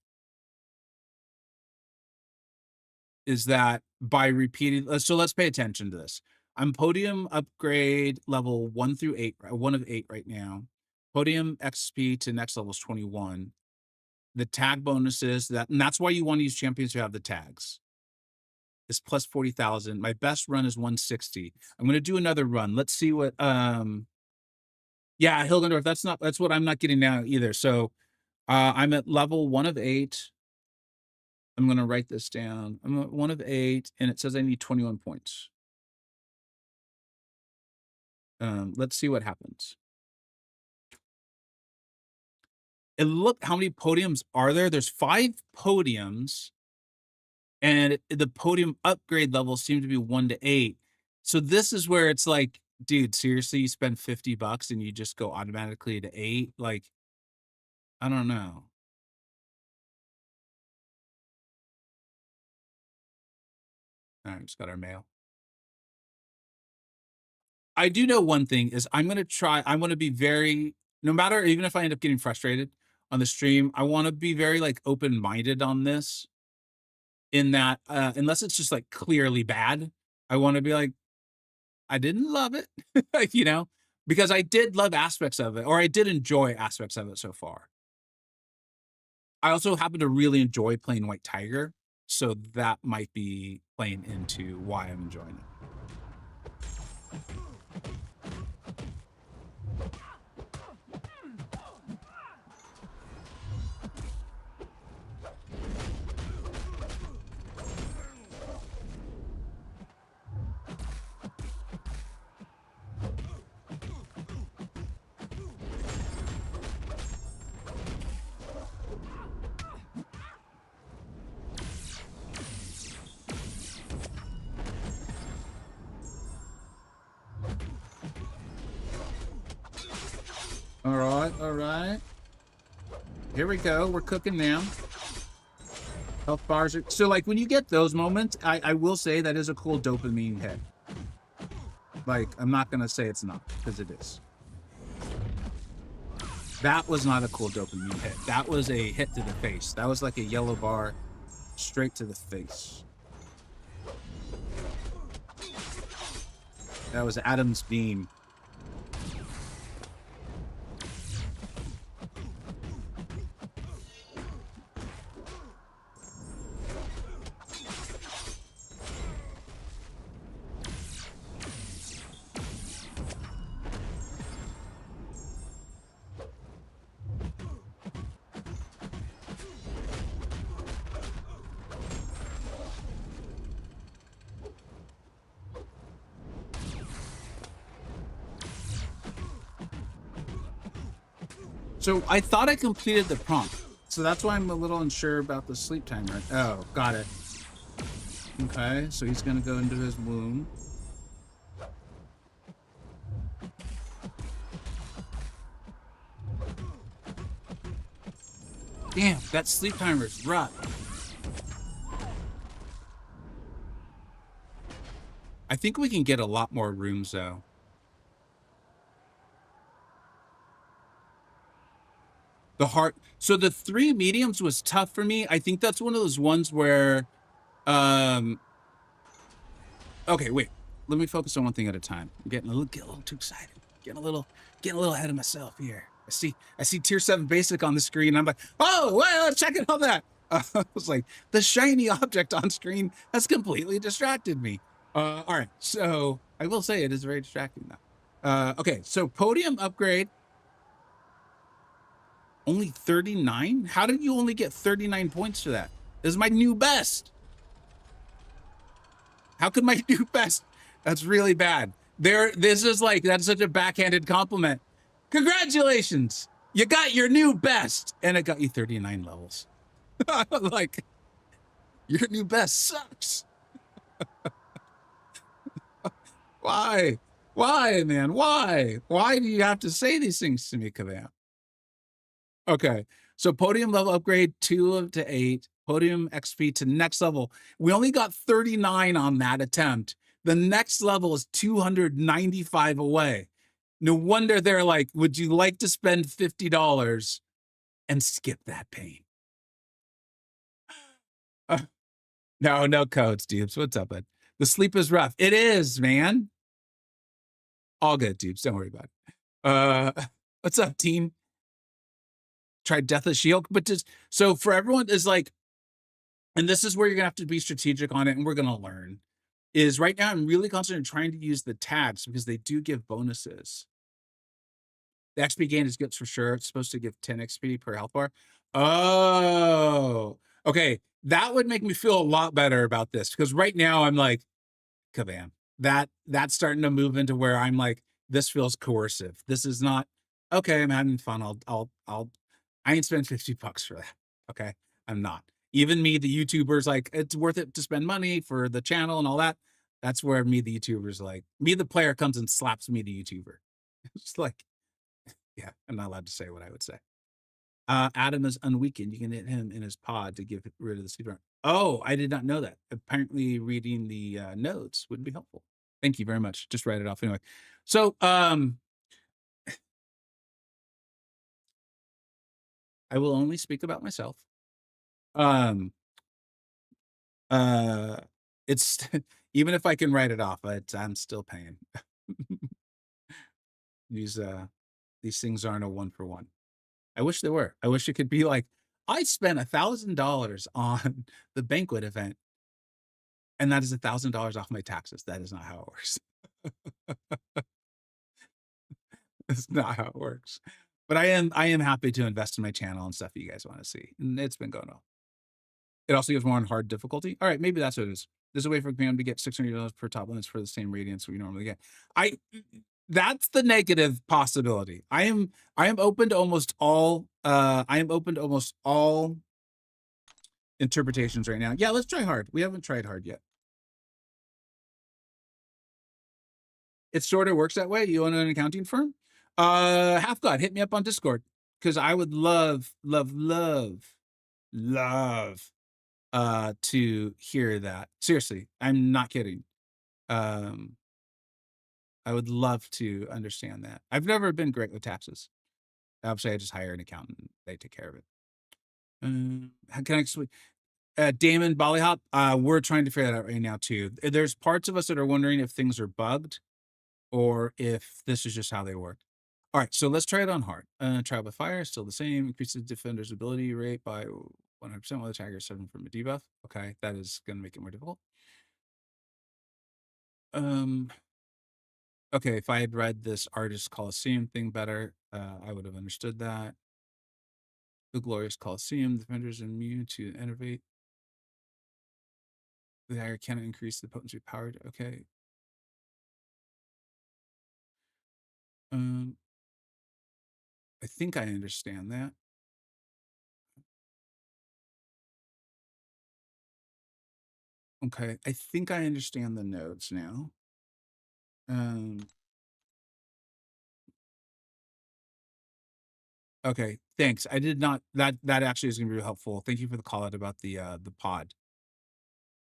Is that by repeating so let's pay attention to this. I'm podium upgrade level 1 through 8, 1 of 8 right now. Podium XP to next level is 21. The tag bonuses and that's why you want to use champions who have the tags. Is plus 40,000. My best run is 160. I'm gonna do another run. Let's see what yeah, Hilgendorf, that's what I'm not getting now either. So I'm at level 1 of 8. I'm gonna write this down. I'm at 1 of 8, and it says I need 21 points. Let's see what happens. And look, how many podiums are there? There's 5 podiums, and the podium upgrade levels seem to be 1 to 8. So this is where it's like, dude, seriously, you spend $50 and you just go automatically to 8? Like, I don't know. All right, just got our mail. I do know one thing is I'm gonna be very, no matter, even if I end up getting frustrated on the stream, I want to be very like open-minded on this in that unless it's just like clearly bad, I want to be like, I didn't love it, like, you know, because I did love aspects of it, or I did enjoy aspects of it so far. I also happen to really enjoy playing White Tiger, so that might be playing into why I'm enjoying it. All right. Here we go. We're cooking now. Health bars are so like when you get those moments, I will say that is a cool dopamine hit. Like, I'm not gonna say it's not, because it is. That was not a cool dopamine hit. That was a hit to the face. That was like a yellow bar straight to the face. That was Adam's beam. So I thought I completed the prompt. So that's why I'm a little unsure about the sleep timer. Oh, got it. Okay, so he's gonna go into his womb. Damn, that sleep timer is rough. I think we can get a lot more rooms though. The heart. So the 3 mediums was tough for me. I think that's one of those ones where, okay, wait. Let me focus on one thing at a time. I'm getting a little too excited. Getting a little ahead of myself here. I see tier 7 basic on the screen. And I'm like, oh, well, check it out that. I was like, the shiny object on screen has completely distracted me. All right, so I will say it is very distracting now. Okay, so podium upgrade. Only 39? How did you only get 39 points for that? This is my new best. How could my new best? That's really bad. This is like, that's such a backhanded compliment. Congratulations. You got your new best. And it got you 39 levels. Like, Your new best sucks. Why? Why, man? Why? Why do you have to say these things to me, Kabam? Okay. So podium level upgrade 2 to 8, podium XP to next level. We only got 39 on that attempt. The next level is 295 away. No wonder they're like, would you like to spend $50 and skip that pain? No codes, Dupes. What's up, bud? The sleep is rough. It is, man. All good, Dupes. Don't worry about it. What's up, team? Tried Deathless Shield, but just so for everyone is like, and this is where you're gonna have to be strategic on it, and we're gonna learn. Is right now I'm really concentrating on trying to use the tags because they do give bonuses. The XP gain is good for sure. It's supposed to give 10 XP per health bar. Oh, okay. That would make me feel a lot better about this because right now I'm like, kabam. That's starting to move into where I'm like, this feels coercive. This is not okay. I'm having fun. I ain't spend $50 for that. Okay, I'm not. Even me, the YouTubers, like it's worth it to spend money for the channel and all that. That's where me, the YouTubers, like me, the player comes and slaps me, the YouTuber. It's like, yeah, I'm not allowed to say what I would say. Adam is unweakened. You can hit him in his pod to get rid of the sleeper. Oh, I did not know that. Apparently reading the notes would be helpful. Thank you very much. Just write it off anyway. So I will only speak about myself. It's even if I can write it off, I'm still paying. These things aren't a 1-for-1. I wish they were. I wish it could be like, I spent $1,000 on the banquet event, and that is $1,000 off my taxes. That is not how it works. That's not how it works. But I am happy to invest in my channel and stuff you guys want to see. And it's been going well. It also gives more on hard difficulty. All right, maybe that's what it is. There's a way for Kabam to get $600 per top limits for the same radiance we normally get. That's the negative possibility. I am open to almost all interpretations right now. Yeah, let's try hard. We haven't tried hard yet. It sort of works that way. You own an accounting firm? Half God, hit me up on Discord because I would love to hear that. Seriously, I'm not kidding. I would love to understand that. I've never been great with taxes. Obviously, I just hire an accountant. They take care of it. How can I explain? Damon Bollyhop, we're trying to figure that out right now too. There's parts of us that are wondering if things are bugged or if this is just how they work. All right, so let's try it on hard. Trial by fire, still the same. Increases defender's ability rate by 100% while the attacker is 7 from a debuff. Okay, that is going to make it more difficult. Okay, if I had read this artist Coliseum thing better, I would have understood that. The glorious Coliseum, defenders are immune to innervate. The dagger cannot increase the potency power. Okay. I think I understand that. Okay, I think I understand the nodes now. Okay, thanks. I did not that actually is gonna be helpful. Thank you for the call out about the pod.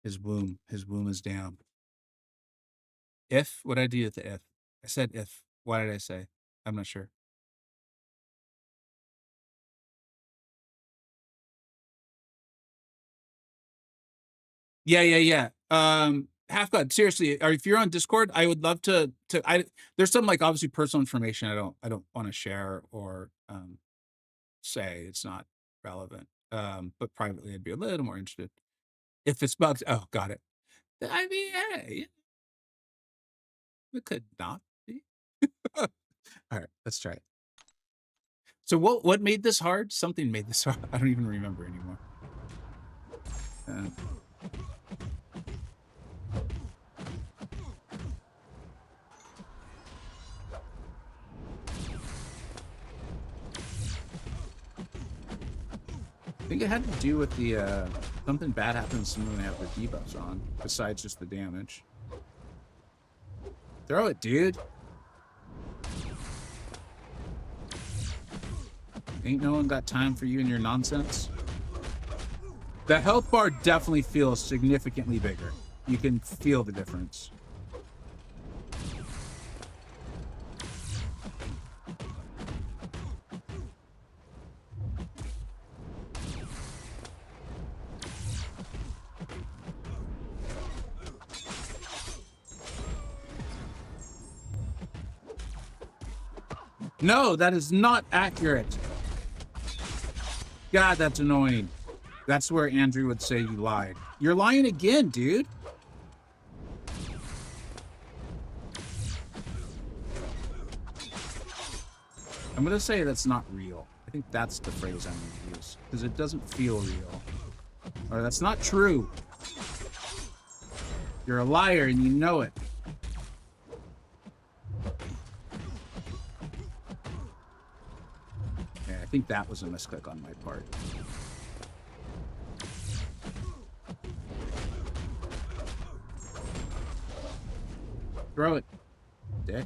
His womb is down. If what did I do with the if? I said if. Why did I say? I'm not sure. Yeah. Half God, seriously, if you're on Discord, I would love to there's some like obviously personal information I don't want to share or say it's not relevant. But privately I'd be a little more interested. If it's bugged, oh, got it. I mean, hey, it could not be. All right, let's try it. So what made this hard? Something made this hard. I don't even remember anymore. I think it had to do with the Something bad happens when they have their debuffs on, besides just the damage. Throw it, dude. Ain't no one got time for you and your nonsense. The health bar definitely feels significantly bigger. You can feel the difference. No, that is not accurate. God, that's annoying. That's where Andrew would say you lied. You're lying again, dude. I'm gonna say that's not real. I think that's the phrase I'm gonna use, because it doesn't feel real. Or that's not true. You're a liar and you know it. Okay, I think that was a misclick on my part. Throw it, dick.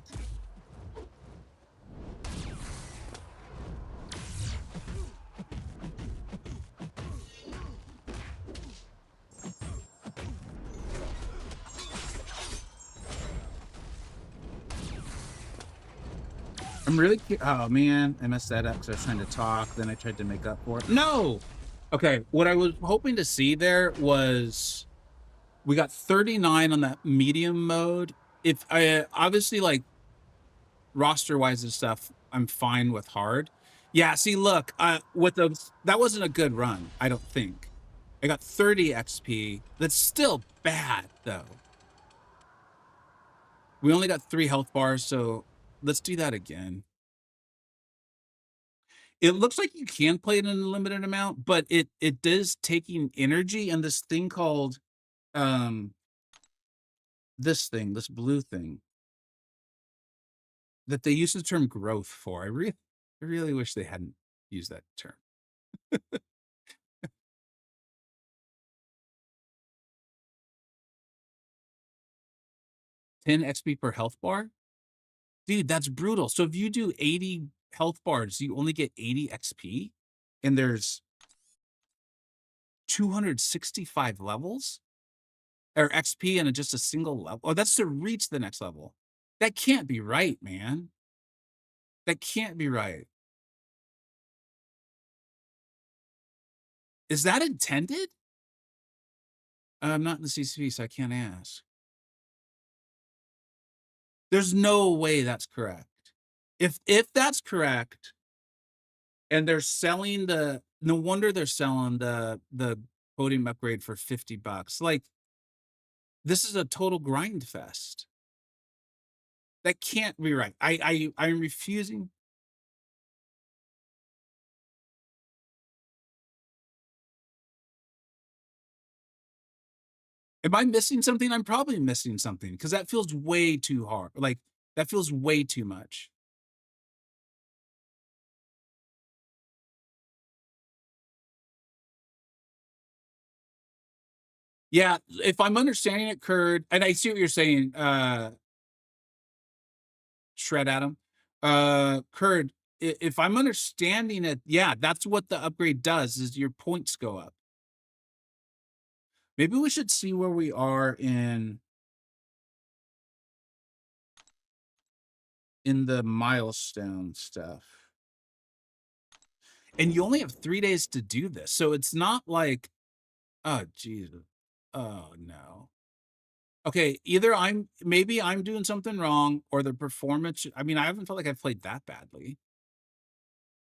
I'm really, oh man, I messed that up because I was trying to talk, then I tried to make up for it. No! Okay, what I was hoping to see there was, we got 39 on that medium mode. If I, obviously, like, roster-wise and stuff, I'm fine with hard. Yeah, see, look, with the, that wasn't a good run, I don't think. I got 30 XP. That's still bad, though. We only got 3 health bars, so let's do that again. It looks like you can play it in a limited amount, but it is taking energy and this thing called this blue thing that they use the term growth for. I really wish they hadn't used that term. 10 XP per health bar? Dude, that's brutal. So if you do 80 health bars, you only get 80 XP? And there's 265 levels? Or XP in just a single level? Oh, that's to reach the next level. That can't be right, man. That can't be right. Is that intended? I'm not in the CCP, so I can't ask. There's no way that's correct. If that's correct, and they're selling the, no wonder they're selling the podium upgrade for $50. Like, this is a total grind fest. That can't be right. I'm refusing. Am I missing something? I'm probably missing something because that feels way too hard. Like, that feels way too much. Yeah, if I'm understanding it, Curd, and I see what you're saying, Shred Adam. Curd, if I'm understanding it, yeah, that's what the upgrade does, is your points go up. Maybe we should see where we are in the milestone stuff. And you only have 3 days to do this, so it's not like, oh, Jesus. Oh, no. Okay, either maybe I'm doing something wrong, or the performance, I mean, I haven't felt like I've played that badly.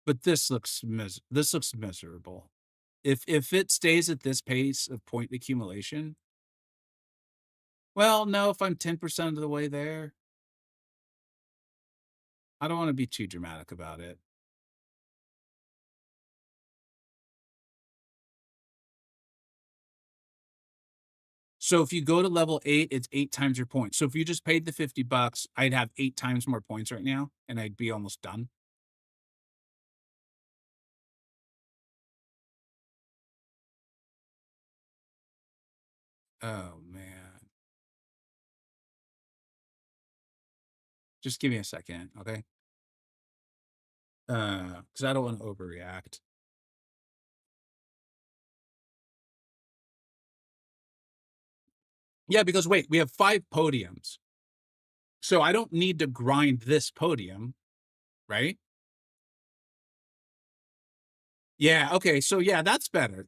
But this looks miserable. If it stays at this pace of point accumulation, well, no, if I'm 10% of the way there, I don't want to be too dramatic about it. So if you go to level 8, it's 8 times your points. So if you just paid the $50, I'd have 8 times more points right now, and I'd be almost done. Oh man. Just give me a second, okay? Because I don't want to overreact. Yeah, because wait, we have 5 podiums. So I don't need to grind this podium, right? Yeah, okay, so yeah, that's better.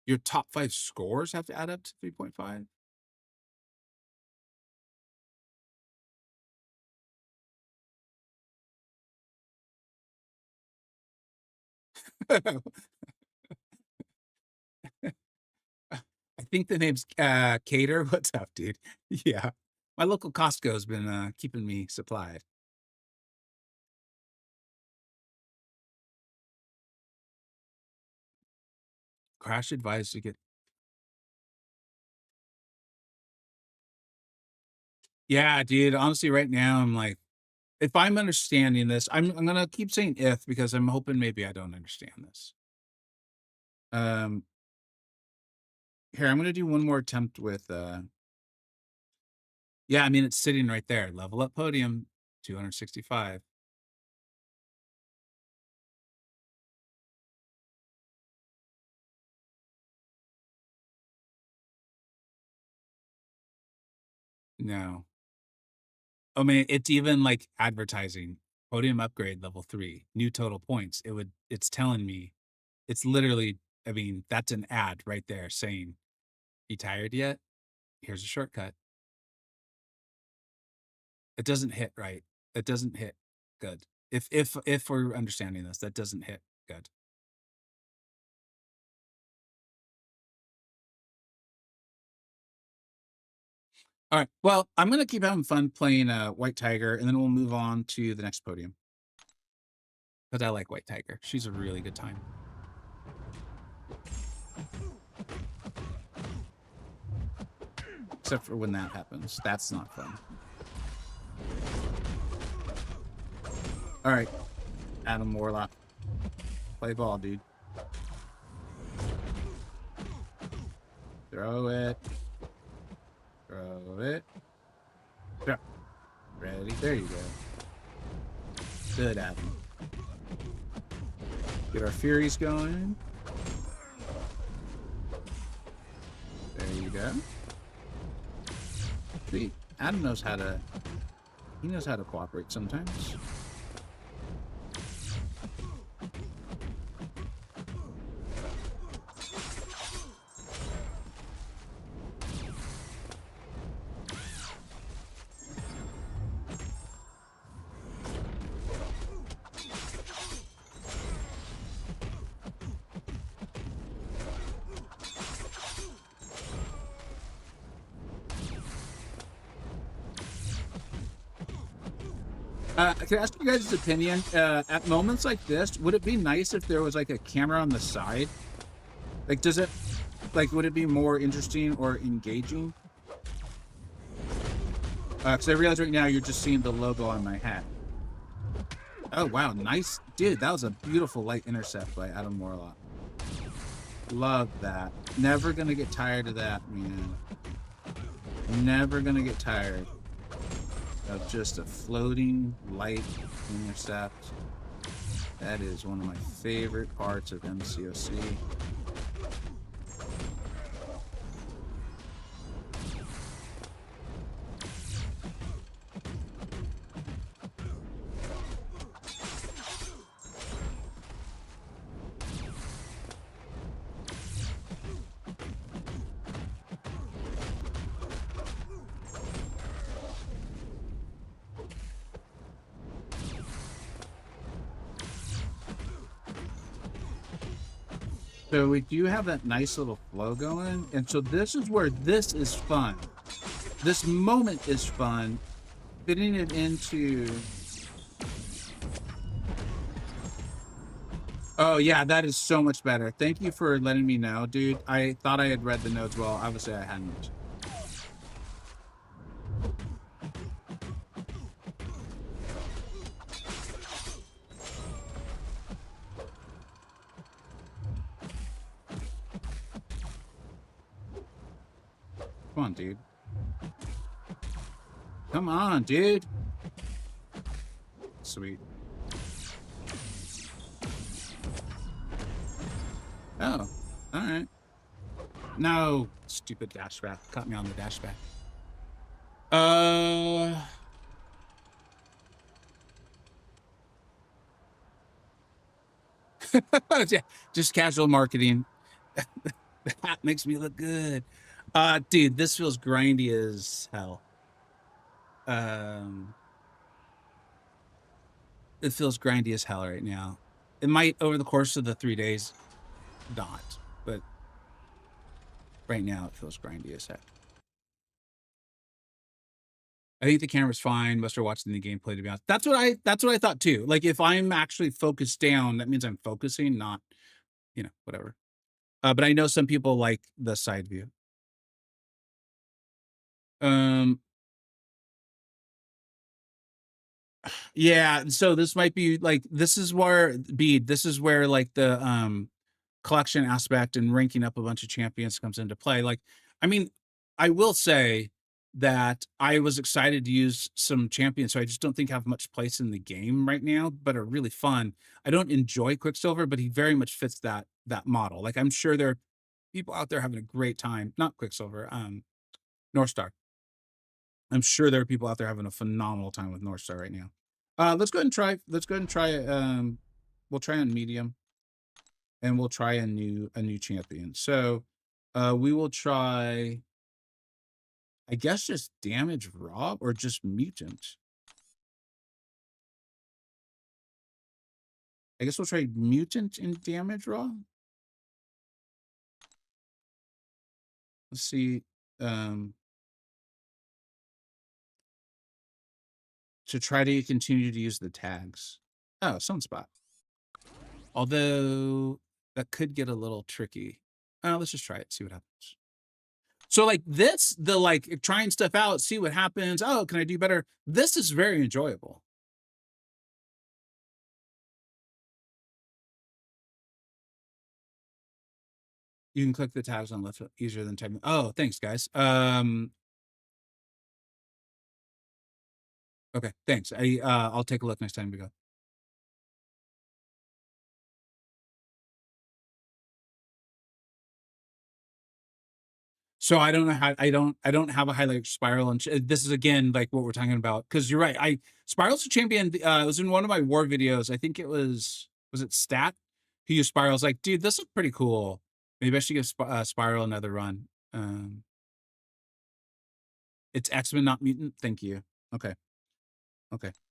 Your top 5 scores have to add up to 3.5? I think the name's Cater. What's up, dude? Yeah. My local Costco's been keeping me supplied. Crash advised to get. Yeah, dude. Honestly, right now I'm like, if I'm understanding this, I'm gonna keep saying if because I'm hoping maybe I don't understand this. Um, here I'm gonna do one more attempt with. Yeah, I mean it's sitting right there. Level up podium, 265. No. I mean, it's even like advertising podium upgrade level 3, new total points. It's telling me, it's literally, I mean, that's an ad right there saying, "You tired yet? Here's a shortcut." It doesn't hit right. It doesn't hit good. If we're understanding this, that doesn't hit good. All right. Well, I'm gonna keep having fun playing White Tiger, and then we'll move on to the next podium. Because I like White Tiger. She's a really good time. Except for when that happens. That's not fun. All right. Adam Warlock. Play ball, dude. Throw it. Throw it. Throw. Ready? There you go. Good, Adam. Get our Furies going. There you go. See, Adam knows how to... He knows how to cooperate sometimes. Can I ask you guys' opinion? At moments like this, would it be nice if there was like a camera on the side? Like, does it, like, would it be more interesting or engaging? Because I realize right now you're just seeing the logo on my hat. Oh, wow. Nice. Dude, that was a beautiful light intercept by Adam Warlock. Love that. Never gonna get tired of that, man. Never gonna get tired of just a floating light intercept. That is one of my favorite parts of MCoC. So we do have that nice little flow going, and so this is where this is fun. This moment is fun. Fitting it into... Oh yeah, that is so much better. Thank you for letting me know, dude. I thought I had read the notes well. Obviously I hadn't. Come on, dude. Come on, dude. Sweet. Oh, all right. No, stupid dashback. Caught me on the dashback. Yeah, just casual marketing. That makes me look good. Dude, this feels grindy as hell. It feels grindy as hell right now. It might over the course of the 3 days not, but right now it feels grindy as heck. I think the camera's fine. Must are watching the gameplay, to be honest. That's what I thought too. Like if I'm actually focused down, that means I'm focusing, not, you know, whatever. But I know some people like the side view. Yeah, so this might be like this is where like the collection aspect and ranking up a bunch of champions comes into play. Like, I mean, I will say that I was excited to use some champions, so I just don't think have much place in the game right now, but are really fun. I don't enjoy Quicksilver, but he very much fits that model. Like, I'm sure there are people out there having a great time. Not Quicksilver, North Star. I'm sure there are people out there having a phenomenal time with North Star right now. Let's go ahead and try. We'll try on medium, and we'll try a new champion. So, we will try. I guess just damage raw or just mutant. I guess we'll try mutant and damage raw. Let's see. To try to continue to use the tags. Oh, Sunspot. Although that could get a little tricky. Let's just try it, see what happens. So like this, the like trying stuff out, see what happens. Oh, can I do better? This is very enjoyable. You can click the tabs on left easier than typing. Oh, thanks, guys. Okay, thanks. I'll take a look next time we go. So I don't know how I don't have a highlight spiral, and this is again like what we're talking about, because you're right. Spiral's a champion. It was in one of my war videos. I think it was it Stat who used Spiral's like, dude, this looks pretty cool. Maybe I should give Spiral another run. It's X-Men, not mutant. Thank you. Okay,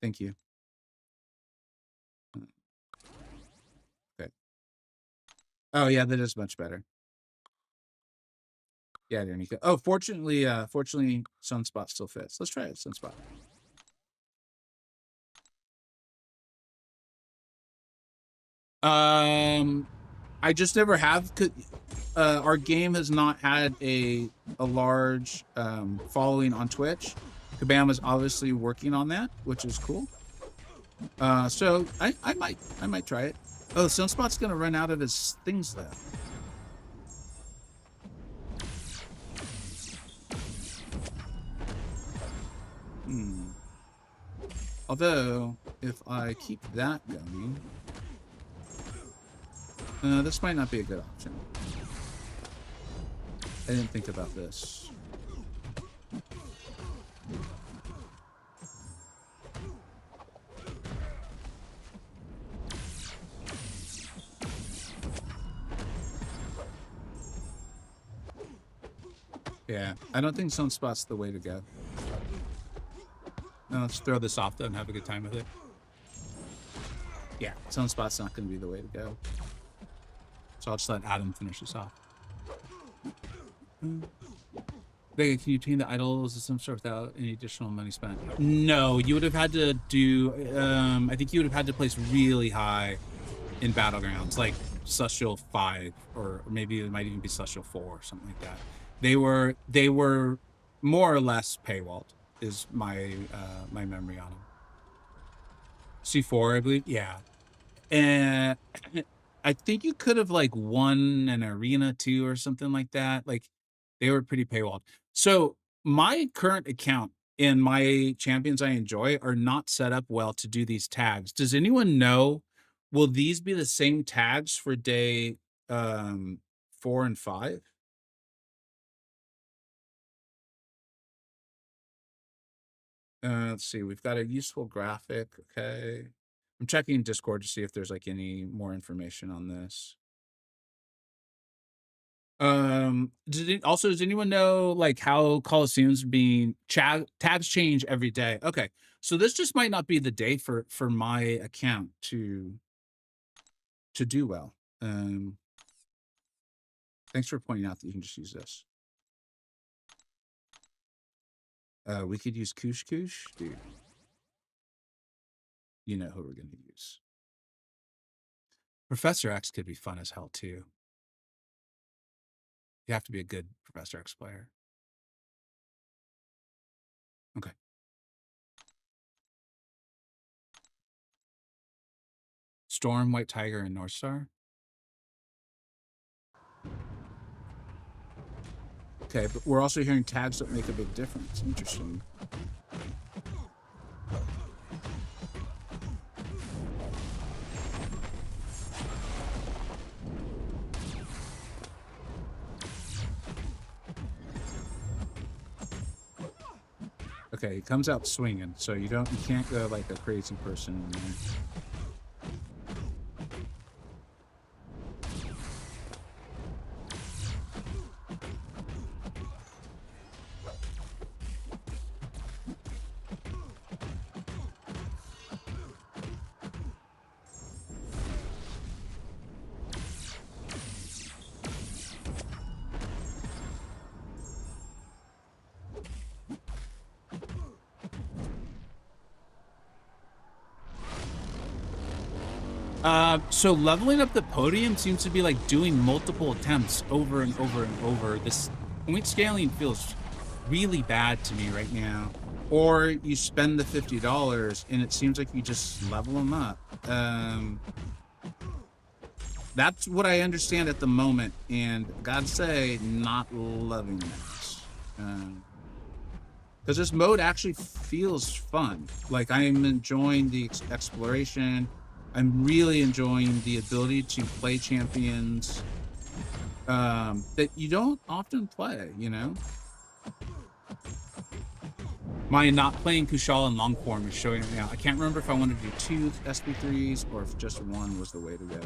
thank you. Okay. Oh yeah, that is much better. Yeah, there you go. Oh, fortunately, Sunspot still fits. Let's try it, Sunspot. I just never have. Our game has not had a large following on Twitch. Kabam is obviously working on that, which is cool. So I might try it. Oh, Sunspot's gonna run out of his things though. Although, if I keep that going, this might not be a good option. I didn't think about this. Yeah, I don't think Sunspot's the way to go. No, let's throw this off though and have a good time with it. Yeah, Sunspot's not going to be the way to go. So I'll just let Adam finish this off. Vega, can you obtain the idol system store without any additional money spent? No, you would have had to do, I think you would have had to place really high in Battlegrounds, like Celestial 5, or maybe it might even be Celestial 4 or something like that. They were more or less paywalled, is my my memory on them. C4, I believe, yeah. And I think you could have like won an arena too or something like that. Like they were pretty paywalled. So my current account and my champions I enjoy are not set up well to do these tags. Does anyone know? Will these be the same tags for day 4 and 5? Let's see. We've got a useful graphic. Okay. I'm checking Discord to see if there's like any more information on this. Does anyone know like how Coliseum's being tabs change every day? Okay. So this just might not be the day for my account to do well. Thanks for pointing out that you can just use this. We could use Kush Kush, dude. You know who we're gonna use. Professor X could be fun as hell too. You have to be a good Professor X player. Okay. Storm, White Tiger, and North Star. Okay, but we're also hearing tags that make a big difference. Interesting. Okay, he comes out swinging, so you can't go like a crazy person in there. So leveling up the podium seems to be like doing multiple attempts over and over and over. This point scaling feels really bad to me right now. Or you spend the $50 and it seems like you just level them up. That's what I understand at the moment, and gotta say, not loving this. Because this mode actually feels fun. Like I'm enjoying the exploration. I'm really enjoying the ability to play champions that you don't often play, you know? My not playing Kushal in long form is showing it now. I can't remember if I wanted to do 2 SP3s or if just 1 was the way to go.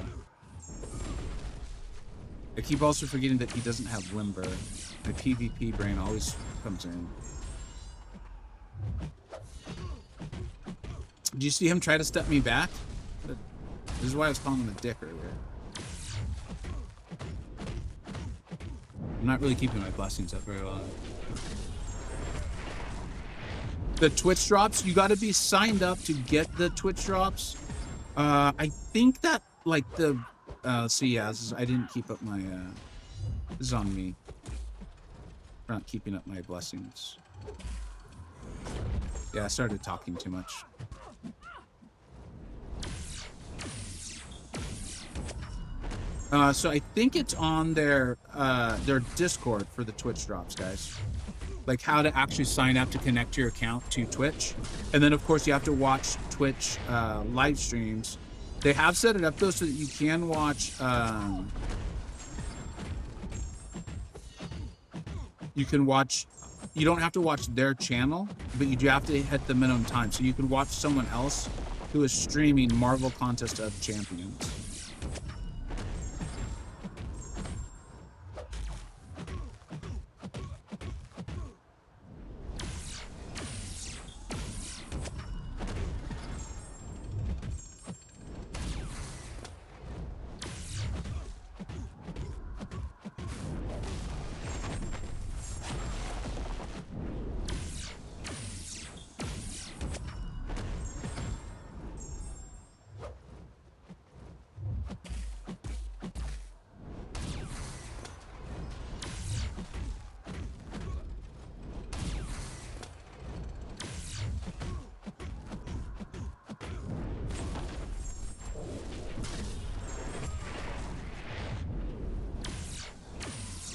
I keep also forgetting that he doesn't have Wimber. My PvP brain always comes in. Do you see him try to step me back? This is why I was calling him a dick earlier. I'm not really keeping my blessings up very well. The Twitch drops, you gotta be signed up to get the Twitch drops. I think that, like, the... let's see, yeah, I didn't keep up my... this is on me. For not keeping up my blessings. Yeah, I started talking too much. So I think it's on their Discord for the Twitch drops, guys. Like how to actually sign up to connect your account to Twitch. And then, of course, you have to watch Twitch live streams. They have set it up, though, so that you can watch... you can watch... You don't have to watch their channel, but you do have to hit the minimum time. So you can watch someone else who is streaming Marvel Contest of Champions.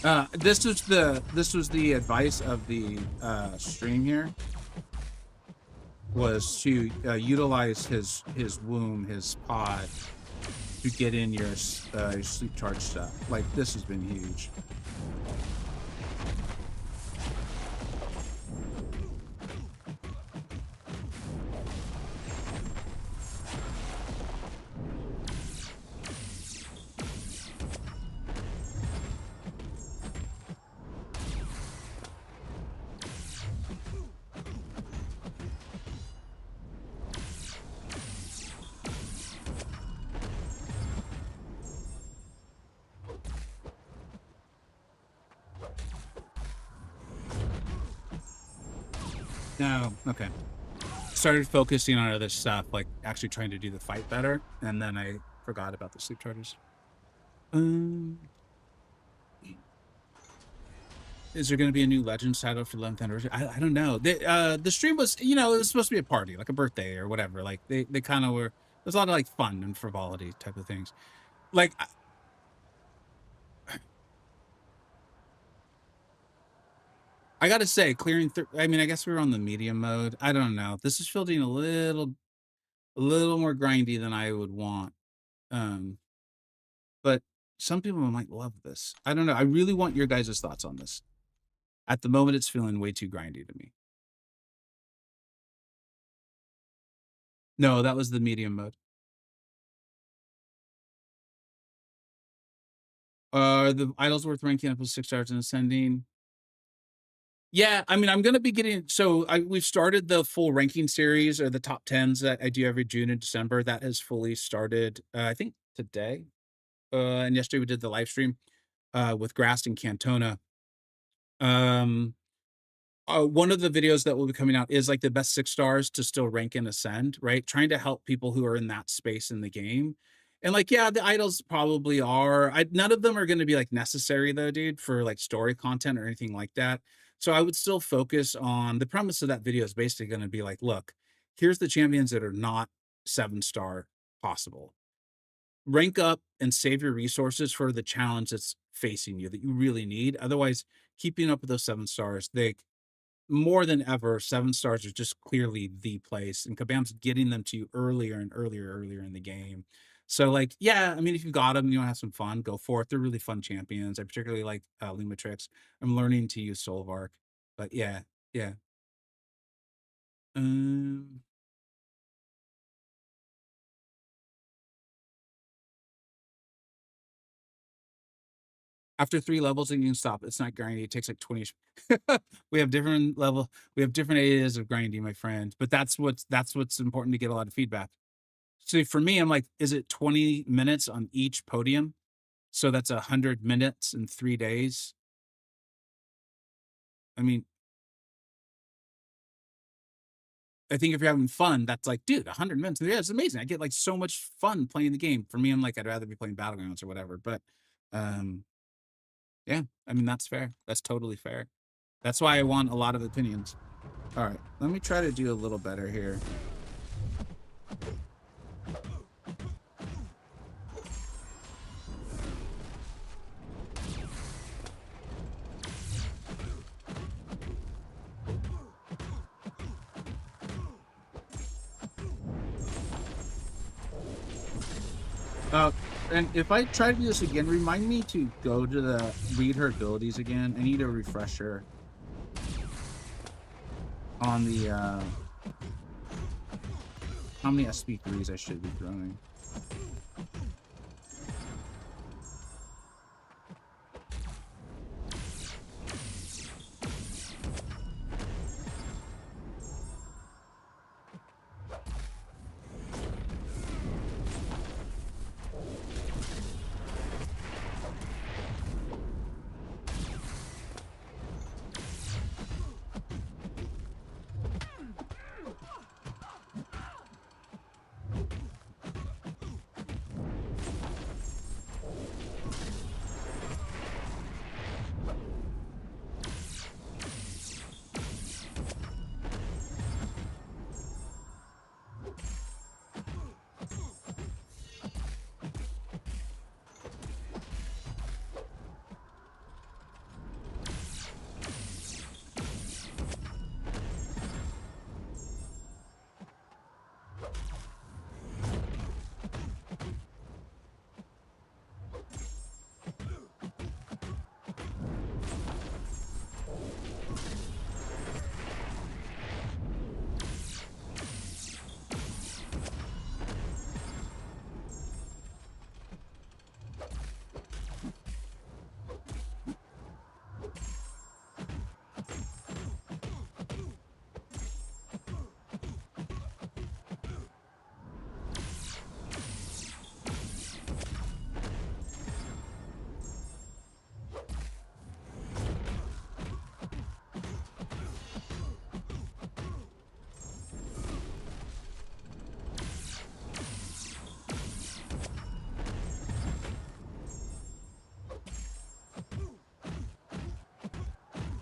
This was the advice of the stream here, was to utilize his womb, his pod, to get in your sleep charge stuff. Like, this has been huge. No, okay. Started focusing on other stuff, like actually trying to do the fight better, and then I forgot about the sleep charges. Is there going to be a new Legends title for 11th anniversary? I don't know. The stream was, you know, it was supposed to be a party, like a birthday or whatever. Like they kind of were. There's a lot of like fun and frivolity type of things. Like, I gotta say, clearing through. I mean, I guess we were on the medium mode. I don't know. This is feeling a little more grindy than I would want. But some people might love this. I don't know. I really want your guys' thoughts on this. At the moment, it's feeling way too grindy to me. No, that was the medium mode. The idols worth ranking up with 6 stars and ascending. Yeah, I mean, I'm gonna be getting. So we've started the full ranking series, or the top 10s that I do every June and December. That has fully started. I think today, and yesterday we did the live stream with Grass and Cantona. One of the videos that will be coming out is like the best 6 stars to still rank and ascend, right? Trying to help people who are in that space in the game. And like, yeah, the idols probably are. None of them are going to be like necessary though, dude, for like story content or anything like that. So I would still focus on the premise of that video is basically going to be like, look, here's the champions that are not 7-star possible. Rank up and save your resources for the challenge that's facing you that you really need. Otherwise, keeping up with those 7 stars, they more than ever, 7 stars are just clearly the place, and Kabam's getting them to you earlier and earlier in the game. So, like, yeah, I mean, if you got them, you want to have some fun, go for it. They're really fun champions. I particularly like Lumatrix. I'm learning to use Soul of Arc, but yeah. After 3 levels, and you can stop. It's not grindy. It takes like 20. We have different areas of grindy, my friend. But that's what's important to get a lot of feedback. So for me, I'm like, is it 20 minutes on each podium? So that's 100 minutes in 3 days. I mean, I think if you're having fun, that's like, dude, 100 minutes. Yeah, it's amazing. I get like so much fun playing the game. For me, I'm like, I'd rather be playing Battlegrounds or whatever. But yeah, I mean, that's fair. That's totally fair. That's why I want a lot of opinions. All right, let me try to do a little better here. And if I try to do this again, remind me to go to read her abilities again. I need a refresher on the how many SP3s I should be throwing.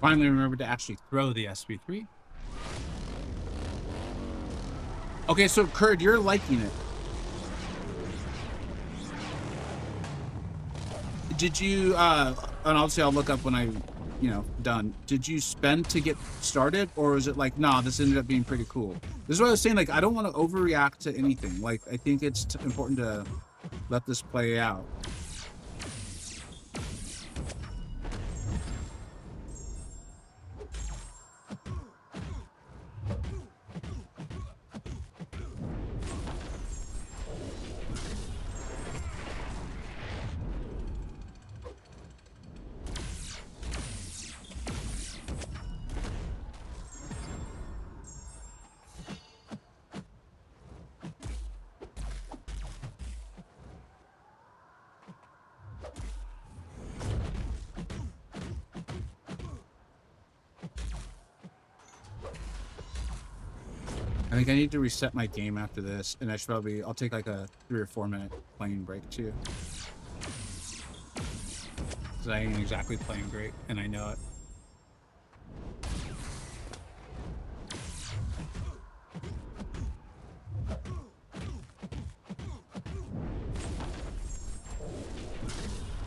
Finally remembered to actually throw the SP3. Okay, so Kurd, you're liking it. Did you, and obviously I'll look up when I, you know, done. Did you spend to get started, or is it like, nah, this ended up being pretty cool? This is what I was saying, like, I don't want to overreact to anything. Like, I think it's important to let this play out. I think I need to reset my game after this, and I should probably, I'll take like a 3 or 4 minute playing break too. Because I ain't exactly playing great, and I know it.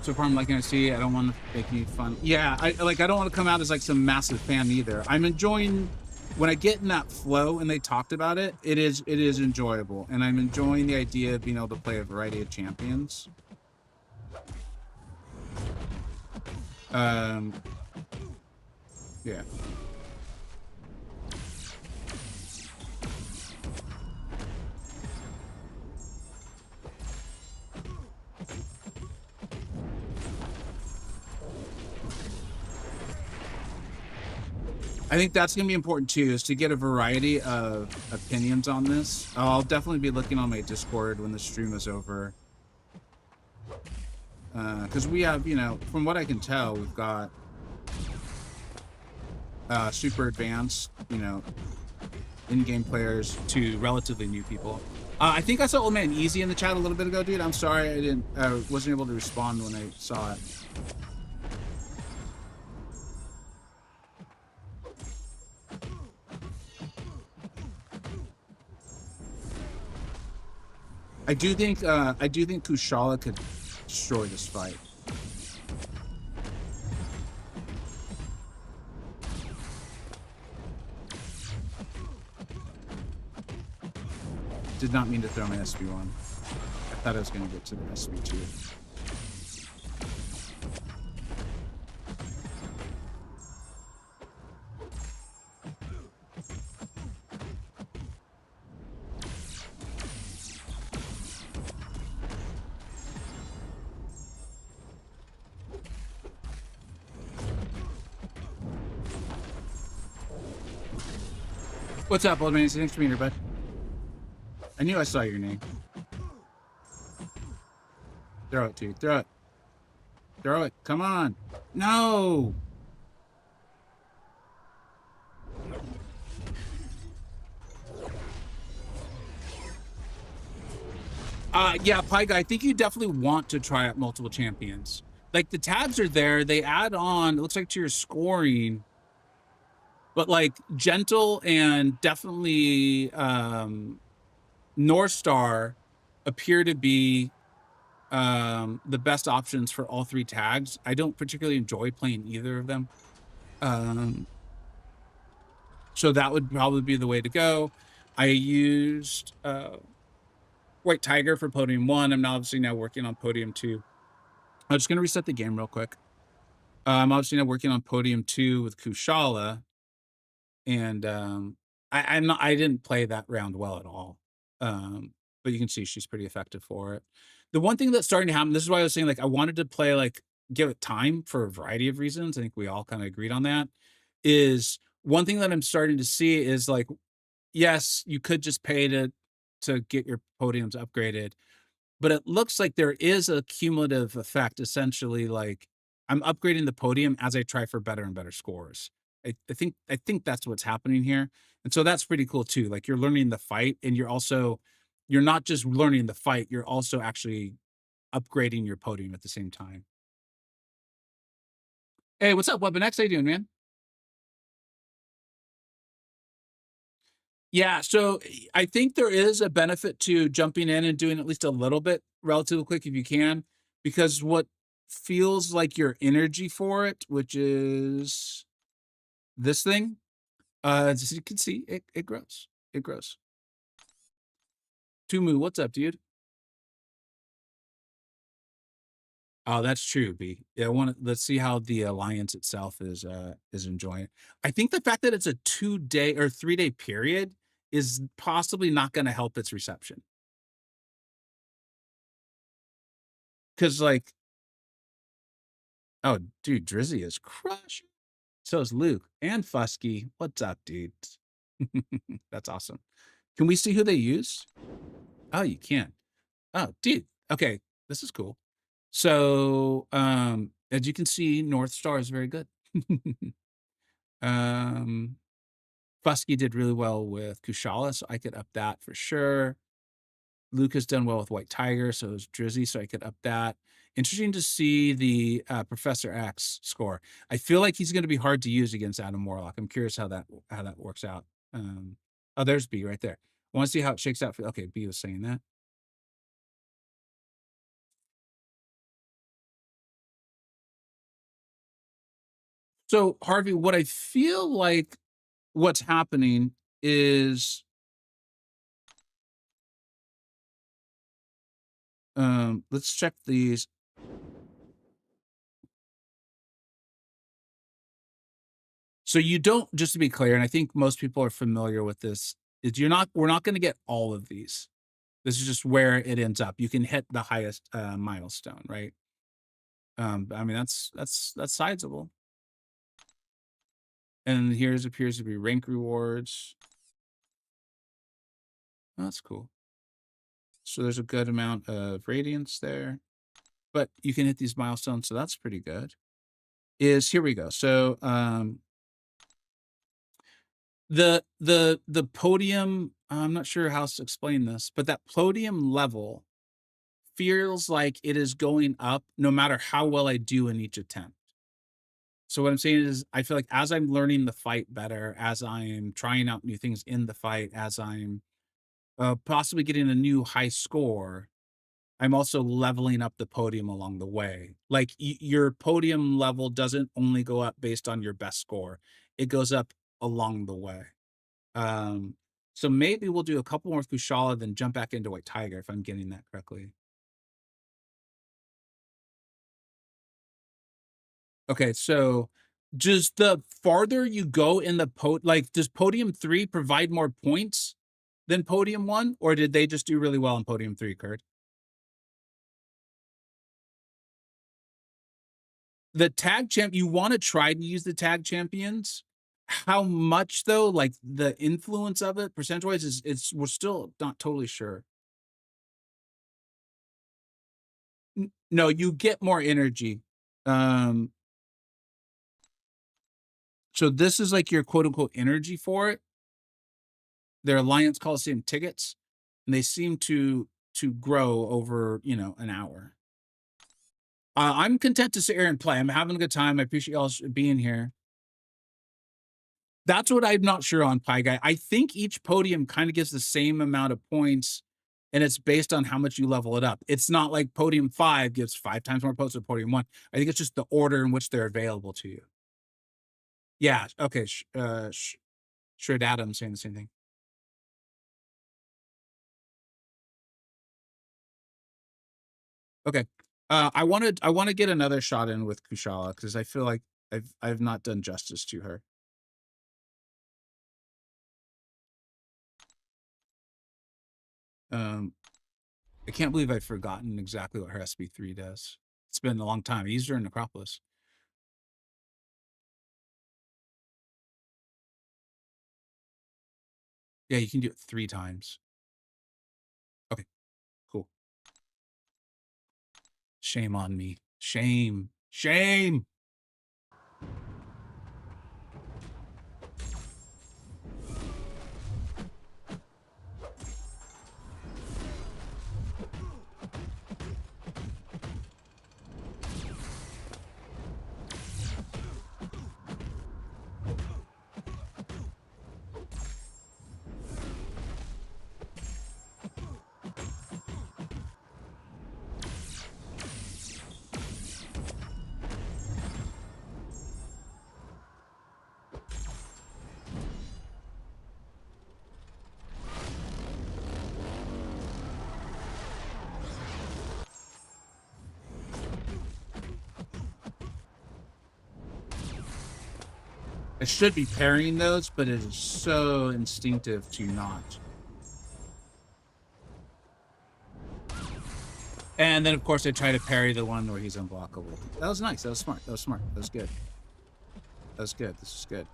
So far, I'm liking to see. I don't want to make any fun. Yeah, I don't want to come out as like some massive fan either. I'm enjoying when I get in that flow, and they talked about it. It is enjoyable, and I'm enjoying the idea of being able to play a variety of champions. Yeah. I think that's going to be important too, is to get a variety of opinions on this. I'll definitely be looking on my Discord when the stream is over. Because we have, you know, from what I can tell, we've got super advanced, you know, in-game players to relatively new people. I think I saw Old Man Easy in the chat a little bit ago, dude. I'm sorry I wasn't able to respond when I saw it. I do think Kushala could destroy this fight. Did not mean to throw my SB1. I thought I was going to get to the SB2. What's up, old man? Thanks for being here, bud. I knew I saw your name. Throw it, dude. Throw it. Throw it. Come on. No! Yeah, Pie Guy, I think you definitely want to try out multiple champions. Like, the tags are there. They add on, it looks like, to your scoring. But, like, Gentle and definitely North Star appear to be the best options for all three tags. I don't particularly enjoy playing either of them. So that would probably be the way to go. I used White Tiger for Podium 1. I'm obviously now working on Podium 2. I'm just going to reset the game real quick. I'm obviously now working on Podium 2 with Kushala. And I didn't play that round well at all. But you can see she's pretty effective for it. The one thing that's starting to happen, this is why I was saying, like, I wanted to play, like, give it time for a variety of reasons. I think we all kind of agreed on that. Is one thing that I'm starting to see is, like, yes, you could just pay to get your podiums upgraded, but it looks like there is a cumulative effect. Essentially, like, I'm upgrading the podium as I try for better and better scores. I think that's what's happening here. And so that's pretty cool too. Like, you're learning the fight, and you're not just learning the fight, you're also actually upgrading your podium at the same time. Hey, what's up, Weapon X? How you doing, man? Yeah, so I think there is a benefit to jumping in and doing at least a little bit relatively quick if you can, because what feels like your energy for it, which is this thing, as you can see, it grows. It grows. Tumu, what's up, dude? Oh, that's true, B. Yeah, let's see how the alliance itself is enjoying it. I think the fact that it's a 2-day or 3-day period is possibly not going to help its reception. Cause like, oh dude, Drizzy is crushing. So is Luke and Fusky. What's up, dude? That's awesome. Can we see who they use? Oh, you can. Oh, dude. Okay, this is cool. So, as you can see, North Star is very good. um, Fusky did really well with Kushala, so I could up that for sure. Luke has done well with White Tiger, so is Drizzy, so I could up that. Interesting to see the Professor X score. I feel like he's going to be hard to use against Adam Warlock. I'm curious how that works out. Oh, there's B right there. I want to see how it shakes out. Okay, B was saying that. So Harvey, what I feel like what's happening is let's check these. So you don't, just to be clear, and I think most people are familiar with this, is we're not going to get all of these. This is just where it ends up. You can hit the highest milestone, right? I mean, that's sizable. And here's appears to be rank rewards. Oh, that's cool. So there's a good amount of radiance there, but you can hit these milestones, so that's pretty good. Here we go. So the podium, I'm not sure how to explain this, but that podium level feels like it is going up no matter how well I do in each attempt. So what I'm saying is I feel like as I'm learning the fight better, as I'm trying out new things in the fight, as I'm possibly getting a new high score, I'm also leveling up the podium along the way. Like your podium level doesn't only go up based on your best score. It goes up along the way. So maybe we'll do a couple more Kushala, then jump back into White Tiger if I'm getting that correctly. Okay, so just the farther you go in the like, does Podium 3 provide more points than Podium 1, or did they just do really well in Podium 3, Kurt? The tag champ, you want to try to use the tag champions. How much though? Like the influence of it, percentage-wise, we're still not totally sure. No, you get more energy. So this is like your quote unquote energy for it. Their Alliance Coliseum tickets, and they seem to grow over, an hour. I'm content to sit here and play. I'm having a good time. I appreciate y'all being here. That's what I'm not sure on, Pie Guy. I think each podium kind of gives the same amount of points, and it's based on how much you level it up. It's not like Podium 5 gives 5 times more points than Podium 1. I think it's just the order in which they're available to you. Yeah, okay. Shred Adams saying the same thing. Okay. I want to get another shot in with Kushala because I feel like I've not done justice to her. I can't believe I've forgotten exactly what her SB3 does. It's been a long time. I used her in Necropolis. Yeah, you can do it 3 times. Okay, cool. Shame on me. Shame. Shame. I should be parrying those, but it is so instinctive to not. And then, of course, I try to parry the one where he's unblockable. That was nice. That was smart. That was smart. That was good. That was good. This is good.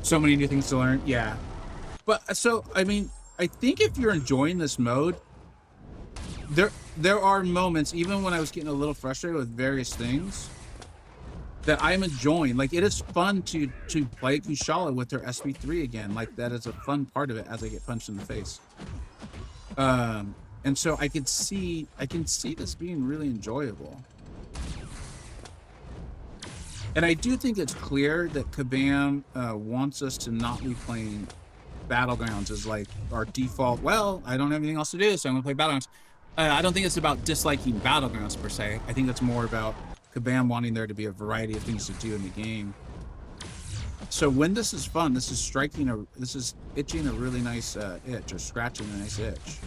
So many new things to learn. Yeah. But so, I mean, I think if you're enjoying this mode, there are moments, even when I was getting a little frustrated with various things, that I'm enjoying. Like, it is fun to play Kushala with her SB3 again. Like, that is a fun part of it as I get punched in the face. And so I can see this being really enjoyable. And I do think it's clear that Kabam wants us to not be playing Battlegrounds as like our default. Well, I don't have anything else to do, so I'm gonna play Battlegrounds. I don't think it's about disliking Battlegrounds per se. I think it's more about Kabam wanting there to be a variety of things to do in the game. So when this is fun, this is itching a really nice itch, or scratching a nice itch.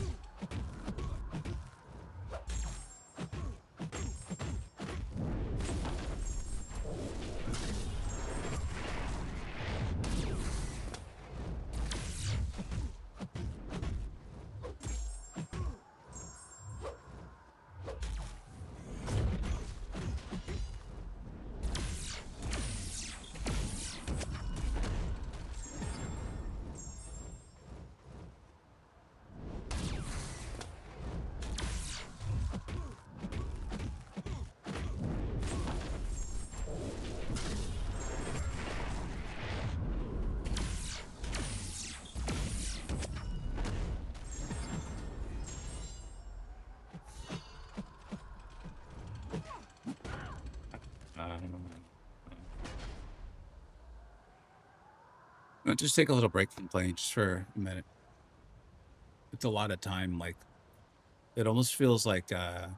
Just take a little break from playing just for a minute. It's a lot of time. Like, it almost feels like an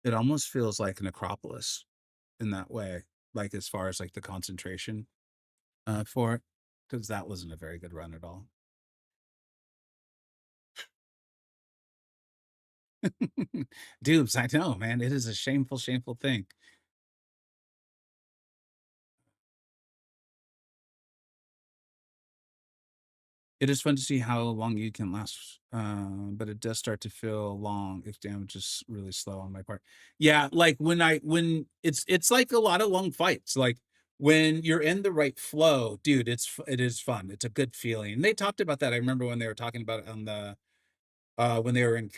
Acropolis in that way. Like, as far as like the concentration for it, because that wasn't a very good run at all. Dupes, I know, man. It is a shameful, shameful thing. It is fun to see how long you can last, but it does start to feel long if damage is really slow on my part. Yeah, like when it's like a lot of long fights. Like when you're in the right flow, dude, it is fun. It's a good feeling. And they talked about that. I remember when they were talking about it on the when they were in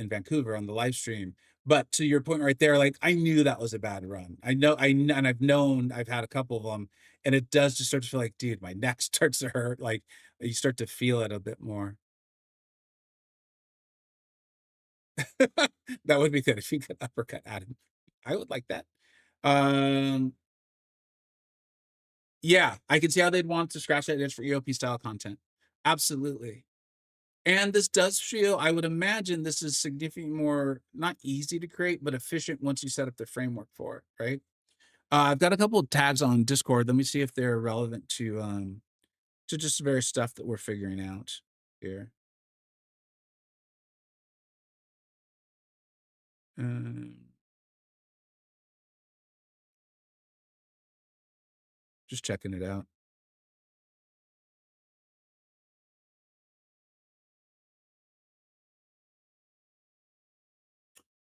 Vancouver on the live stream. But to your point right there, like I knew that was a bad run. And I've had a couple of them, and it does just start to feel like, dude, my neck starts to hurt. Like you start to feel it a bit more. That would be good if you could uppercut Adam. I would like that. Yeah, I can see how they'd want to scratch that itch for EOP style content. Absolutely. And this does feel, I would imagine this is significantly more, not easy to create, but efficient once you set up the framework for it, right? I've got a couple of tags on Discord. Let me see if they're relevant to just various stuff that we're figuring out here. Just checking it out.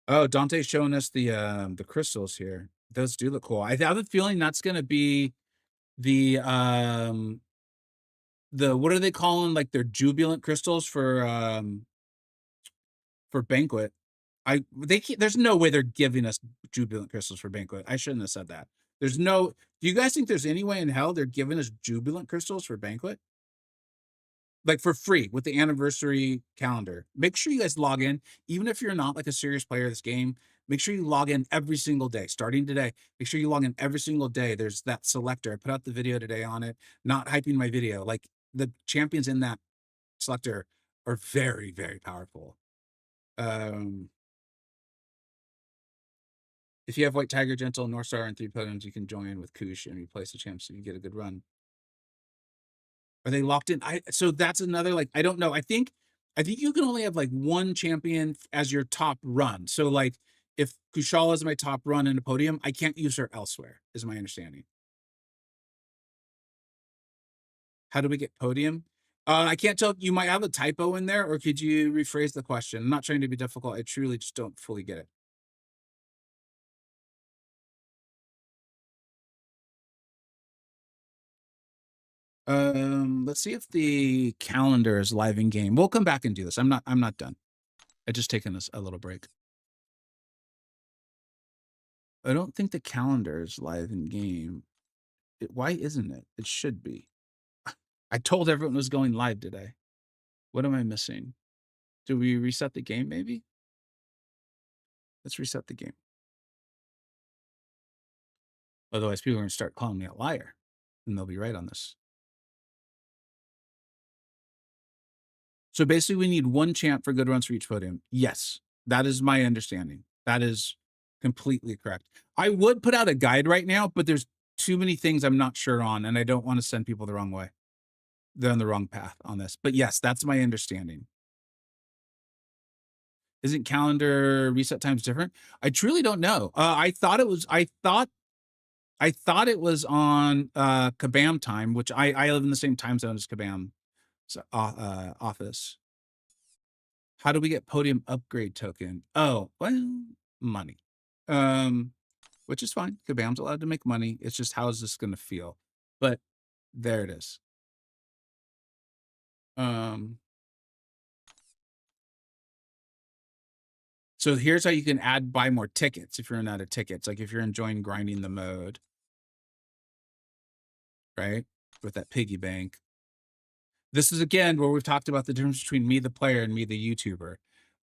Oh, Dante's showing us the crystals here. Those do look cool. I have a feeling that's gonna be the what are they calling, like, their jubilant crystals for Banquet. There's no way they're giving us jubilant crystals for Banquet. I shouldn't have said that. There's no. Do you guys think there's any way in hell they're giving us jubilant crystals for Banquet? Like for free with the anniversary calendar. Make sure you guys log in, even if you're not like a serious player of this game. Make sure you log in every single day, starting today. Make sure you log in every single day. There's that selector. I put out the video today on it, not hyping my video. Like the champions in that selector are very, very powerful. If you have White Tiger, Gentle, North Star, and 3 podiums, you can join with Koosh and replace the champs so you get a good run. Are they locked in? So that's another, like, I don't know. I think you can only have like one champion as your top run. So like if Kushala is my top run in a podium, I can't use her elsewhere, is my understanding. How do we get podium? I can't tell. You might have a typo in there, or could you rephrase the question? I'm not trying to be difficult. I truly just don't fully get it. Let's see if the calendar is live in game. We'll come back and do this. I'm not done. I just taken a little break. I don't think the calendar is live in game. Why isn't it? It should be. I told everyone it was going live today. What am I missing? Do we reset the game maybe? Let's reset the game. Otherwise, people are going to start calling me a liar, and they'll be right on this. So basically, we need one champ for good runs for each podium. Yes, that is my understanding. That is completely correct. I would put out a guide right now, but there's too many things I'm not sure on, and I don't want to send people the wrong way. They're on the wrong path on this. But yes, that's my understanding. Isn't calendar reset times different? I truly don't know. I thought it was on Kabam time, which I live in the same time zone as Kabam office. How do we get podium upgrade token? Oh, well, money. Which is fine. Kabam's allowed to make money. It's just how is this going to feel? But there it is. So here's how you can buy more tickets if you're out of tickets. Like if you're enjoying grinding the mode, right? With that piggy bank. This is again where we've talked about the difference between me, the player, and me, the YouTuber.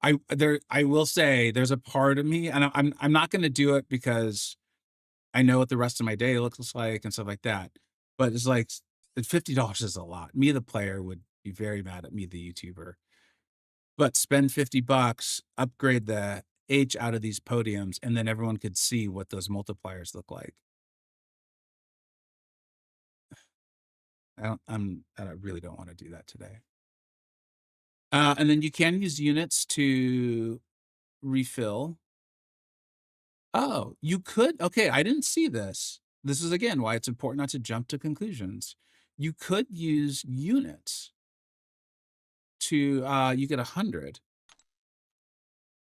I will say there's a part of me, and I'm not going to do it because I know what the rest of my day looks like and stuff like that. But it's like $50 is a lot. Me, the player, would be very mad at me, the YouTuber. But spend $50, upgrade the H out of these podiums, and then everyone could see what those multipliers look like. I really don't want to do that today. And then you can use units to refill. Oh, you could. Okay, I didn't see this. This is again why it's important not to jump to conclusions. You could use units to you get 100.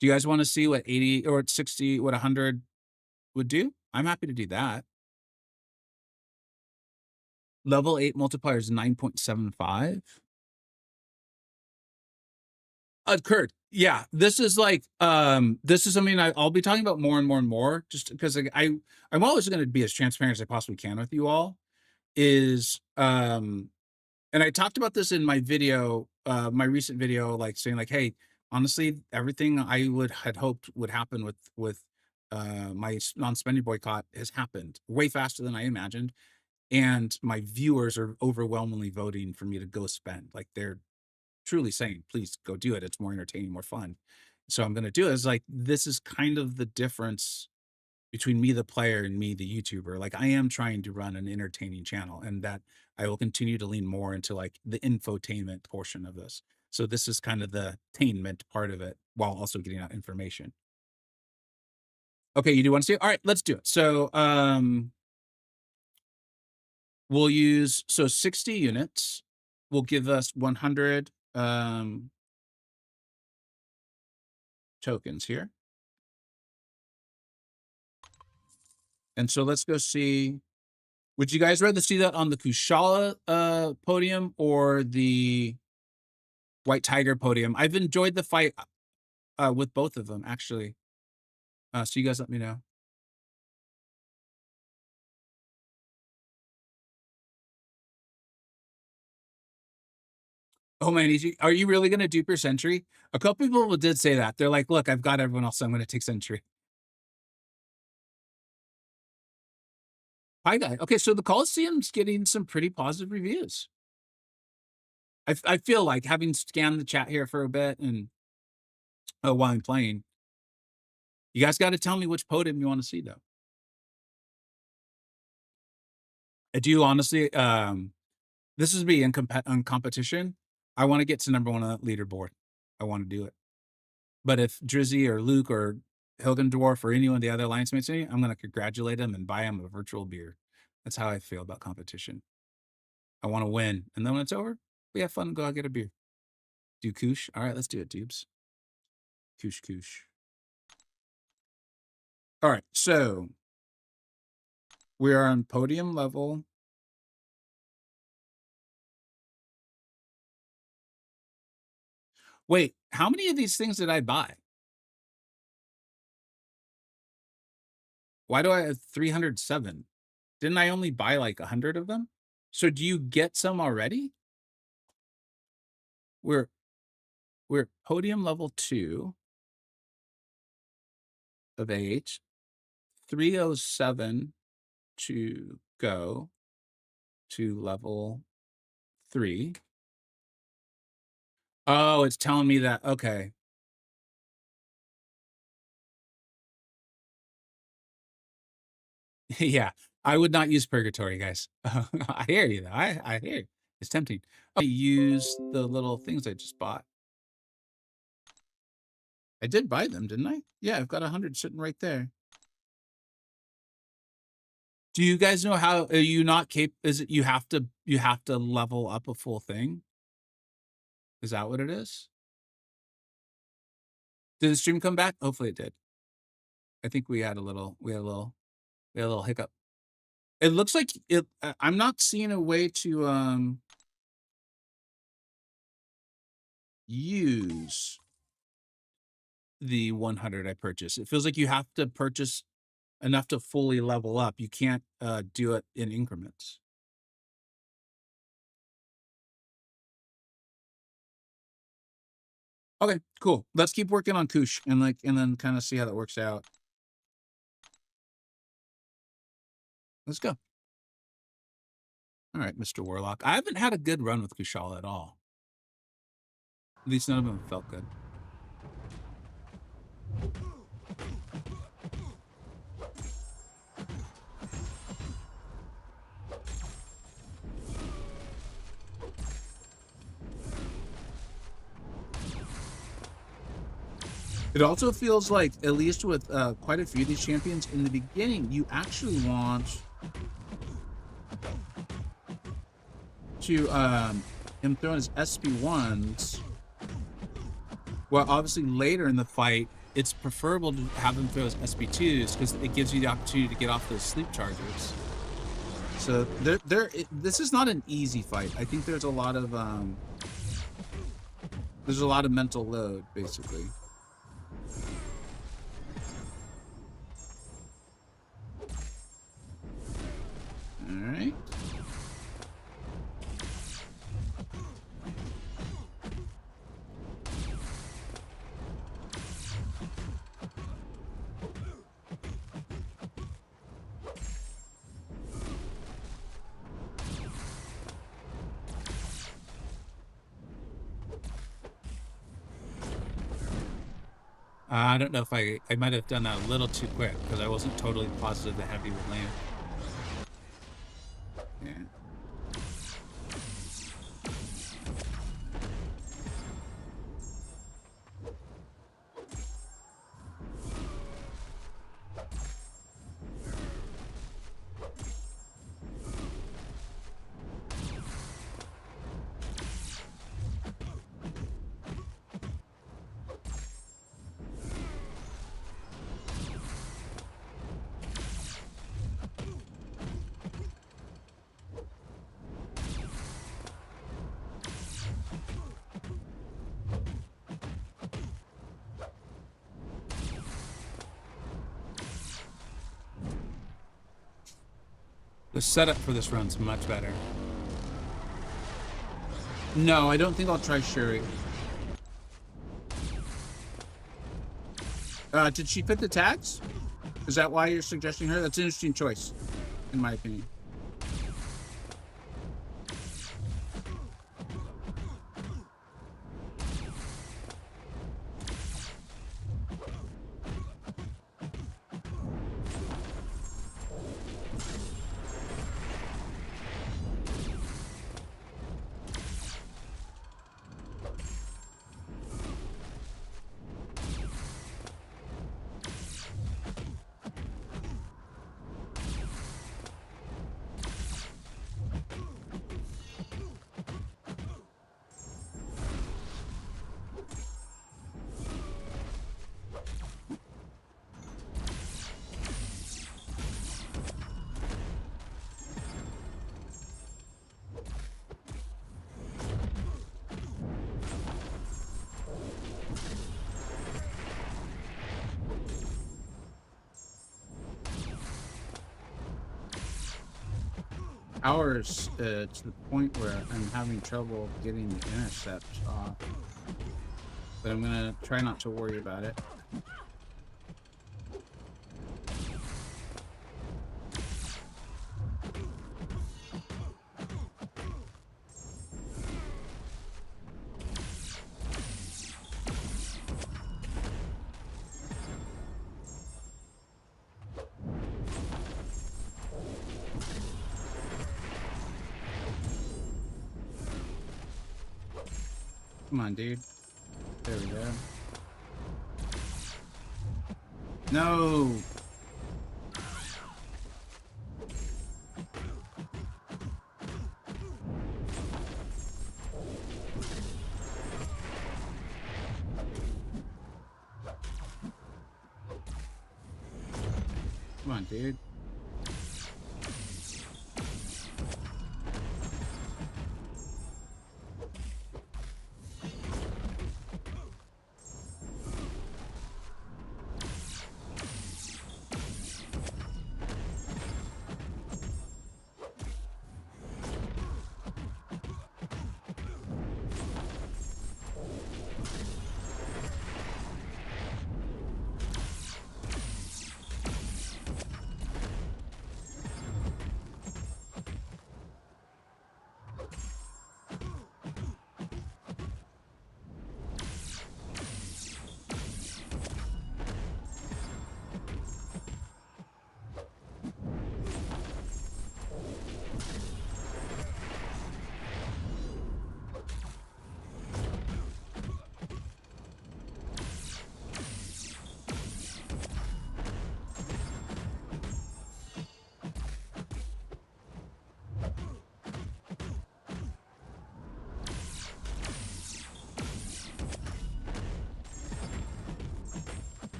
Do you guys want to see what 80 or 60, what 100 would do? I'm happy to do that. Level 8 multiplier is 9.75. Kurt, yeah, this is like this is something I'll be talking about more and more and more, just because I'm always going to be as transparent as I possibly can with you all. Is and I talked about this in my video, my recent video, like saying like, hey, honestly, everything I had hoped would happen with my non-spending boycott has happened way faster than I imagined, and my viewers are overwhelmingly voting for me to go spend. Like they're truly saying, please go do it. It's more entertaining, more fun. So I'm going to do it. It's like, this is kind of the difference between me, the player, and me, the YouTuber. Like I am trying to run an entertaining channel, and that I will continue to lean more into like the infotainment portion of this. So this is kind of the tainment part of it while also getting out information. Okay, you do want to see it? All right, let's do it. So we'll use 60 units will give us 100 tokens here. And so let's go see. Would you guys rather see that on the Kushala podium or the White Tiger podium? I've enjoyed the fight with both of them, actually. So you guys let me know. Oh man, are you really going to dupe your Sentry? A couple people did say that. They're like, look, I've got everyone else, so I'm going to take Sentry. Hi, guy. Okay, so the Coliseum's getting some pretty positive reviews. I feel like having scanned the chat here for a bit and while I'm playing, you guys got to tell me which podium you want to see, though. I do honestly. This is be in competition. I want to get to number 1 on that leaderboard. I want to do it. But if Drizzy or Luke or Hilgen Dwarf or anyone of the other alliance mates, I'm going to congratulate them and buy them a virtual beer. That's how I feel about competition. I want to win, and then when it's over, we have fun and go out get a beer. Do Koosh? All right, let's do it, dubes. Koosh. All right, so we are on podium level. Wait, how many of these things did I buy? Why do I have 307? Didn't I only buy like 100 of them? So do you get some already? We're podium level 2 of AH. 307 to go to level 3. Oh, it's telling me that. Okay. Yeah, I would not use purgatory, guys. I hear you, though. I hear you. It's tempting. I use the little things I just bought. I did buy them, didn't I? Yeah, I've got 100 sitting right there. Do you guys know how? Are you not capable? Is it you have to level up a full thing? Is that what it is? Did the stream come back? Hopefully it did. I think we had a little hiccup. It looks like it. I'm not seeing a way to use the 100 I purchased. It feels like you have to purchase enough to fully level up. You can't do it in increments. Okay, cool. Let's keep working on Koosh and then kind of see how that works out. Let's go. All right, Mr. Warlock. I haven't had a good run with Kushal at all. At least none of them felt good. It also feels like, at least with quite a few of these champions, in the beginning, you actually want to him throwing his SP1s. Well, obviously later in the fight, it's preferable to have him throw his SP2s because it gives you the opportunity to get off those sleep chargers. So this is not an easy fight. I think there's a lot of mental load, basically. All right. I don't know if I might have done that a little too quick because I wasn't totally positive the heavy would land. Yeah. The setup for this run's much better. No, I don't think I'll try Shuri. Did she fit the tags? Is that why you're suggesting her? That's an interesting choice, in my opinion. hours to the point where I'm having trouble getting the intercept off. But I'm gonna try not to worry about it. Come on, dude. There we go. No! Come on, dude.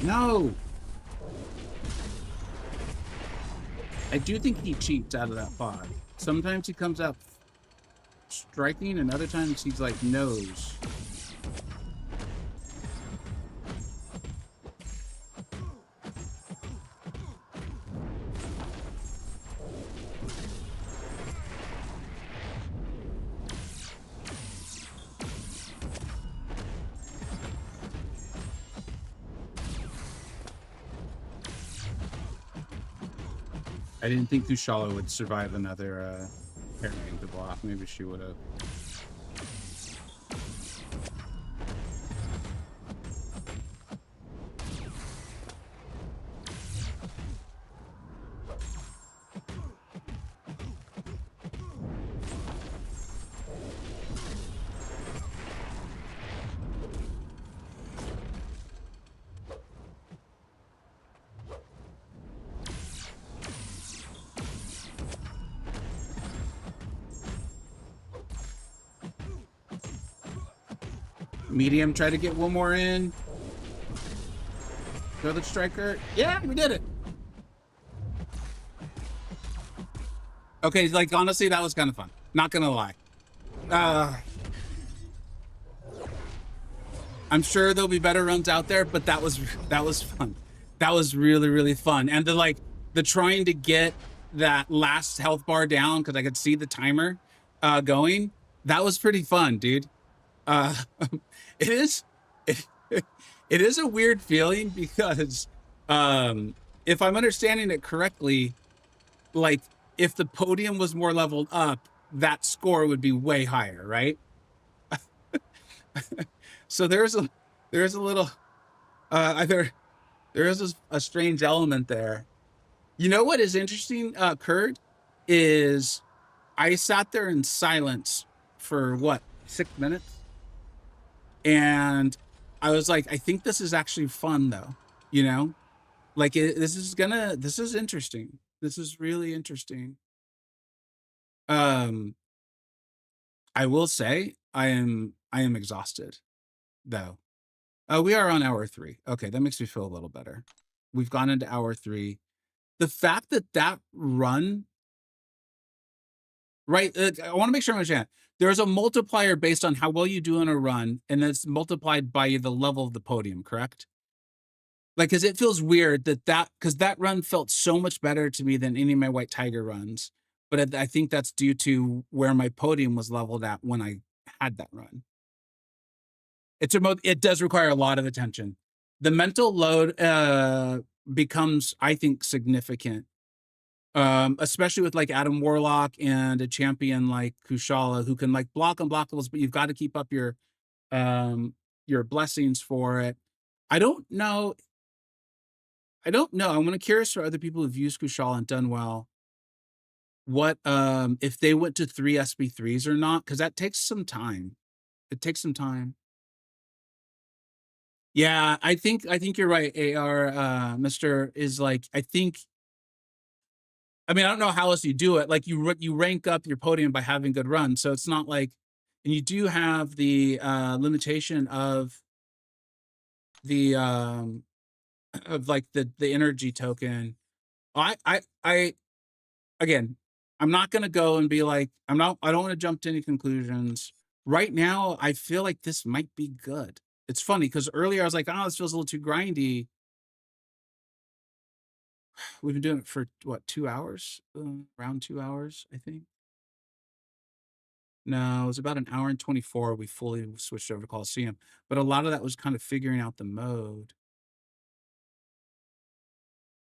No! I do think he cheats out of that pod. Sometimes he comes out striking, and other times he's like nose. I didn't think Kushala would survive another parrying to block. Maybe she would have. Medium, try to get one more in. Throw the striker. Yeah, we did it. Okay, like honestly, that was kind of fun. Not gonna lie. I'm sure there'll be better runs out there, but that was fun. That was really fun. And the trying to get that last health bar down because I could see the timer going. That was pretty fun, dude. It is a weird feeling because if I'm understanding it correctly, like if the podium was more leveled up, that score would be way higher, right? So there's a little there is a strange element there. You know what is interesting, Kurt, is I sat there in silence for what, 6 minutes? And I was like, I think this is actually fun though, you know, like this is interesting. This is really interesting. I will say I am exhausted though. We are on hour 3. Okay. That makes me feel a little better. We've gone into hour 3. The fact that run, right. I want to make sure I understand. There's a multiplier based on how well you do in a run, and that's multiplied by the level of the podium, correct? Like, because it feels weird because that run felt so much better to me than any of my White Tiger runs. but I think that's due to where my podium was leveled at when I had that run. It does require a lot of attention. The mental load becomes, I think, significant, especially with like Adam Warlock and a champion like Kushala who can like block unblockables, but you've got to keep up your blessings for it. I don't know. I'm curious for other people who've used Kushala and done well, what if they went to 3 SB3s or not, because that takes some time. It takes some time. Yeah, I think you're right, AR. Mr. is like, I mean, I don't know how else you do it. Like you rank up your podium by having good runs, so it's not like, and you do have the limitation of the like the energy token. I again, I'm not gonna go and be like, I don't want to jump to any conclusions right now. I feel like this might be good. It's funny because earlier I was like, oh, this feels a little too grindy. We've been doing it for what, 2 hours? Around 2 hours, I think. No, it was about 1 hour and 24. We fully switched over to Coliseum, but a lot of that was kind of figuring out the mode.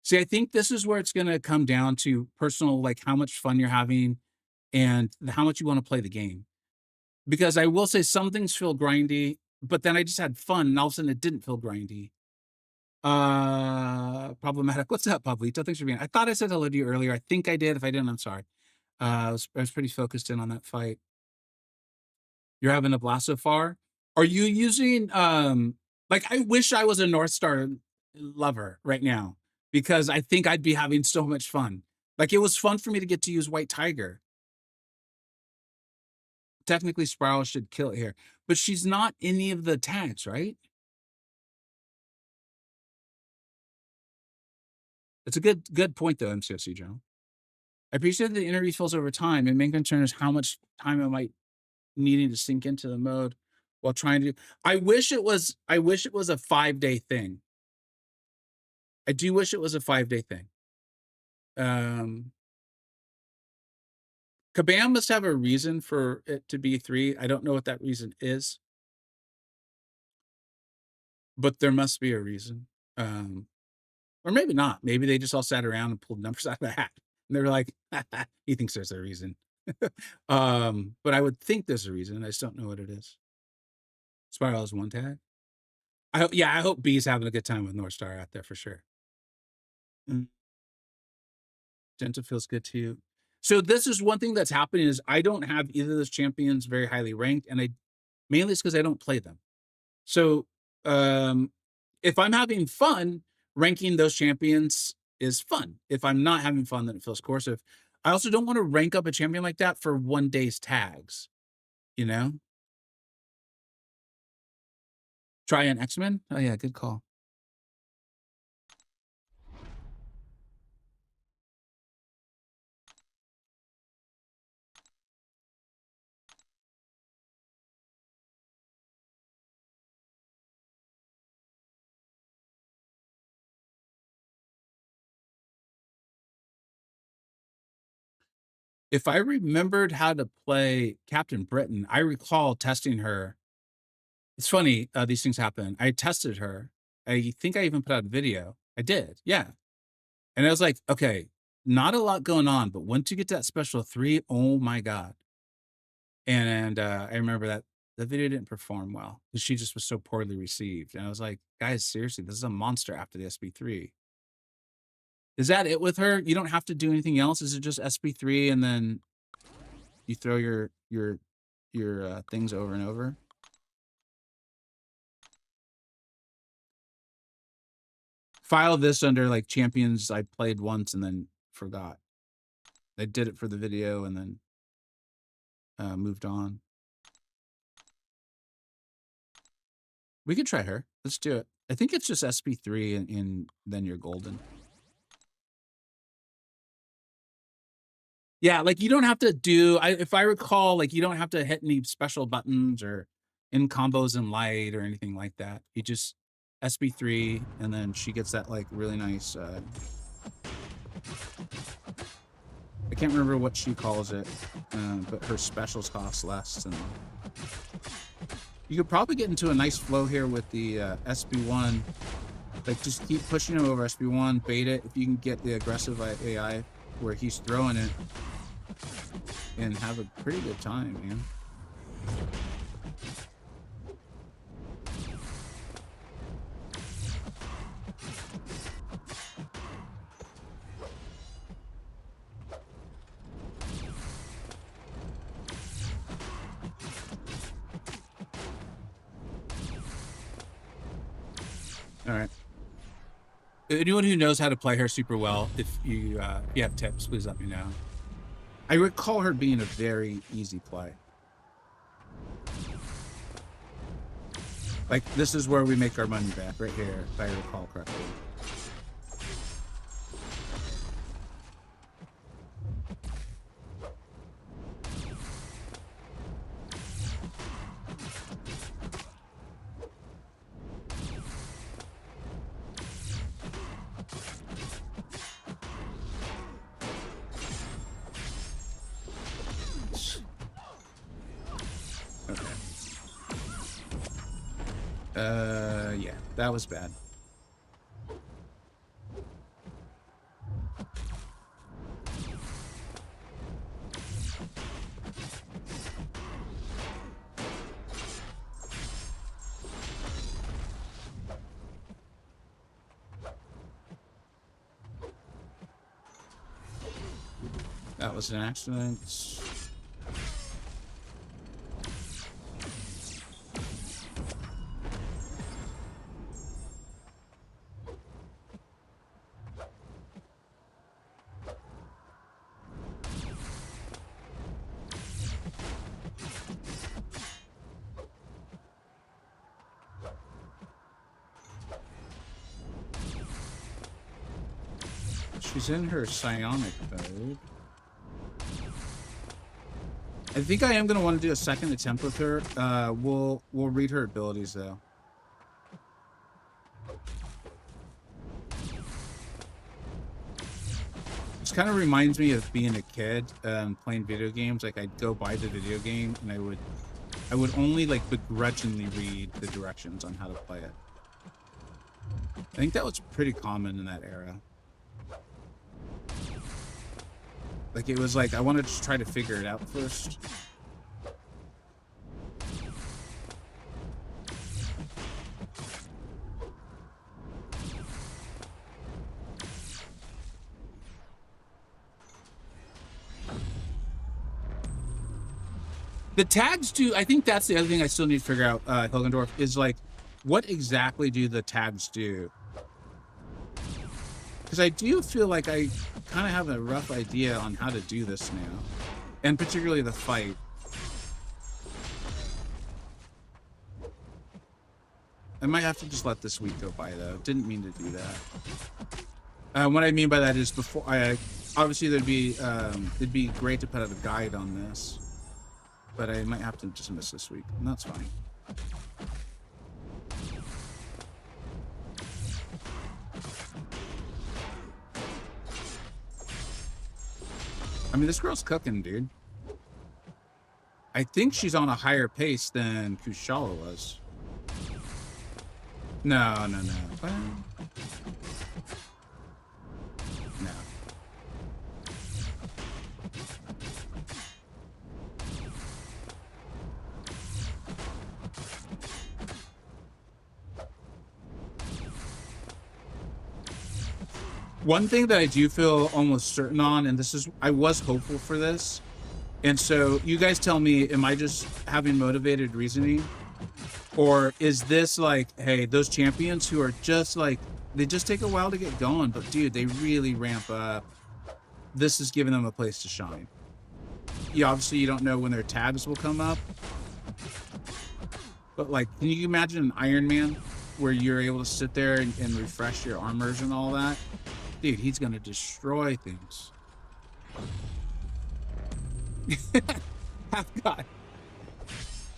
See, I think this is where it's going to come down to personal, like how much fun you're having and how much you want to play the game. Because I will say some things feel grindy, but then I just had fun and all of a sudden it didn't feel grindy. Problematic. What's up, Pablito? Thanks for being. I thought I said hello to you earlier. I think I did. If I didn't, I'm sorry. I was pretty focused in on that fight. You're having a blast so far. Are you using like, I wish I was a North Star lover right now, because I think I'd be having so much fun. Like, it was fun for me to get to use White Tiger. Technically, Spiral should kill it here, but she's not any of the tags, right? It's a good point, though, MCoC Joe. I appreciate that the inner refills over time. My main concern is how much time I might needing to sink into the mode while trying to. I wish it was a 5-day thing. I do wish it was a 5-day thing. Kabam must have a reason for it to be 3. I don't know what that reason is, but there must be a reason. Or maybe not. Maybe they just all sat around and pulled numbers out of the hat. And they were like, he thinks there's a reason. But I would think there's a reason. I just don't know what it is. Spiral is 1 tag. I hope B's having a good time with North Star out there for sure. Gentle feels good to you. So this is one thing that's happening is I don't have either of those champions very highly ranked, and mainly it's because I don't play them. So if I'm having fun, ranking those champions is fun. If I'm not having fun, then it feels coercive. I also don't want to rank up a champion like that for 1 day's tags, you know? Try an X-Men? Oh yeah, good call. If I remembered how to play Captain Britain, I recall testing her. It's funny, these things happen. I tested her. I think I even put out a video. I did, yeah. And I was like, okay, not a lot going on, but once you get to that special 3, oh my God. And I remember that the video didn't perform well because she just was so poorly received. And I was like, guys, seriously, this is a monster after the SB3. Is that it with her? You don't have to do anything else? Is it just SB3 and then you throw your things over and over? File this under like champions I played once and then forgot. I did it for the video and then moved on. We could try her. Let's do it. I think it's just SB3 and then you're golden. Yeah, like you don't have to do, if I recall, like you don't have to hit any special buttons or in combos in light or anything like that. You just SB3 and then she gets that like really nice can't remember what she calls it, but her specials cost less. And you could probably get into a nice flow here with the SB1. Like, just keep pushing him over SB1, bait it. If you can get the aggressive AI where he's throwing it, and have a pretty good time, man. All right. Anyone who knows how to play her super well, if you have tips, please let me know. I recall her being a very easy play. Like, this is where we make our money back, right here, if I recall correctly. Yeah, that was bad. That was an accident. She's in her psionic mode. I think I am gonna want to do a second attempt with her. We'll read her abilities though. This kind of reminds me of being a kid, playing video games. Like, I'd go buy the video game and I would only like begrudgingly read the directions on how to play it. I think that was pretty common in that era. Like, it was like, I wanted to try to figure it out first. The tags do, I think that's the other thing I still need to figure out, Hilgendorf, is like, what exactly do the tags do? Because I do feel like I kind of have a rough idea on how to do this now. And particularly the fight. I might have to just let this week go by, though. Didn't mean to do that. What I mean by that is, before obviously it'd be great to put out a guide on this. But I might have to just miss this week. And that's fine. I mean, this girl's cooking, dude. I think she's on a higher pace than Kushala was. No. Well, no. One thing that I do feel almost certain on, and this is, I was hopeful for this, and so you guys tell me, am I just having motivated reasoning? Or is this like, hey, those champions who are just like, they just take a while to get going, but dude, they really ramp up. This is giving them a place to shine. Obviously you don't know when their tags will come up, but like, can you imagine an Iron Man where you're able to sit there and refresh your armors and all that? Dude, he's gonna destroy things. Half God.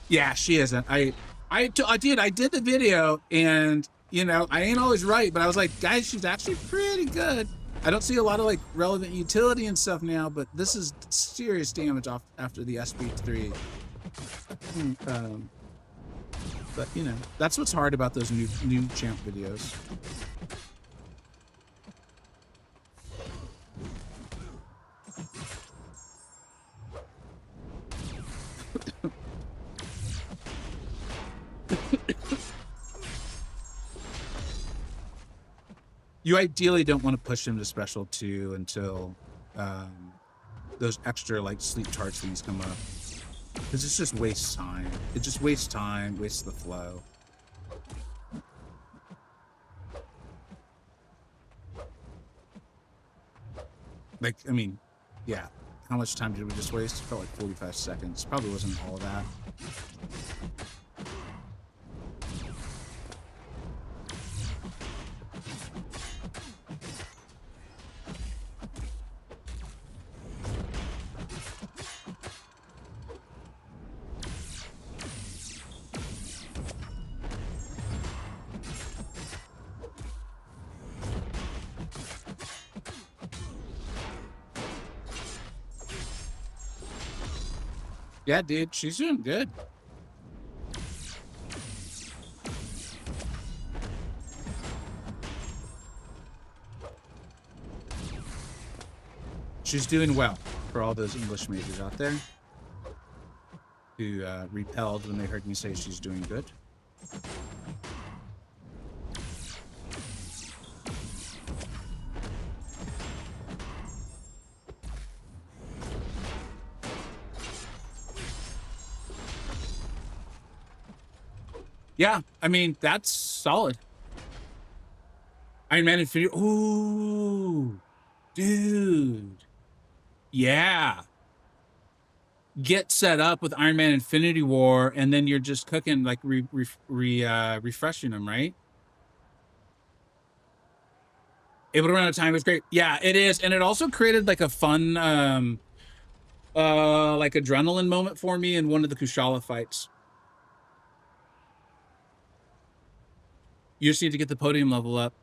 Yeah, she isn't. Dude, I did the video, and you know, I ain't always right, but I was like, guys, she's actually pretty good. I don't see a lot of like relevant utility and stuff now, but this is serious damage off after the SB3. But you know, that's what's hard about those new champ videos. You ideally don't want to push him to special 2 until those extra like sleep charge things come up, because it just wastes time. It just wastes time, wastes the flow. Like, I mean, yeah. How much time did we just waste? It felt like 45 seconds. Probably wasn't all of that. Yeah, dude, she's doing good. She's doing well for all those English majors out there who repelled when they heard me say she's doing good. Yeah, I mean, that's solid. Iron Man Infinity. Ooh, dude. Yeah. Get set up with Iron Man Infinity War, and then you're just cooking, like refreshing them, right? Able to run out of time is great. Yeah, it is. And it also created like a fun like adrenaline moment for me in one of the Kushala fights. You just need to get the podium level up.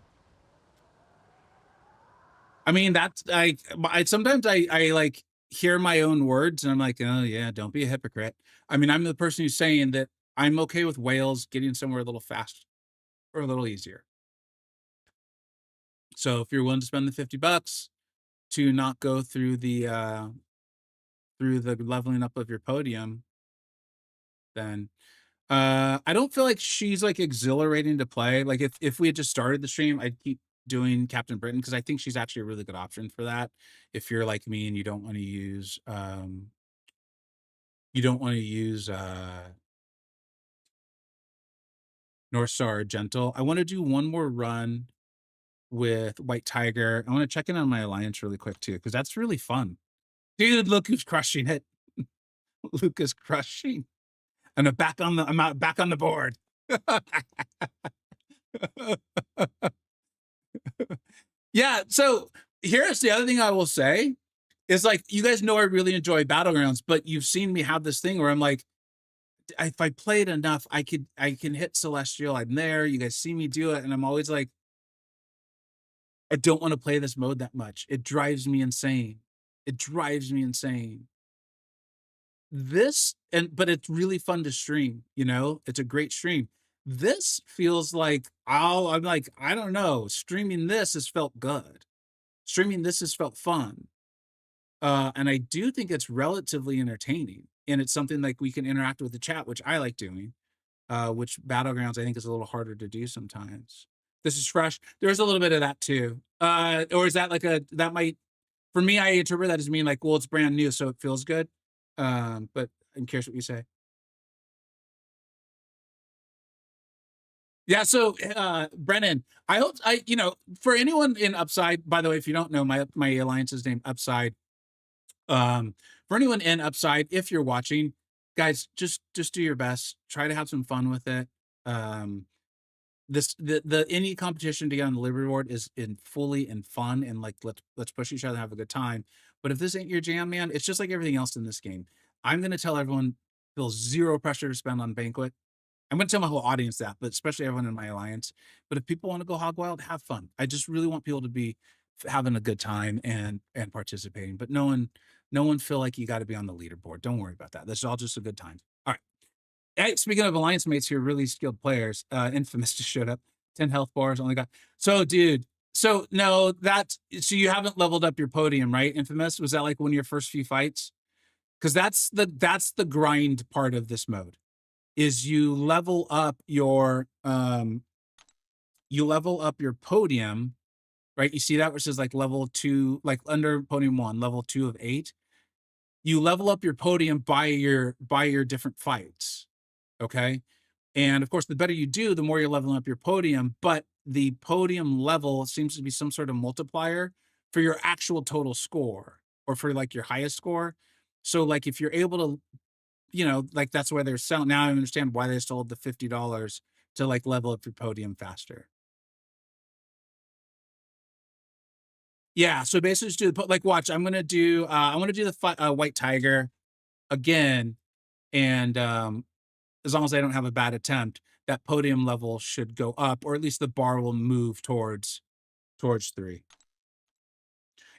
I mean, that's I sometimes I like hear my own words and I'm like, oh yeah, don't be a hypocrite. I mean, I'm the person who's saying that I'm okay with whales getting somewhere a little faster or a little easier. So if you're willing to spend the $50 to not go through the leveling up of your podium, then I don't feel like she's like exhilarating to play. Like if we had just started the stream, I'd keep doing Captain Britain because I think she's actually a really good option for that. If you're like me and you don't want to use North Star or Gentle. I want to do one more run with White Tiger. I want to check in on my alliance really quick too, because that's really fun. Dude, look who's crushing it. Luke is crushing. And I'm back on the board. Yeah, so here's the other thing I will say is like, you guys know I really enjoy Battlegrounds, but you've seen me have this thing where I'm like, if I played enough, I can hit Celestial. I'm there. You guys see me do it, and I'm always like, I don't want to play this mode that much. It drives me insane. It drives me insane. But it's really fun to stream, you know? It's a great stream. This feels like, I'm like, I don't know. Streaming this has felt good. Streaming this has felt fun. And I do think it's relatively entertaining. And it's something like we can interact with the chat, which I like doing, which Battlegrounds I think is a little harder to do sometimes. This is fresh. There's a little bit of that too. Or is that like that might, for me, I interpret that as mean like, well, it's brand new, so it feels good. But I'm curious what you say. Yeah, so Brennan, I hope for anyone in Upside, by the way, if you don't know, my alliance is named Upside. For anyone in Upside, if you're watching, guys, just do your best. Try to have some fun with it. The any competition to get on the leaderboard is fully in fun, and like let's push each other and have a good time. But if this ain't your jam, man, it's just like everything else in this game. I'm gonna tell everyone, feel zero pressure to spend on Banquet. I'm gonna tell my whole audience that, but especially everyone in my alliance. But if people want to go hog wild, have fun. I just really want people to be having a good time and participating. But no one feel like you got to be on the leaderboard. Don't worry about that. This is all just a good time. All right. Hey, speaking of alliance mates who are really skilled players, Infamous just showed up. 10 health bars, only got. So, dude. So no, so you haven't leveled up your podium, right? Infamous, was that like one of your first few fights? Because that's the grind part of this mode. Is you level up your podium, right? You see that, which is like level 2, like under podium 1, level 2 of 8. You level up your podium by your different fights. Okay. And of course, the better you do, the more you're leveling up your podium, but the podium level seems to be some sort of multiplier for your actual total score or for like your highest score. So like if you're able to, like that's why they're selling. Now I understand why they sold the $50 to like level up your podium faster. Yeah. So basically just do like, watch, I'm going to do the white tiger again. And, as long as I don't have a bad attempt, that podium level should go up, or at least the bar will move towards 3.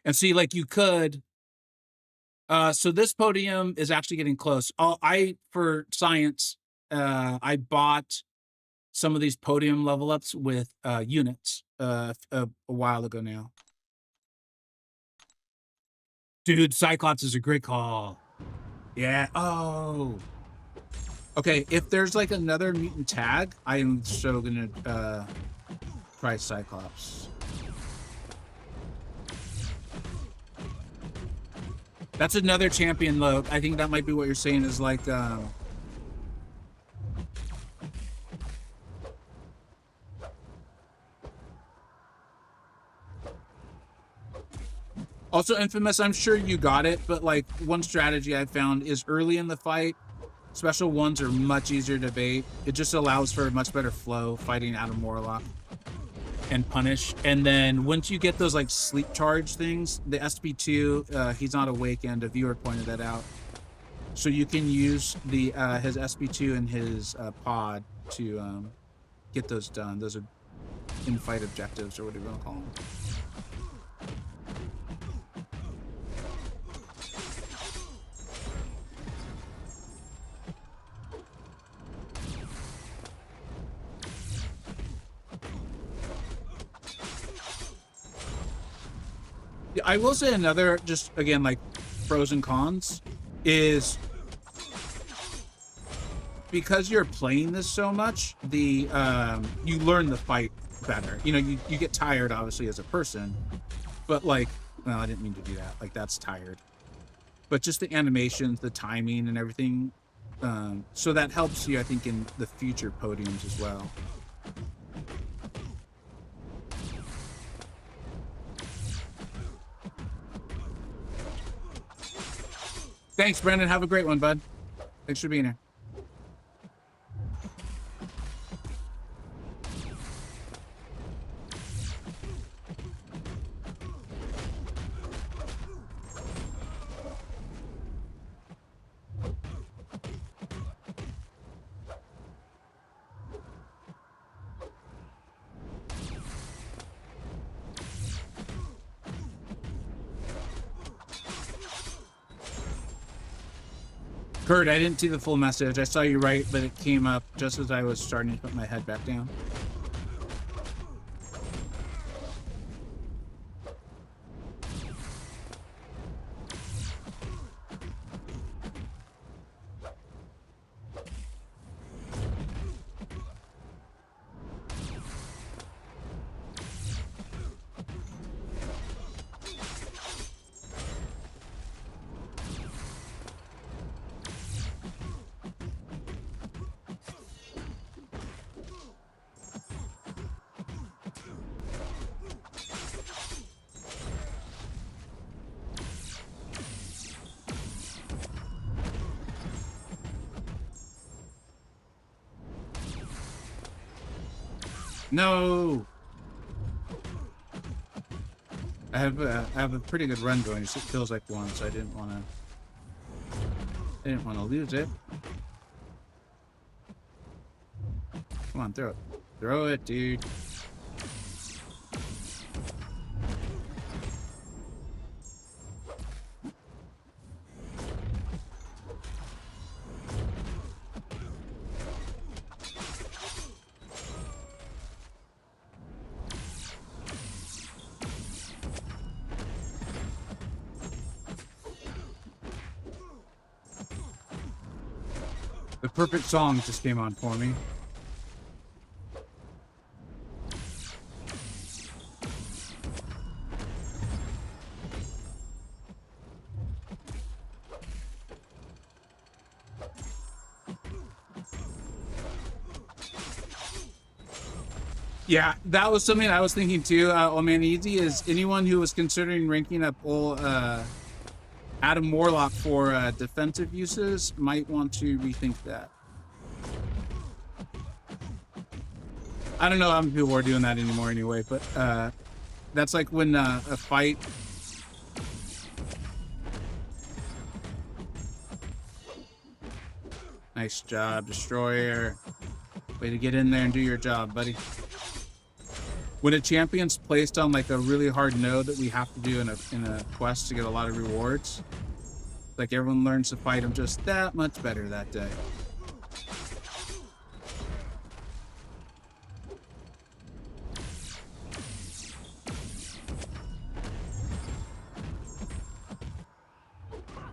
And see, like you could, so this podium is actually getting close. For science, I bought some of these podium level ups with units a while ago now. Dude, Cyclops is a great call. Yeah. Oh. Okay, if there's like another mutant tag, I am so gonna try Cyclops. That's another champion load. I think that might be what you're saying is like also Infamous, I'm sure you got it, but like one strategy I found is early in the fight, special ones are much easier to bait. It just allows for a much better flow fighting Adam Warlock and Punish. And then once you get those like sleep charge things, the SP2, he's not awake, and a viewer pointed that out. So you can use the his SP2 and his pod to get those done. Those are in-fight objectives or whatever you want to call them. I will say another, just again, like pros and cons, is because you're playing this so much, you learn the fight better. You get tired, obviously, as a person, but like, well, I didn't mean to do that. Like, that's tired. But just the animations, the timing, and everything. So that helps you, I think, in the future podiums as well. Thanks, Brendan. Have a great one, bud. Thanks for being here. Kurt, I didn't see the full message. I saw you write, but it came up just as I was starting to put my head back down. No. I have a pretty good run going. It feels like one, so I didn't want to lose it. Come on, throw it. Throw it, dude. The perfect song just came on for me. Yeah, that was something I was thinking too. Oh man, easy is anyone who was considering ranking up old Adam Warlock for defensive uses might want to rethink that. I don't know how many people are doing that anymore anyway, but that's like when a fight. Nice job, Destroyer. Way to get in there and do your job, buddy. When a champion's placed on like a really hard node that we have to do in a quest to get a lot of rewards, like everyone learns to fight him just that much better that day.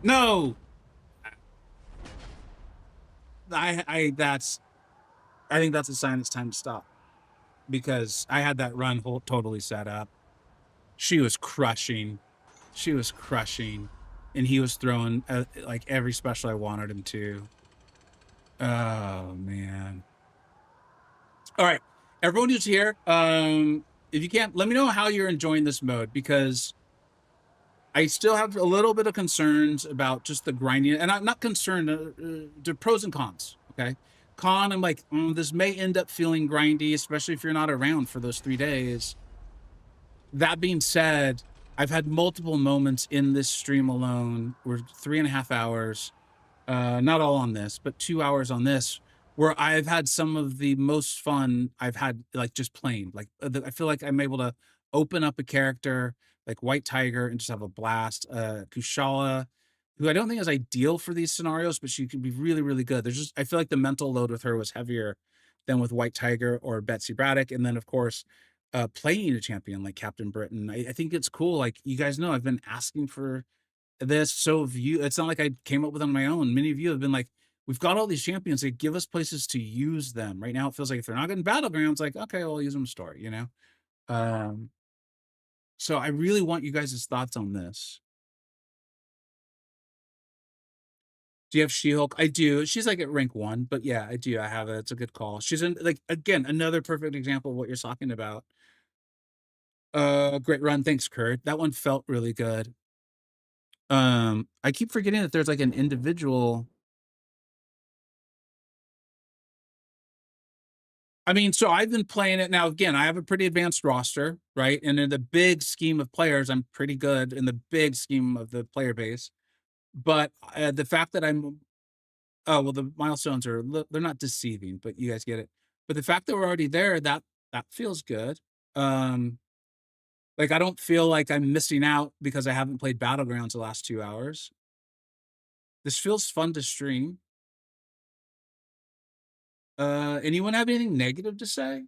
No! I think that's a sign it's time to stop. Because I had that run totally set up. She was crushing. She was crushing. And he was throwing like every special I wanted him to. Oh, man. All right. Everyone who's here, if you can't, let me know how you're enjoying this mode, because I still have a little bit of concerns about just the grinding. And I'm not concerned. The pros and cons, okay? Con, I'm like, this may end up feeling grindy, especially if you're not around for those 3 days. That being said, I've had multiple moments in this stream alone, we're 3.5 hours, not all on this, but 2 hours on this, where I've had some of the most fun I've had, like just playing. Like I feel like I'm able to open up a character like White Tiger and just have a blast. Kushala, who I don't think is ideal for these scenarios, but she can be really, really good. There's just, I feel like the mental load with her was heavier than with White Tiger or Betsy Braddock. And then of course, playing a champion like Captain Britain. I think it's cool. Like you guys know, I've been asking for this. So if you, it's not like I came up with it on my own. Many of you have been like, we've got all these champions, they give us places to use them. Right now it feels like if they're not getting battlegrounds, like, okay, I'll use them in story, you know? So I really want you guys' thoughts on this. Do you have She-Hulk? I do. She's like at rank 1, but yeah, I do. I have it. It's a good call. She's in, like, again, another perfect example of what you're talking about. Great run. Thanks, Kurt. That one felt really good. I keep forgetting that there's like an individual. I mean, so I've been playing it now. Again, I have a pretty advanced roster, right? And in the big scheme of players, I'm pretty good in the big scheme of the player base. But the fact that I'm, oh well, the milestones are, they're not deceiving, but you guys get it. But the fact that we're already there, that feels good. Like I don't feel like I'm missing out because I haven't played Battlegrounds the last 2 hours. This feels fun to stream. Anyone have anything negative to say?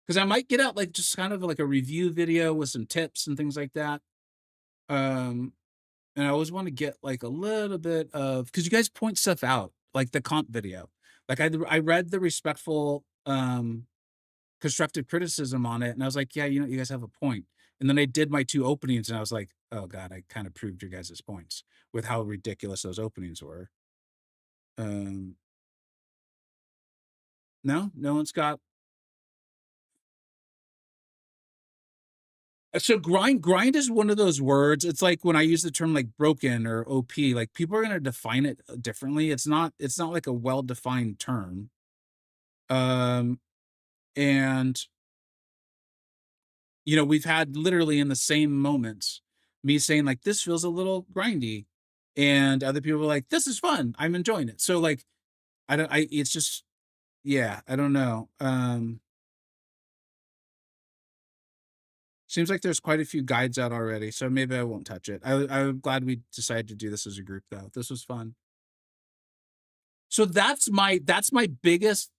Because I might get out like just kind of like a review video with some tips and things like that. And I always want to get like a little bit of, because you guys point stuff out, like the comp video. Like I read the respectful constructive criticism on it, and I was like, yeah, you know, you guys have a point. And then I did my 2 openings, and I was like, oh god, I kind of proved your guys' points with how ridiculous those openings were. No one's got. So grind is one of those words. It's like when I use the term like broken or OP, like people are going to define it differently. It's not like a well-defined term. And you know, we've had literally in the same moments me saying like, this feels a little grindy, and other people are like, this is fun, I'm enjoying it. So like, it's just, yeah, I don't know. Seems like there's quite a few guides out already, so maybe I won't touch it. I'm glad we decided to do this as a group though. This was fun. So that's my biggest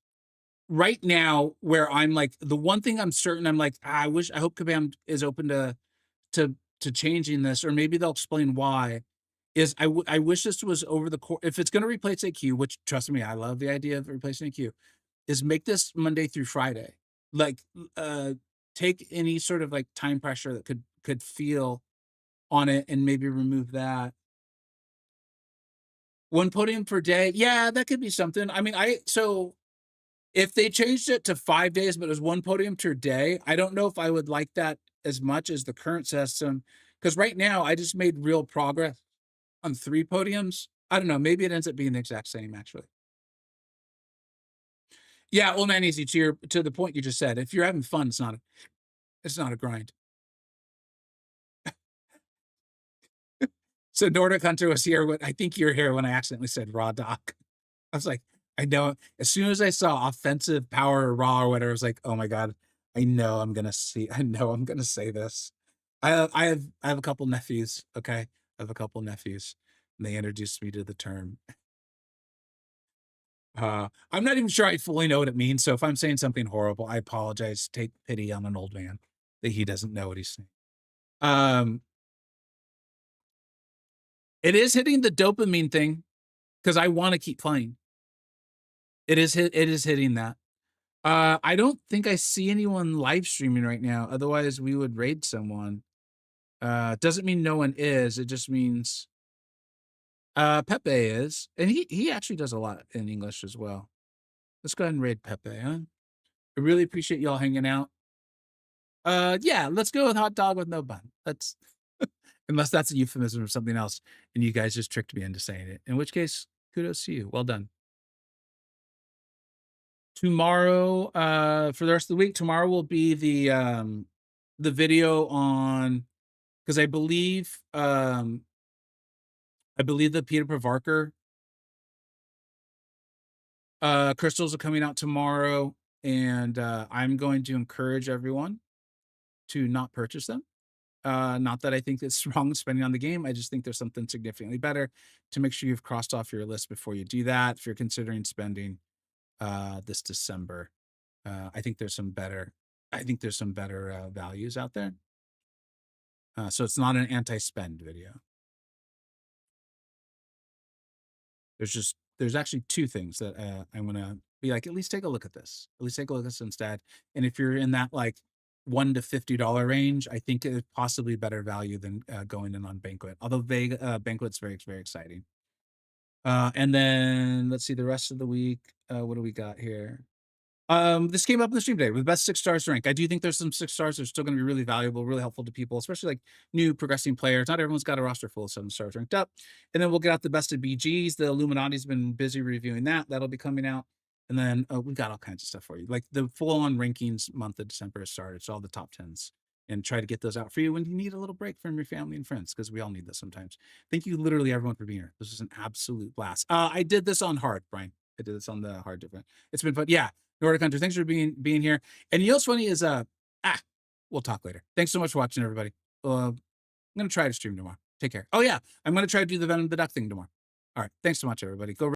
right now, where I'm like, the one thing I'm certain, I'm like, I hope Kabam is open to changing this, or maybe they'll explain why. is I wish this was over the course. If it's going to replace AQ, which trust me, I love the idea of replacing AQ, is make this Monday through Friday. Like, take any sort of like time pressure that could feel on it and maybe remove that. One podium per day. Yeah, that could be something. I mean, so if they changed it to 5 days, but it was one podium per day, I don't know if I would like that as much as the current system. Because right now I just made real progress on 3 podiums. I don't know. Maybe it ends up being the exact same actually. Yeah, well, man, easy to the point you just said. If you're having fun, it's not a grind. So Nordic Hunter was here when I think you were here when I accidentally said raw doc. I was like, I know. As soon as I saw offensive power raw or whatever, I was like, oh my god, I know I'm gonna say this. I have a couple nephews. Okay, I have a couple nephews, and they introduced me to the term. I'm not even sure I fully know what it means. So if I'm saying something horrible, I apologize. Take pity on an old man that he doesn't know what he's saying. It is hitting the dopamine thing because I want to keep playing. It is hitting that. I don't think I see anyone live streaming right now. Otherwise, we would raid someone. Doesn't mean no one is. It just means Pepe is, and he actually does a lot in English as well. Let's go ahead and raid Pepe, huh? I really appreciate y'all hanging out. Yeah, let's go with hot dog with no bun. That's unless that's a euphemism or something else, and you guys just tricked me into saying it. In which case, kudos to you. Well done. Tomorrow, for the rest of the week, tomorrow will be the video on because I believe the Peter Pavarker crystals are coming out tomorrow, and I'm going to encourage everyone to not purchase them. Not that I think it's wrong spending on the game. I just think there's something significantly better to make sure you've crossed off your list before you do that. If you're considering spending this December, I think there's some better values out there. So it's not an anti-spend video. There's actually 2 things that I'm gonna be like, at least take a look at this. At least take a look at this instead. And if you're in that like $1 to $50 range, I think it's possibly better value than going in on Banquet. Although Vega Banquet's very, very exciting. And then let's see the rest of the week. What do we got here? This came up in the stream today with best 6 stars rank. I do think there's some 6 stars that are still going to be really valuable, really helpful to people, especially like new progressing players. Not everyone's got a roster full of 7 stars ranked up. And then we'll get out the best of BGs. The Illuminati's been busy reviewing that. That'll be coming out. And then we've got all kinds of stuff for you. Like the full-on rankings month of December has started. It's all the top 10s. And try to get those out for you when you need a little break from your family and friends, because we all need this sometimes. Thank you literally everyone for being here. This was an absolute blast. I did this on hard, Brian. I did this on the hard different. It's been fun. Yeah. Nordic Hunter, thanks for being here. And you know what's funny is we'll talk later. Thanks so much for watching, everybody. I'm gonna try to stream tomorrow. Take care. Oh yeah, I'm gonna try to do the Venom the Duck thing tomorrow. All right, thanks so much, everybody. Go